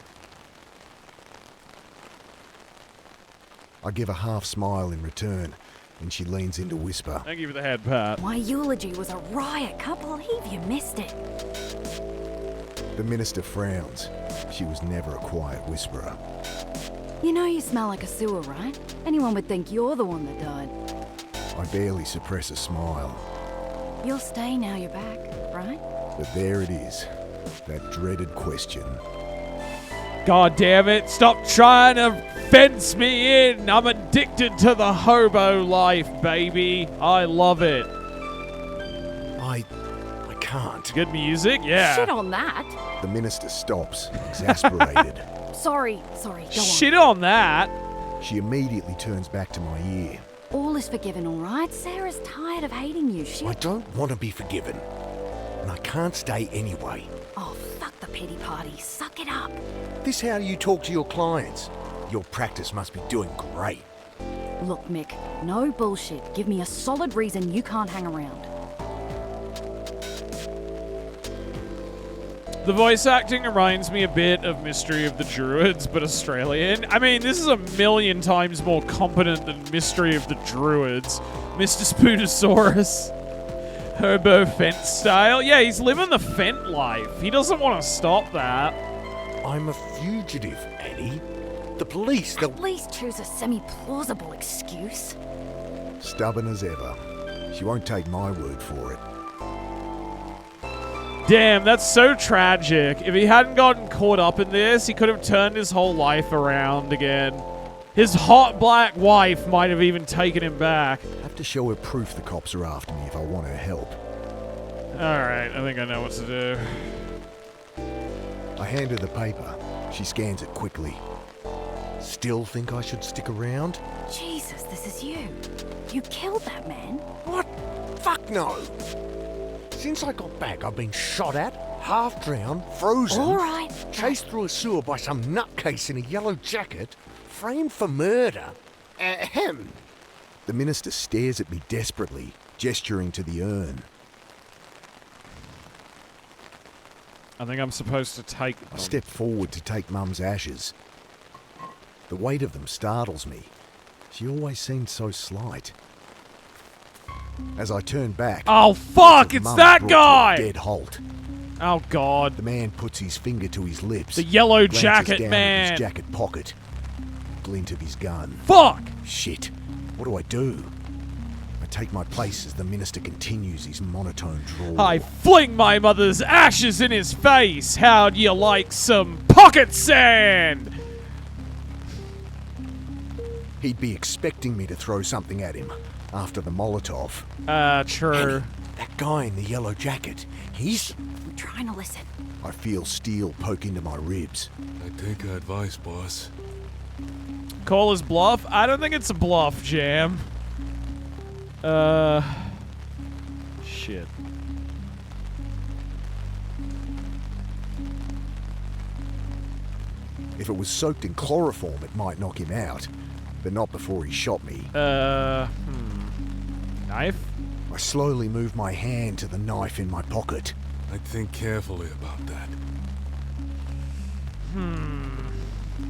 I give a half smile in return, and she leans in to whisper. Thank you for the head pat. My eulogy was a riot. Can't believe you missed it. The minister frowns. She was never a quiet whisperer. You know you smell like a sewer, right? Anyone would think you're the one that died. I barely suppress a smile. You'll stay now you're back, right? But there it is, that dreaded question. God damn it, stop trying to fence me in. I'm addicted to the hobo life, baby. I love it. I can't. Good music, yeah. Shit on that. The minister stops, exasperated. Sorry, go on. Shit on that. She immediately turns back to my ear. All is forgiven, all right? Sarah's tired of hating you. I don't want to be forgiven. And I can't stay anyway. Oh, fuck the pity party. Suck it up. This how you talk to your clients? Your practice must be doing great. Look, Mick, no bullshit. Give me a solid reason you can't hang around. The voice acting reminds me a bit of Mystery of the Druids, but Australian. I mean, this is a million times more competent than Mystery of the Druids. Mr. Spootosaurus. Herbo Fent style. Yeah, he's living the Fent life. He doesn't want to stop that. I'm a fugitive, Annie. The police, At least choose a semi-plausible excuse. Stubborn as ever. She won't take my word for it. Damn, that's so tragic. If he hadn't gotten caught up in this, he could have turned his whole life around again. His hot black wife might have even taken him back. I have to show her proof the cops are after me if I want her help. Alright, I think I know what to do. I hand her the paper. She scans it quickly. Still think I should stick around? Jesus, this is you. You killed that man. What? Fuck no! Since I got back, I've been shot at, half drowned, frozen, All right. chased through a sewer by some nutcase in a yellow jacket, framed for murder. Ahem. The minister stares at me desperately, gesturing to the urn. I think I'm supposed to take them. I step forward to take Mum's ashes. The weight of them startles me. She always seemed so slight. As I turn back... Oh, fuck! It's Mum that brought to a guy! dead halt. Oh, God. The man puts his finger to his lips. The yellow glances jacket down man. At his jacket pocket. Glint of his gun. Fuck! Shit. What do I do? I take my place as the minister continues his monotone drawl. I fling my mother's ashes in his face. How'd you like some pocket sand? He'd be expecting me to throw something at him after the Molotov. True. Annie, that guy in the yellow jacket, he's... I'm trying to listen. I feel steel poke into my ribs. I take your advice, boss. Call his bluff? I don't think it's a bluff, Jam. Shit. If it was soaked in chloroform, it might knock him out. But not before he shot me. Knife? I slowly move my hand to the knife in my pocket. I'd think carefully about that.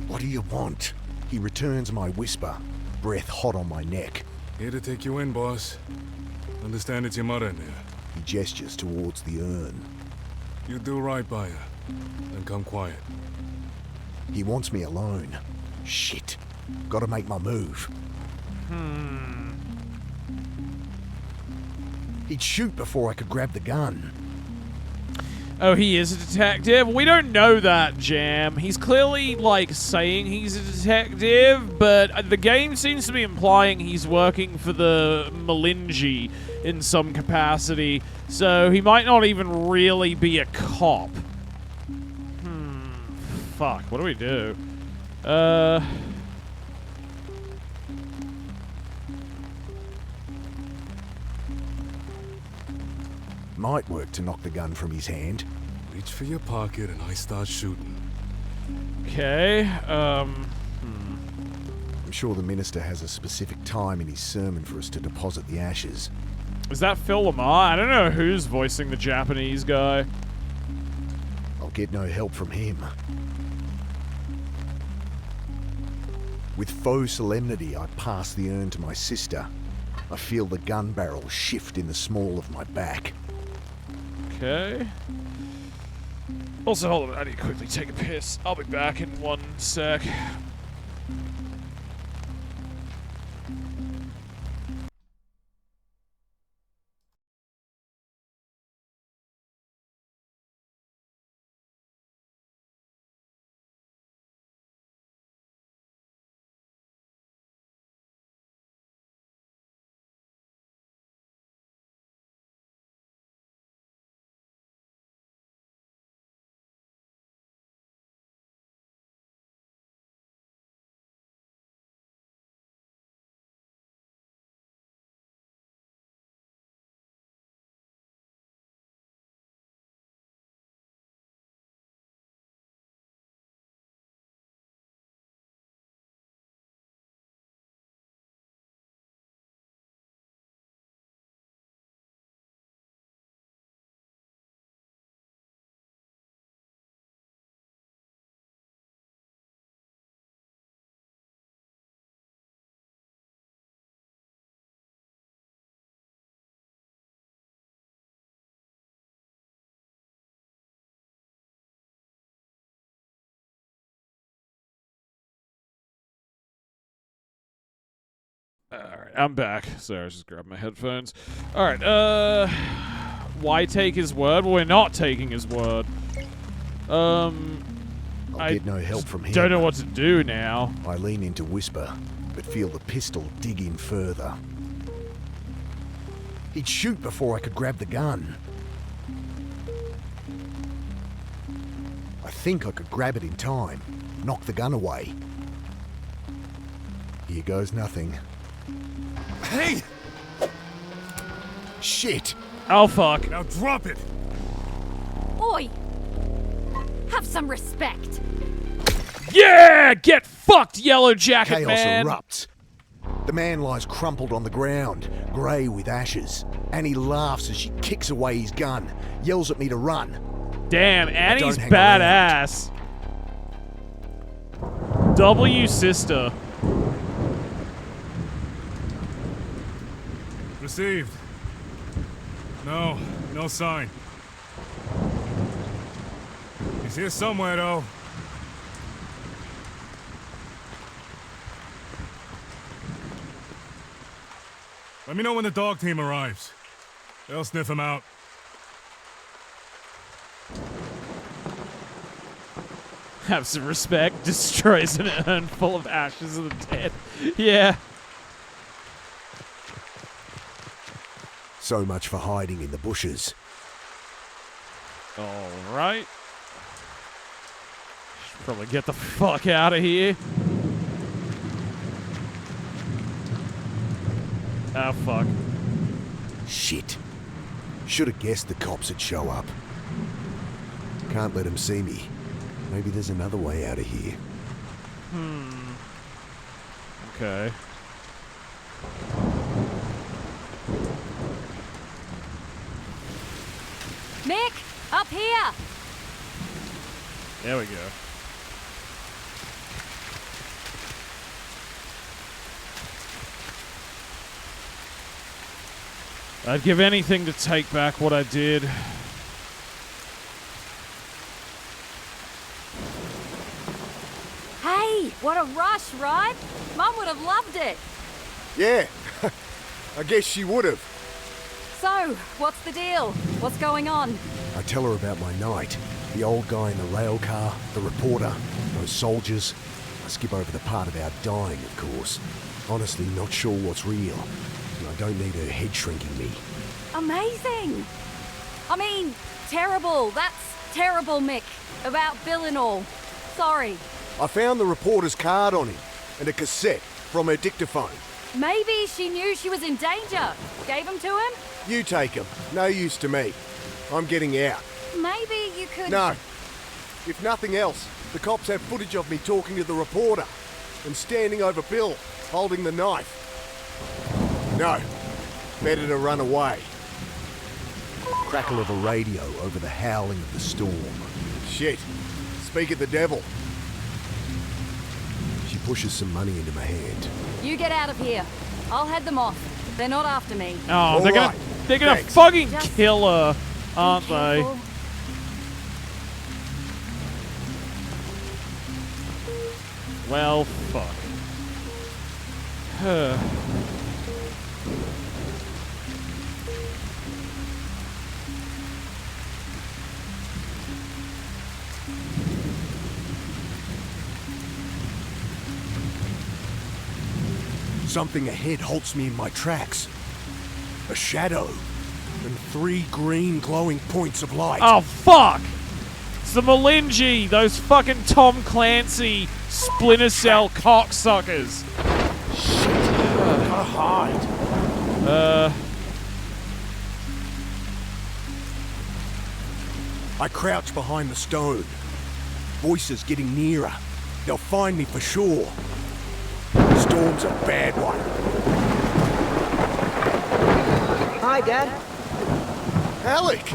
What do you want? He returns my whisper, breath hot on my neck. Here to take you in, boss. Understand it's your mother in there. He gestures towards the urn. You do right by her. Then come quiet. He wants me alone. Shit. Gotta make my move. He'd shoot before I could grab the gun. Oh, he is a detective? We don't know that, Jam. He's clearly, like, saying he's a detective, but the game seems to be implying he's working for the Malinji in some capacity, so he might not even really be a cop. Fuck, what do we do? Might work to knock the gun from his hand. Reach for your pocket and I start shooting. Okay, I'm sure the minister has a specific time in his sermon for us to deposit the ashes. Is that Phil Lamar? I don't know who's voicing the Japanese guy. I'll get no help from him. With faux solemnity, I pass the urn to my sister. I feel the gun barrel shift in the small of my back. Okay. Also, hold on, I need to quickly take a piss. I'll be back in 1 sec. Alright, I'm back. Sorry, I was just grabbing my headphones. Alright, why take his word? Well, we're not taking his word. I'll get no help from him. Don't know what to do now. I lean in to whisper, but feel the pistol dig in further. He'd shoot before I could grab the gun. I think I could grab it in time, knock the gun away. Here goes nothing. Hey! Shit! Oh, fuck. Now drop it! Oi! Have some respect. Yeah! Get fucked, Yellow Jacket Chaos Man! erupts. The man lies crumpled on the ground, grey with ashes. Annie laughs as she kicks away his gun, yells at me to run. Damn, Annie's hang badass. W sister. Received. No sign. He's here somewhere, though. Let me know when the dog team arrives. They'll sniff him out. Have some respect. Destroys an urn full of ashes of the dead. Yeah. So much for hiding in the bushes. Alright. Should probably get the fuck out of here. Oh, fuck. Shit. Should have guessed the cops would show up. Can't let them see me. Maybe there's another way out of here. Okay. Mick, up here. There we go. I'd give anything to take back what I did. Hey, what a rush, right? Mum would have loved it. Yeah, I guess she would have. So, what's the deal? What's going on? I tell her about my night. The old guy in the rail car, the reporter, those soldiers. I skip over the part about dying, of course. Honestly, not sure what's real. And I don't need her head shrinking me. Amazing. I mean, terrible. That's terrible, Mick. About Bill and all. Sorry. I found the reporter's card on him and a cassette from her dictaphone. Maybe she knew she was in danger. Gave them to him? You take him. No use to me. I'm getting out. Maybe you could... No. If nothing else, the cops have footage of me talking to the reporter and standing over Bill, holding the knife. No. Better to run away. Crackle of a radio over the howling of the storm. Shit. Speak of the devil. She pushes some money into my hand. You get out of here. I'll head them off. They're not after me. Oh, they're gonna Thanks. fucking Just kill her, aren't be they? careful. Well, fuck. Something ahead halts me in my tracks. A shadow. And 3 green glowing points of light. Oh, fuck! It's the Malinji, those fucking Tom Clancy Splinter Cell cocksuckers. Shit. Gotta hide. I crouch behind the stone. Voices getting nearer. They'll find me for sure. Storm's a bad one. Hi, Dad. Alec!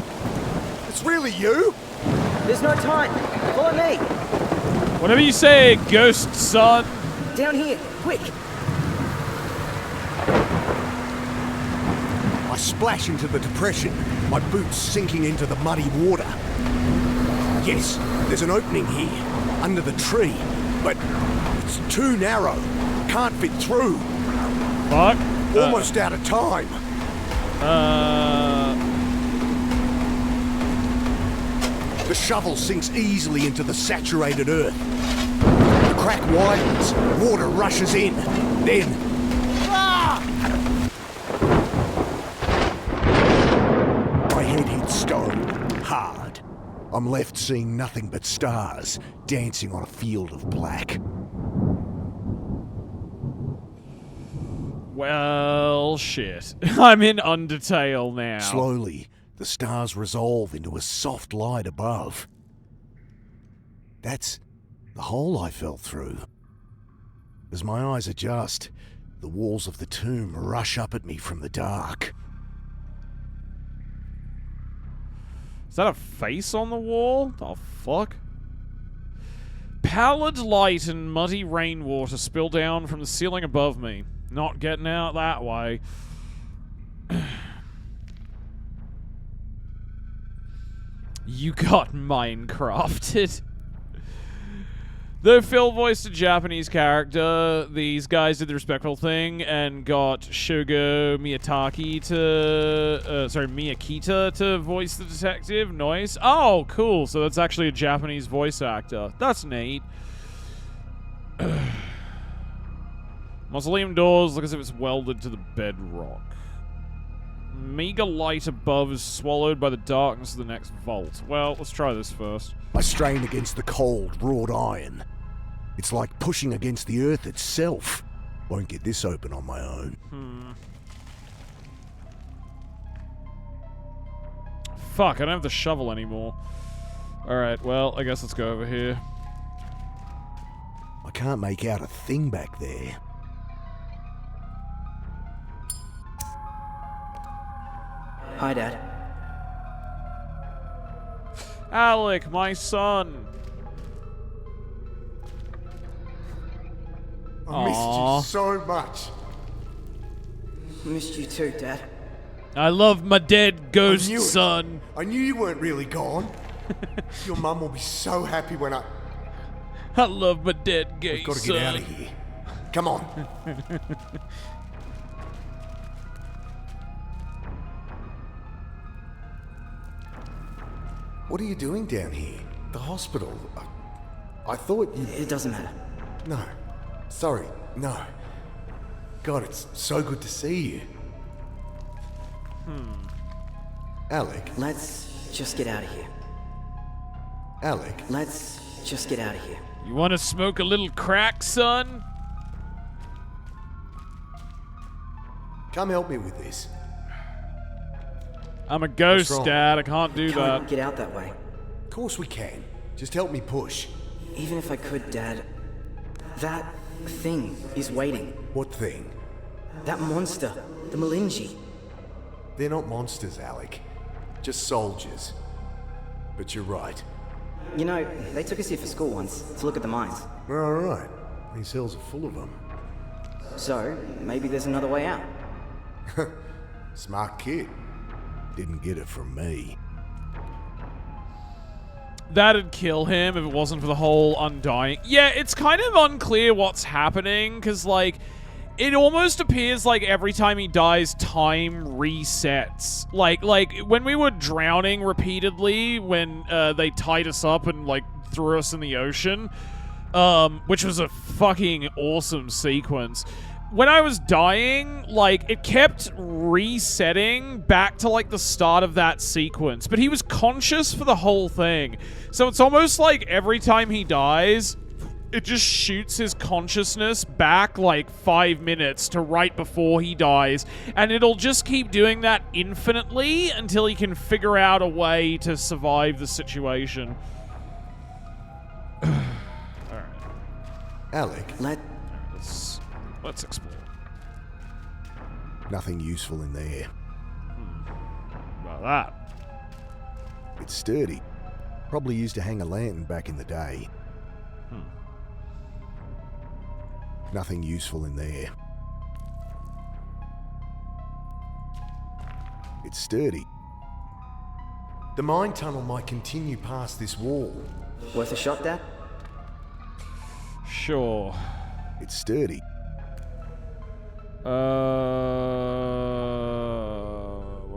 It's really you? There's no time. Follow me. Whatever you say, ghost son. Down here, quick. I splash into the depression, my boots sinking into the muddy water. Yes, there's an opening here, under the tree, but it's too narrow. Can't fit through. Fuck. Almost out of time. The shovel sinks easily into the saturated earth. The crack widens, water rushes in. Then... My head hits stone, hard. I'm left seeing nothing but stars, dancing on a field of black. Well, shit. I'm in Undertale now. Slowly, the stars resolve into a soft light above. That's the hole I fell through. As my eyes adjust, the walls of the tomb rush up at me from the dark. Is that a face on the wall? The fuck? Pallid light and muddy rainwater spill down from the ceiling above me. Not getting out that way. You got Minecrafted. Though Phil voiced a Japanese character, these guys did the respectful thing and got Shogo Miyakita to voice the detective. Nice. Oh, cool. So that's actually a Japanese voice actor. That's neat. Mausoleum doors look as if it's welded to the bedrock. Meager light above is swallowed by the darkness of the next vault. Well, let's try this first. I strain against the cold, wrought iron. It's like pushing against the earth itself. Won't get this open on my own. Fuck, I don't have the shovel anymore. Alright, well, I guess let's go over here. I can't make out a thing back there. Hi, Dad. Alec, my son. I missed you so much. Missed you too, Dad. I love my dead ghost son. I knew you weren't really gone. Your mum will be so happy when I love my dead gay We've got to son. get out of here. Come on. What are you doing down here? The hospital. I thought you... It doesn't matter. No. Sorry. No. God, it's so good to see you. Alec. Let's just get out of here. Alec. Let's just get out of here. You want to smoke a little crack, son? Come help me with this. I'm a ghost, Dad. I can't do that. Can't get out that way. Of course we can. Just help me push. Even if I could, Dad, that thing is waiting. What thing? That monster, the Malinji. They're not monsters, Alec. Just soldiers. But you're right. You know, they took us here for school once to look at the mines. All right. These cells are full of them. So, maybe there's another way out. Smart kid. Didn't get it from me. That'd kill him if it wasn't for the whole undying. Yeah, it's kind of unclear what's happening, because, like, it almost appears like every time he dies, time resets. Like when we were drowning repeatedly, when they tied us up and, like, threw us in the ocean, which was a fucking awesome sequence. When I was dying, like, it kept resetting back to, like, the start of that sequence. But he was conscious for the whole thing. So it's almost like every time he dies, it just shoots his consciousness back, like, 5 minutes to right before he dies. And it'll just keep doing that infinitely until he can figure out a way to survive the situation. Alright. Alec. Let's explore. Nothing useful in there. About that. It's sturdy. Probably used to hang a lantern back in the day. Nothing useful in there. It's sturdy. The mine tunnel might continue past this wall. Worth a shot, Dad? Sure. It's sturdy. What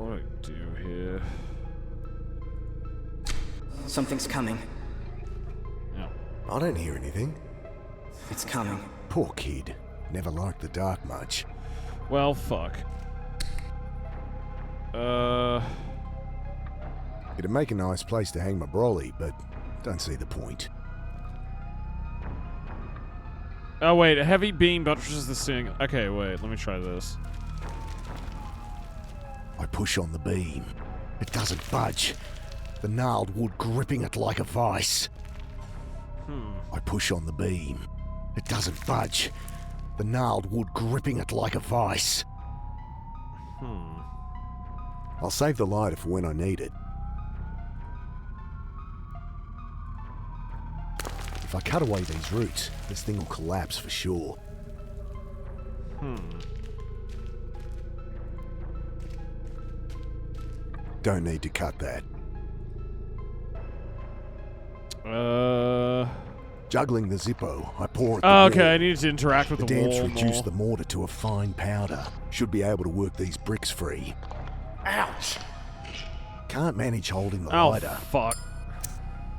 do I do here? Something's coming. Yeah. I don't hear anything. It's coming. Poor kid. Never liked the dark much. Well, fuck. It'd make a nice place to hang my brolly, but don't see the point. Oh, wait. A heavy beam buttresses the ceiling. Okay, wait. Let me try this. I push on the beam. It doesn't budge. The gnarled wood gripping it like a vice. I push on the beam. It doesn't budge. The gnarled wood gripping it like a vice. I'll save the lighter for when I need it. If I cut away these roots, this thing will collapse for sure. Don't need to cut that. Juggling the Zippo, I pour it. Okay, I need to interact with the the dance wall reduce more. the mortar to a fine powder. Should be able to work these bricks free. Ouch! Can't manage holding the Oh, lighter. fuck.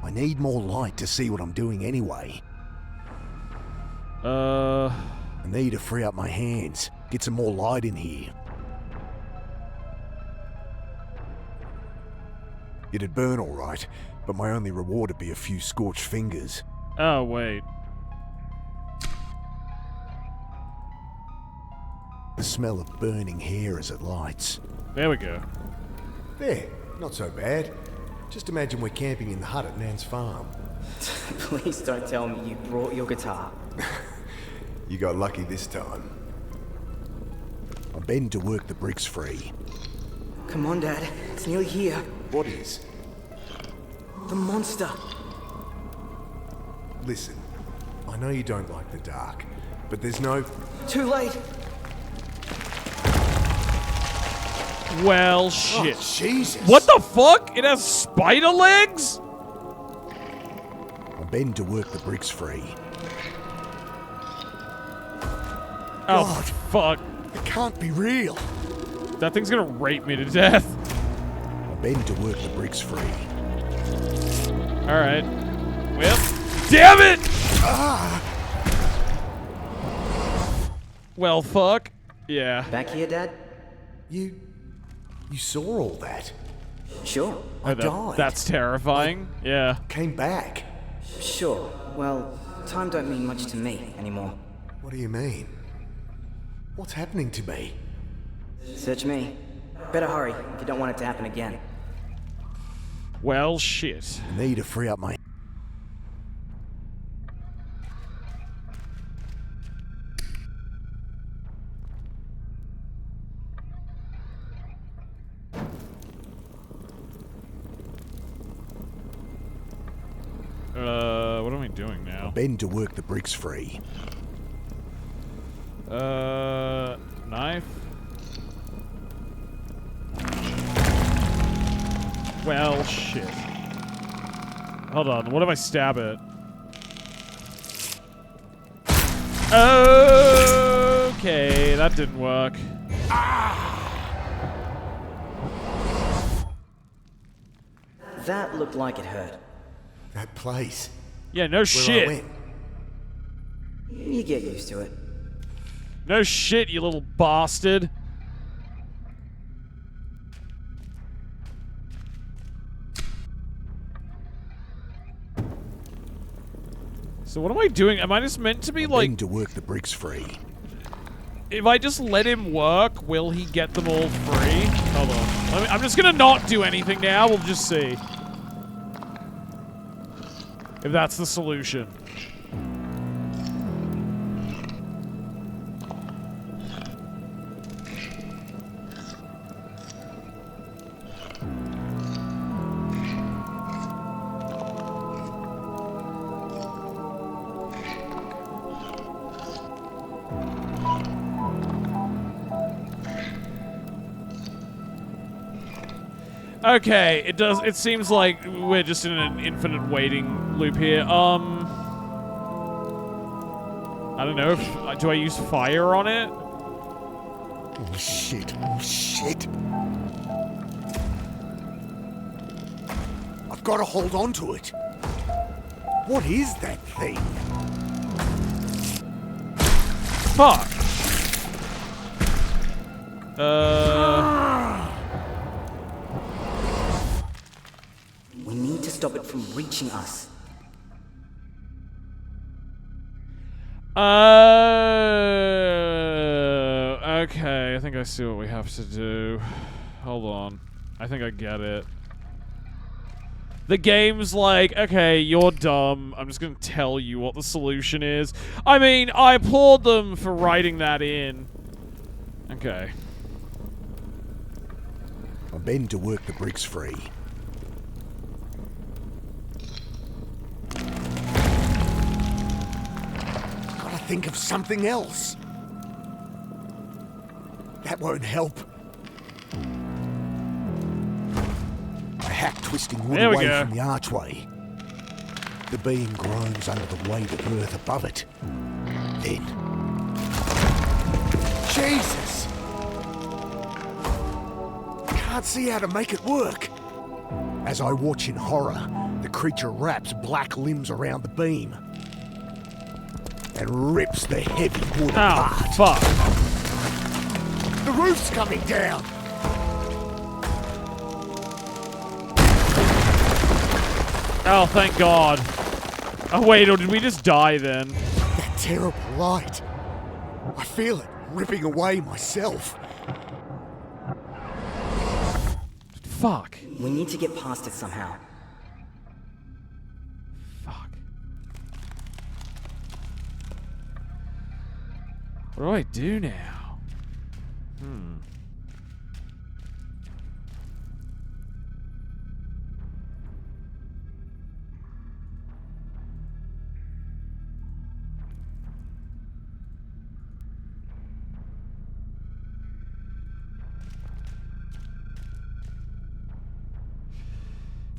I need more light to see what I'm doing anyway. I need to free up my hands. Get some more light in here. It'd burn all right, but my only reward would be a few scorched fingers. Oh, wait. The smell of burning hair as it lights. There we go. There, not so bad. Just imagine we're camping in the hut at Nan's farm. Please don't tell me you brought your guitar. You got lucky this time. I'm bending to work the bricks free. Come on, Dad. It's nearly here. What is? The monster. Listen, I know you don't like the dark, but there's no... Too late. Well, shit. Oh, Jesus. What the fuck? It has spider legs? I'm bending to work the bricks free. Oh, God. fuck. It can't be real. That thing's gonna rape me to death. I'm bending to work the bricks free. Alright. Well, damn it! Well, fuck. Yeah. Back here, Dad? You saw all that? Sure. I died. That's terrifying. Yeah. Came back. Sure. Well, time don't mean much to me anymore. What do you mean? What's happening to me? Search me. Better hurry if you don't want it to happen again. Well, shit. I need to free up my... What am I doing now? Bend to work the bricks free. Knife? Well, shit. Hold on, what if I stab it? Okay, that didn't work. That looked like it hurt. That place. Yeah, no Where I shit. went. You get used to it. No shit, you little bastard. So what am I doing? Am I just meant to be like... Bend to work the bricks free. If I just let him work, will he get them all free? Hold on. I'm just gonna not do anything now. We'll just see. If that's the solution. Okay, it seems like we're just in an infinite waiting loop here. I don't know if, do I use fire on it? Oh shit, oh shit. I've got to hold on to it. What is that thing? Fuck. We need to stop it from reaching us. Okay, I think I see what we have to do. Hold on. I think I get it. The game's like, okay, you're dumb. I'm just gonna tell you what the solution is. I mean, I applaud them for writing that in. Okay. I bend to work the bricks free. Gotta think of something else. That won't help. I hack twisting wood away from the archway. The beam groans under the weight of earth above it. Then... Jesus! Can't see how to make it work. As I watch in horror, the creature wraps black limbs around the beam and rips the heavy wood apart. Fuck. The roof's coming down! Oh, thank God. Oh, wait, or did we just die then? That terrible light. I feel it ripping away myself. Fuck. We need to get past it somehow. Fuck. What do I do now?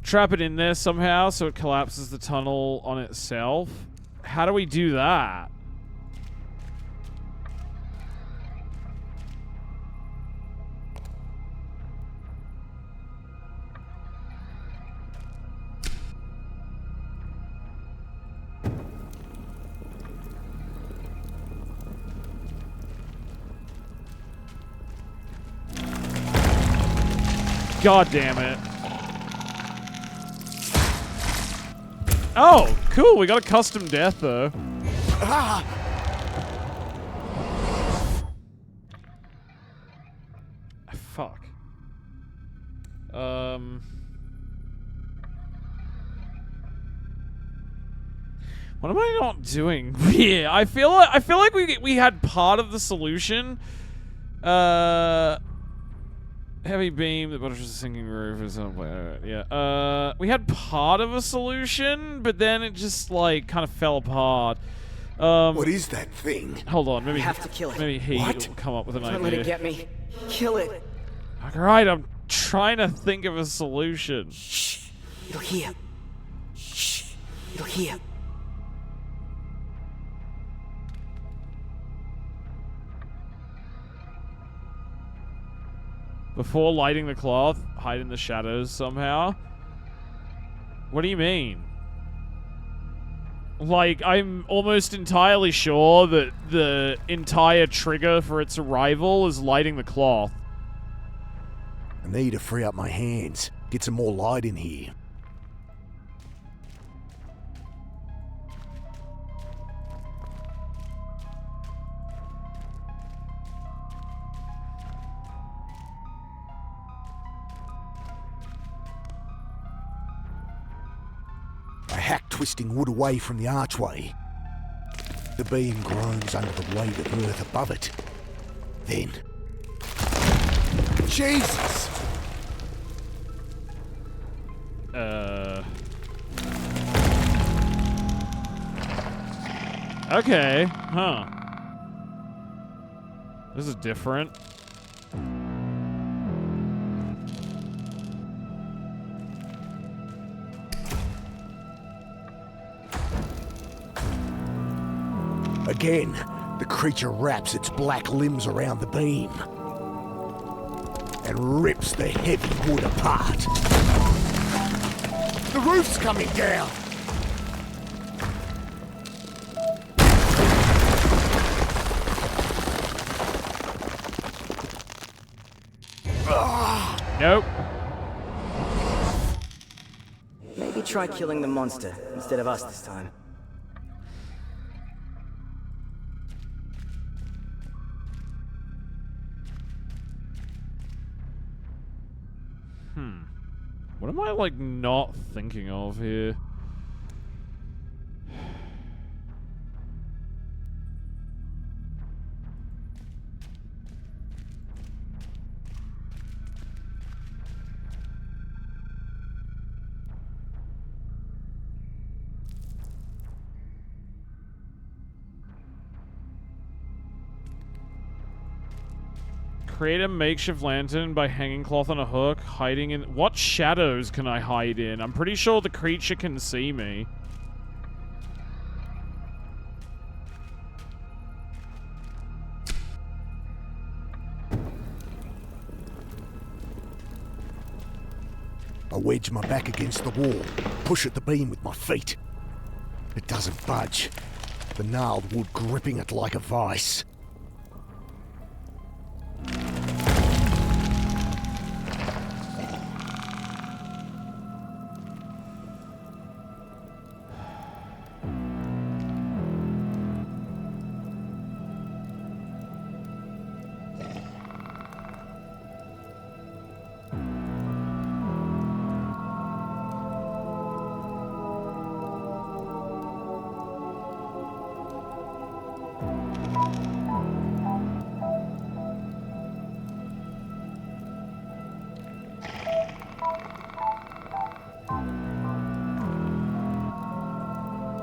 Trap it in there somehow so it collapses the tunnel on itself. How do we do that? God damn it. Oh, cool. We got a custom death, though. Ah! Fuck. What am I not doing? Yeah, I feel like we had part of the solution. Heavy beam that butters the sinking roof or something. Yeah. We had part of a solution, but then it just like kind of fell apart. What is that thing? Hold on, maybe We have to kill it. Maybe he What? will come up with an Don't idea. let it get me. Kill it. Alright, I'm trying to think of a solution. Shh. It'll hear. Shh. It'll hear. Before lighting the cloth, hide in the shadows somehow. What do you mean? Like, I'm almost entirely sure that the entire trigger for its arrival is lighting the cloth. I need to free up my hands. Get some more light in here. I hack twisting wood away from the archway. The beam groans under the weight of earth above it. Then... Jesus! Okay, huh. This is different. Again, the creature wraps its black limbs around the beam and rips the heavy wood apart. The roof's coming down! Nope. Maybe try killing the monster instead of us this time. What am I, like, not thinking of here? Create a makeshift lantern by hanging cloth on a hook, hiding in... What shadows can I hide in? I'm pretty sure the creature can see me. I wedge my back against the wall, push at the beam with my feet. It doesn't budge, the gnarled wood gripping it like a vice.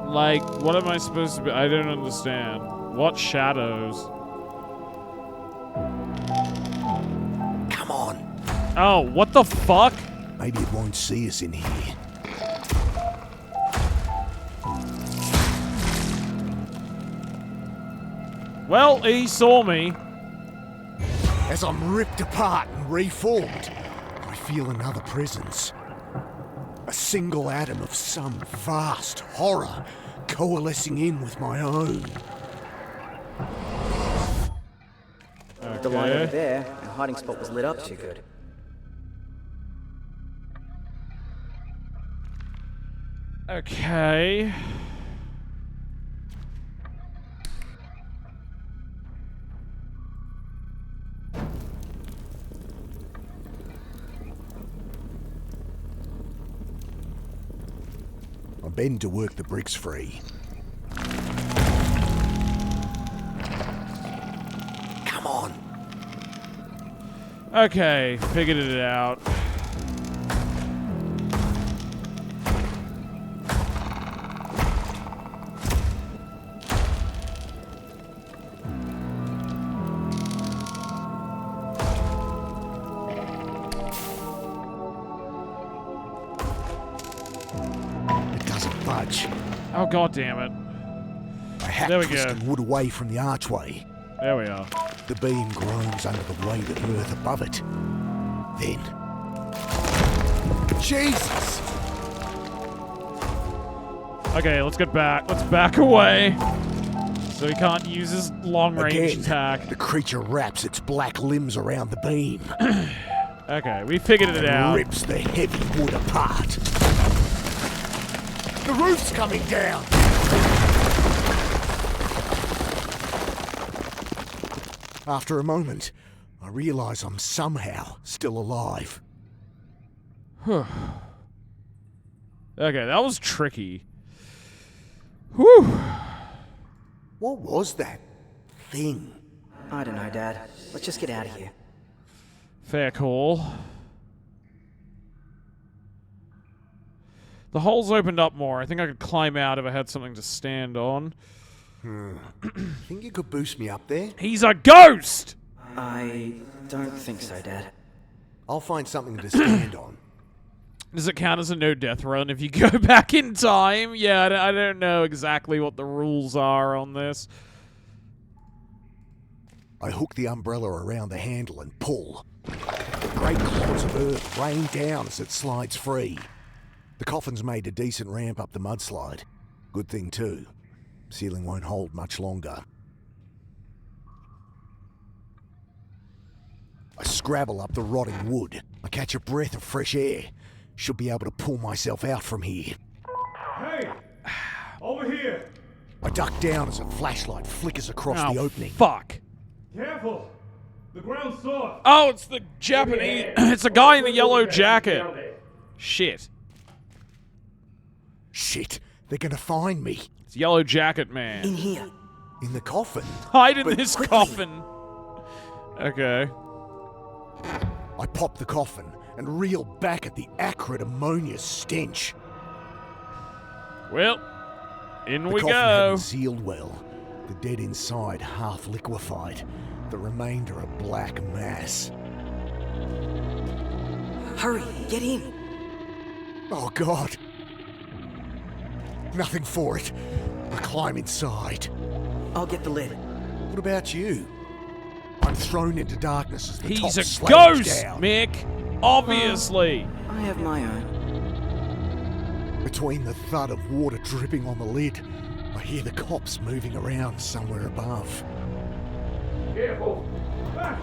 Like, what am I supposed to be? I don't understand. What shadows? Come on. Oh, what the fuck? Maybe it won't see us in here. Well, he saw me. As I'm ripped apart and reformed, I feel another presence. A single atom of some vast horror coalescing in with my own. The light over there, our hiding spot was lit up too good. Okay. I bend to work the bricks free. Come on. Okay, figured it out. Oh, god damn it. I hack There we twisted wood away from the archway. There we are. The beam groans under the weight of earth above it. Then... Jesus! Okay, let's get back. Let's back away. So he can't use his long-range attack. The creature wraps its black limbs around the beam. Okay, we figured it out. Rips the heavy wood apart. The roof's coming down! After a moment, I realise I'm somehow still alive. Okay, that was tricky. Whew. What was that thing? I don't know, Dad. Let's just get out of here. Fair call. The hole's opened up more. I think I could climb out if I had something to stand on. Think you could boost me up there? He's a ghost! I don't think so, Dad. I'll find something to stand on. Does it count as a no-death run if you go back in time? Yeah, I don't know exactly what the rules are on this. I hook the umbrella around the handle and pull. Great clods of earth rain down as it slides free. The coffin's made a decent ramp up the mudslide. Good thing too. Ceiling won't hold much longer. I scrabble up the rotting wood. I catch a breath of fresh air. Should be able to pull myself out from here. Hey! Over here! I duck down as a flashlight flickers across the opening. Fuck. Careful! The ground's soft! Oh, it's the Japanese... it's a guy in the yellow jacket. Shit. Shit, they're gonna find me. It's Yellow Jacket Man. In here. In the coffin. Hide in But this quickly. coffin. Okay. I pop the coffin and reel back at the acrid ammonia stench. Well, in The we coffin go. hadn't sealed well. The dead inside half liquefied. The remainder a black mass. Hurry, get in. Oh God. Nothing for it. I climb inside. I'll get the lid. What about you? I'm thrown into darkness as the top He's a slams ghost, down. Mick. Obviously. I have my own. Between the thud of water dripping on the lid, I hear the cops moving around somewhere above. Careful! Back!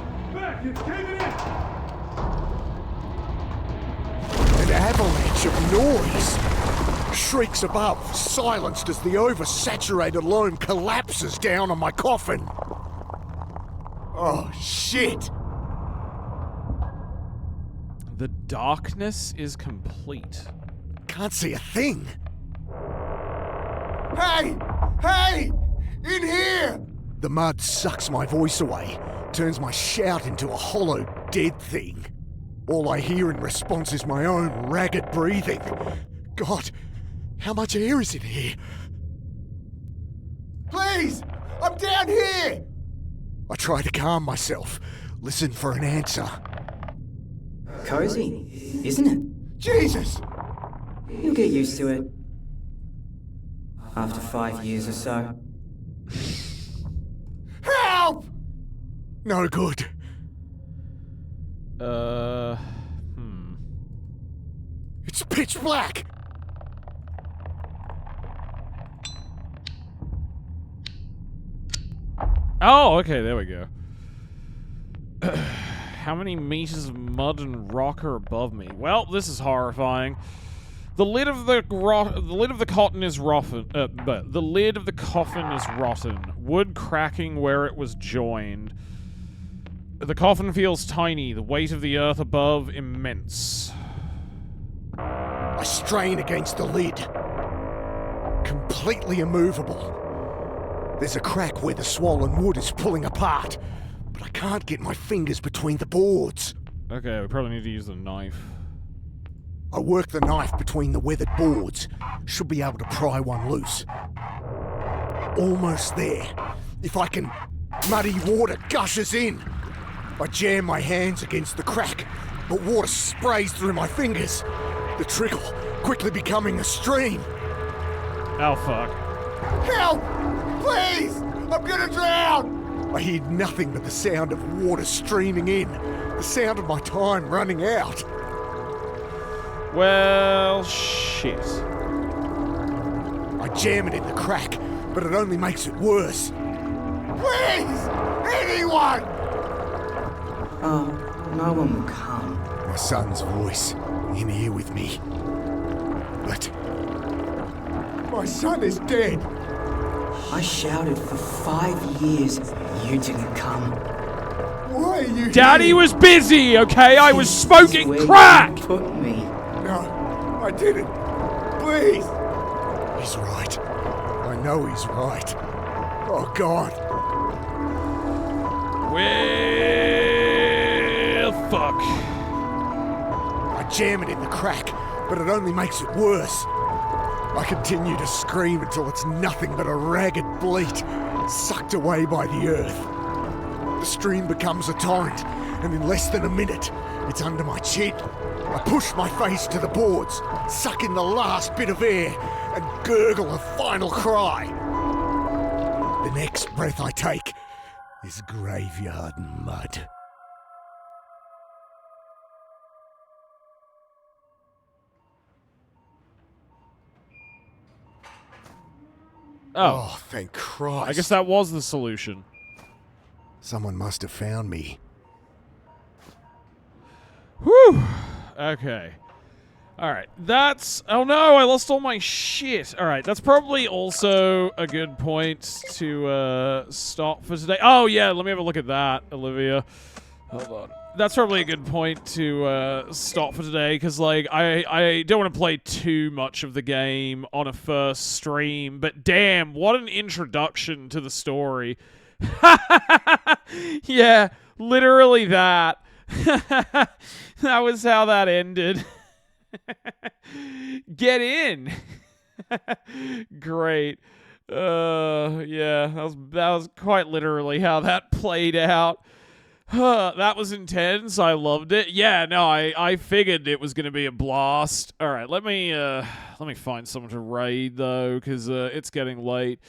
It's caving in! An avalanche of noise! Shrieks above, silenced as the oversaturated loam collapses down on my coffin. Oh, shit! The darkness is complete. Can't see a thing. Hey! Hey! In here! The mud sucks my voice away, turns my shout into a hollow, dead thing. All I hear in response is my own ragged breathing. God, how much air is in here? Please! I'm down here! I try to calm myself, listen for an answer. Cozy, isn't it? Jesus! You'll get used to it. After 5 years or so. Help! No good. It's pitch black! Oh, okay, there we go. How many meters of mud and rock are above me? Well, this is horrifying. The lid of the cotton is rotten. But the lid of the coffin is rotten. Wood cracking where it was joined. The coffin feels tiny. The weight of the earth above immense. I strain against the lid. Completely immovable. There's a crack where the swollen wood is pulling apart, but I can't get my fingers between the boards. Okay, we probably need to use the knife. I work the knife between the weathered boards. Should be able to pry one loose. Almost there. If I can... Muddy water gushes in. I jam my hands against the crack, but water sprays through my fingers. The trickle quickly becoming a stream. Oh, fuck. Help! Please! I'm gonna drown! I hear nothing but the sound of water streaming in. The sound of my time running out. Well, shit. I jam it in the crack, but it only makes it worse. Please! Anyone! Oh, no one will come. My son's voice in here with me. But... my son is dead. I shouted for 5 years. You didn't come. Why are you Daddy here? was busy, okay? I was smoking Where crack! you put me. No, I didn't. Please. He's right. I know he's right. Oh, God. Well, fuck. I jam it in the crack, but it only makes it worse. I continue to scream until it's nothing but a ragged bleat, sucked away by the earth. The stream becomes a torrent, and in less than a minute, it's under my chin. I push my face to the boards, suck in the last bit of air, and gurgle a final cry. The next breath I take is graveyard mud. Oh, thank Christ. I guess that was the solution. Someone must have found me. Whew. Okay. Alright, that's... Oh no, I lost all my shit. Alright, that's probably also a good point to stop for today. Oh yeah, let me have a look at that, Olivia. Hold on. that's probably a good point to stop for today, because like I don't want to play too much of the game on a first stream, but damn, what an introduction to the story. Yeah, literally that. That was how that ended. Get in. Great. Yeah, that was quite literally how that played out. That was intense. I loved it. Yeah, no, I figured it was gonna be a blast. All right, let me find someone to raid though, because it's getting late.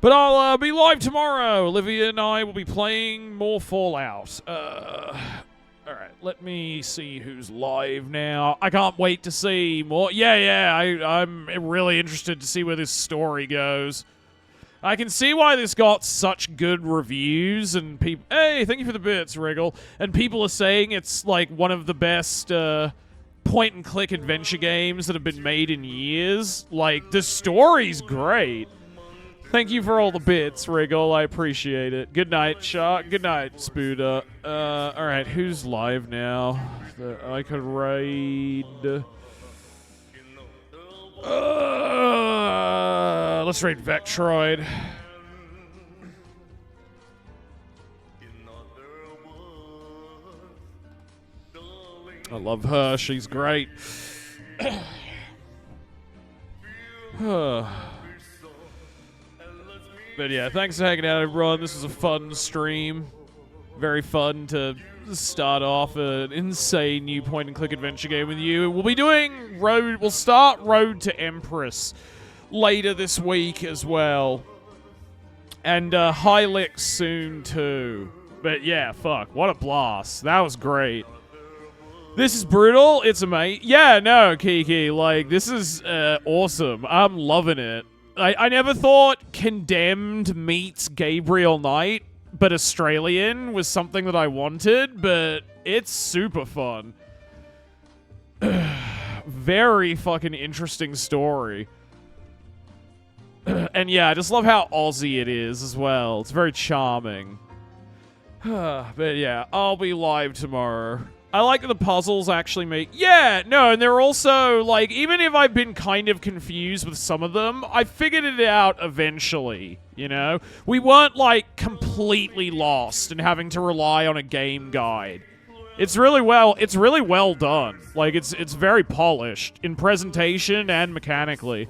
But I'll be live tomorrow. Olivia and I will be playing more Fallout. All right, let me see who's live now. I can't wait to see more. Yeah, I'm really interested to see where this story goes. I can see why this got such good reviews, and people... Hey, thank you for the bits, Wriggle. And people are saying it's, like, one of the best point-and-click adventure games that have been made in years. Like, the story's great. Thank you for all the bits, Wriggle. I appreciate it. Good night, Shark. Good night, Spuda. Alright, who's live now that I could raid? Let's raid Vectroid. I love her. She's great. But yeah, thanks for hanging out, everyone. This was a fun stream. Very fun to start off an insane new point-and-click adventure game with you. We'll be doing we'll start Road to Empress later this week as well. And Hylix soon too. But yeah, fuck, what a blast. That was great. This is brutal. It's amazing. Yeah, no, Kiki, like, this is awesome. I'm loving it. I never thought Condemned meets Gabriel Knight, but Australian was something that I wanted, but it's super fun. Very fucking interesting story. And yeah, I just love how Aussie it is as well. It's very charming. But yeah, I'll be live tomorrow. I like that the puzzles actually make... Yeah, no, and they're also, like, even if I've been kind of confused with some of them, I figured it out eventually, you know? We weren't, like, completely lost and having to rely on a game guide. It's really well done. Like, it's very polished in presentation and mechanically.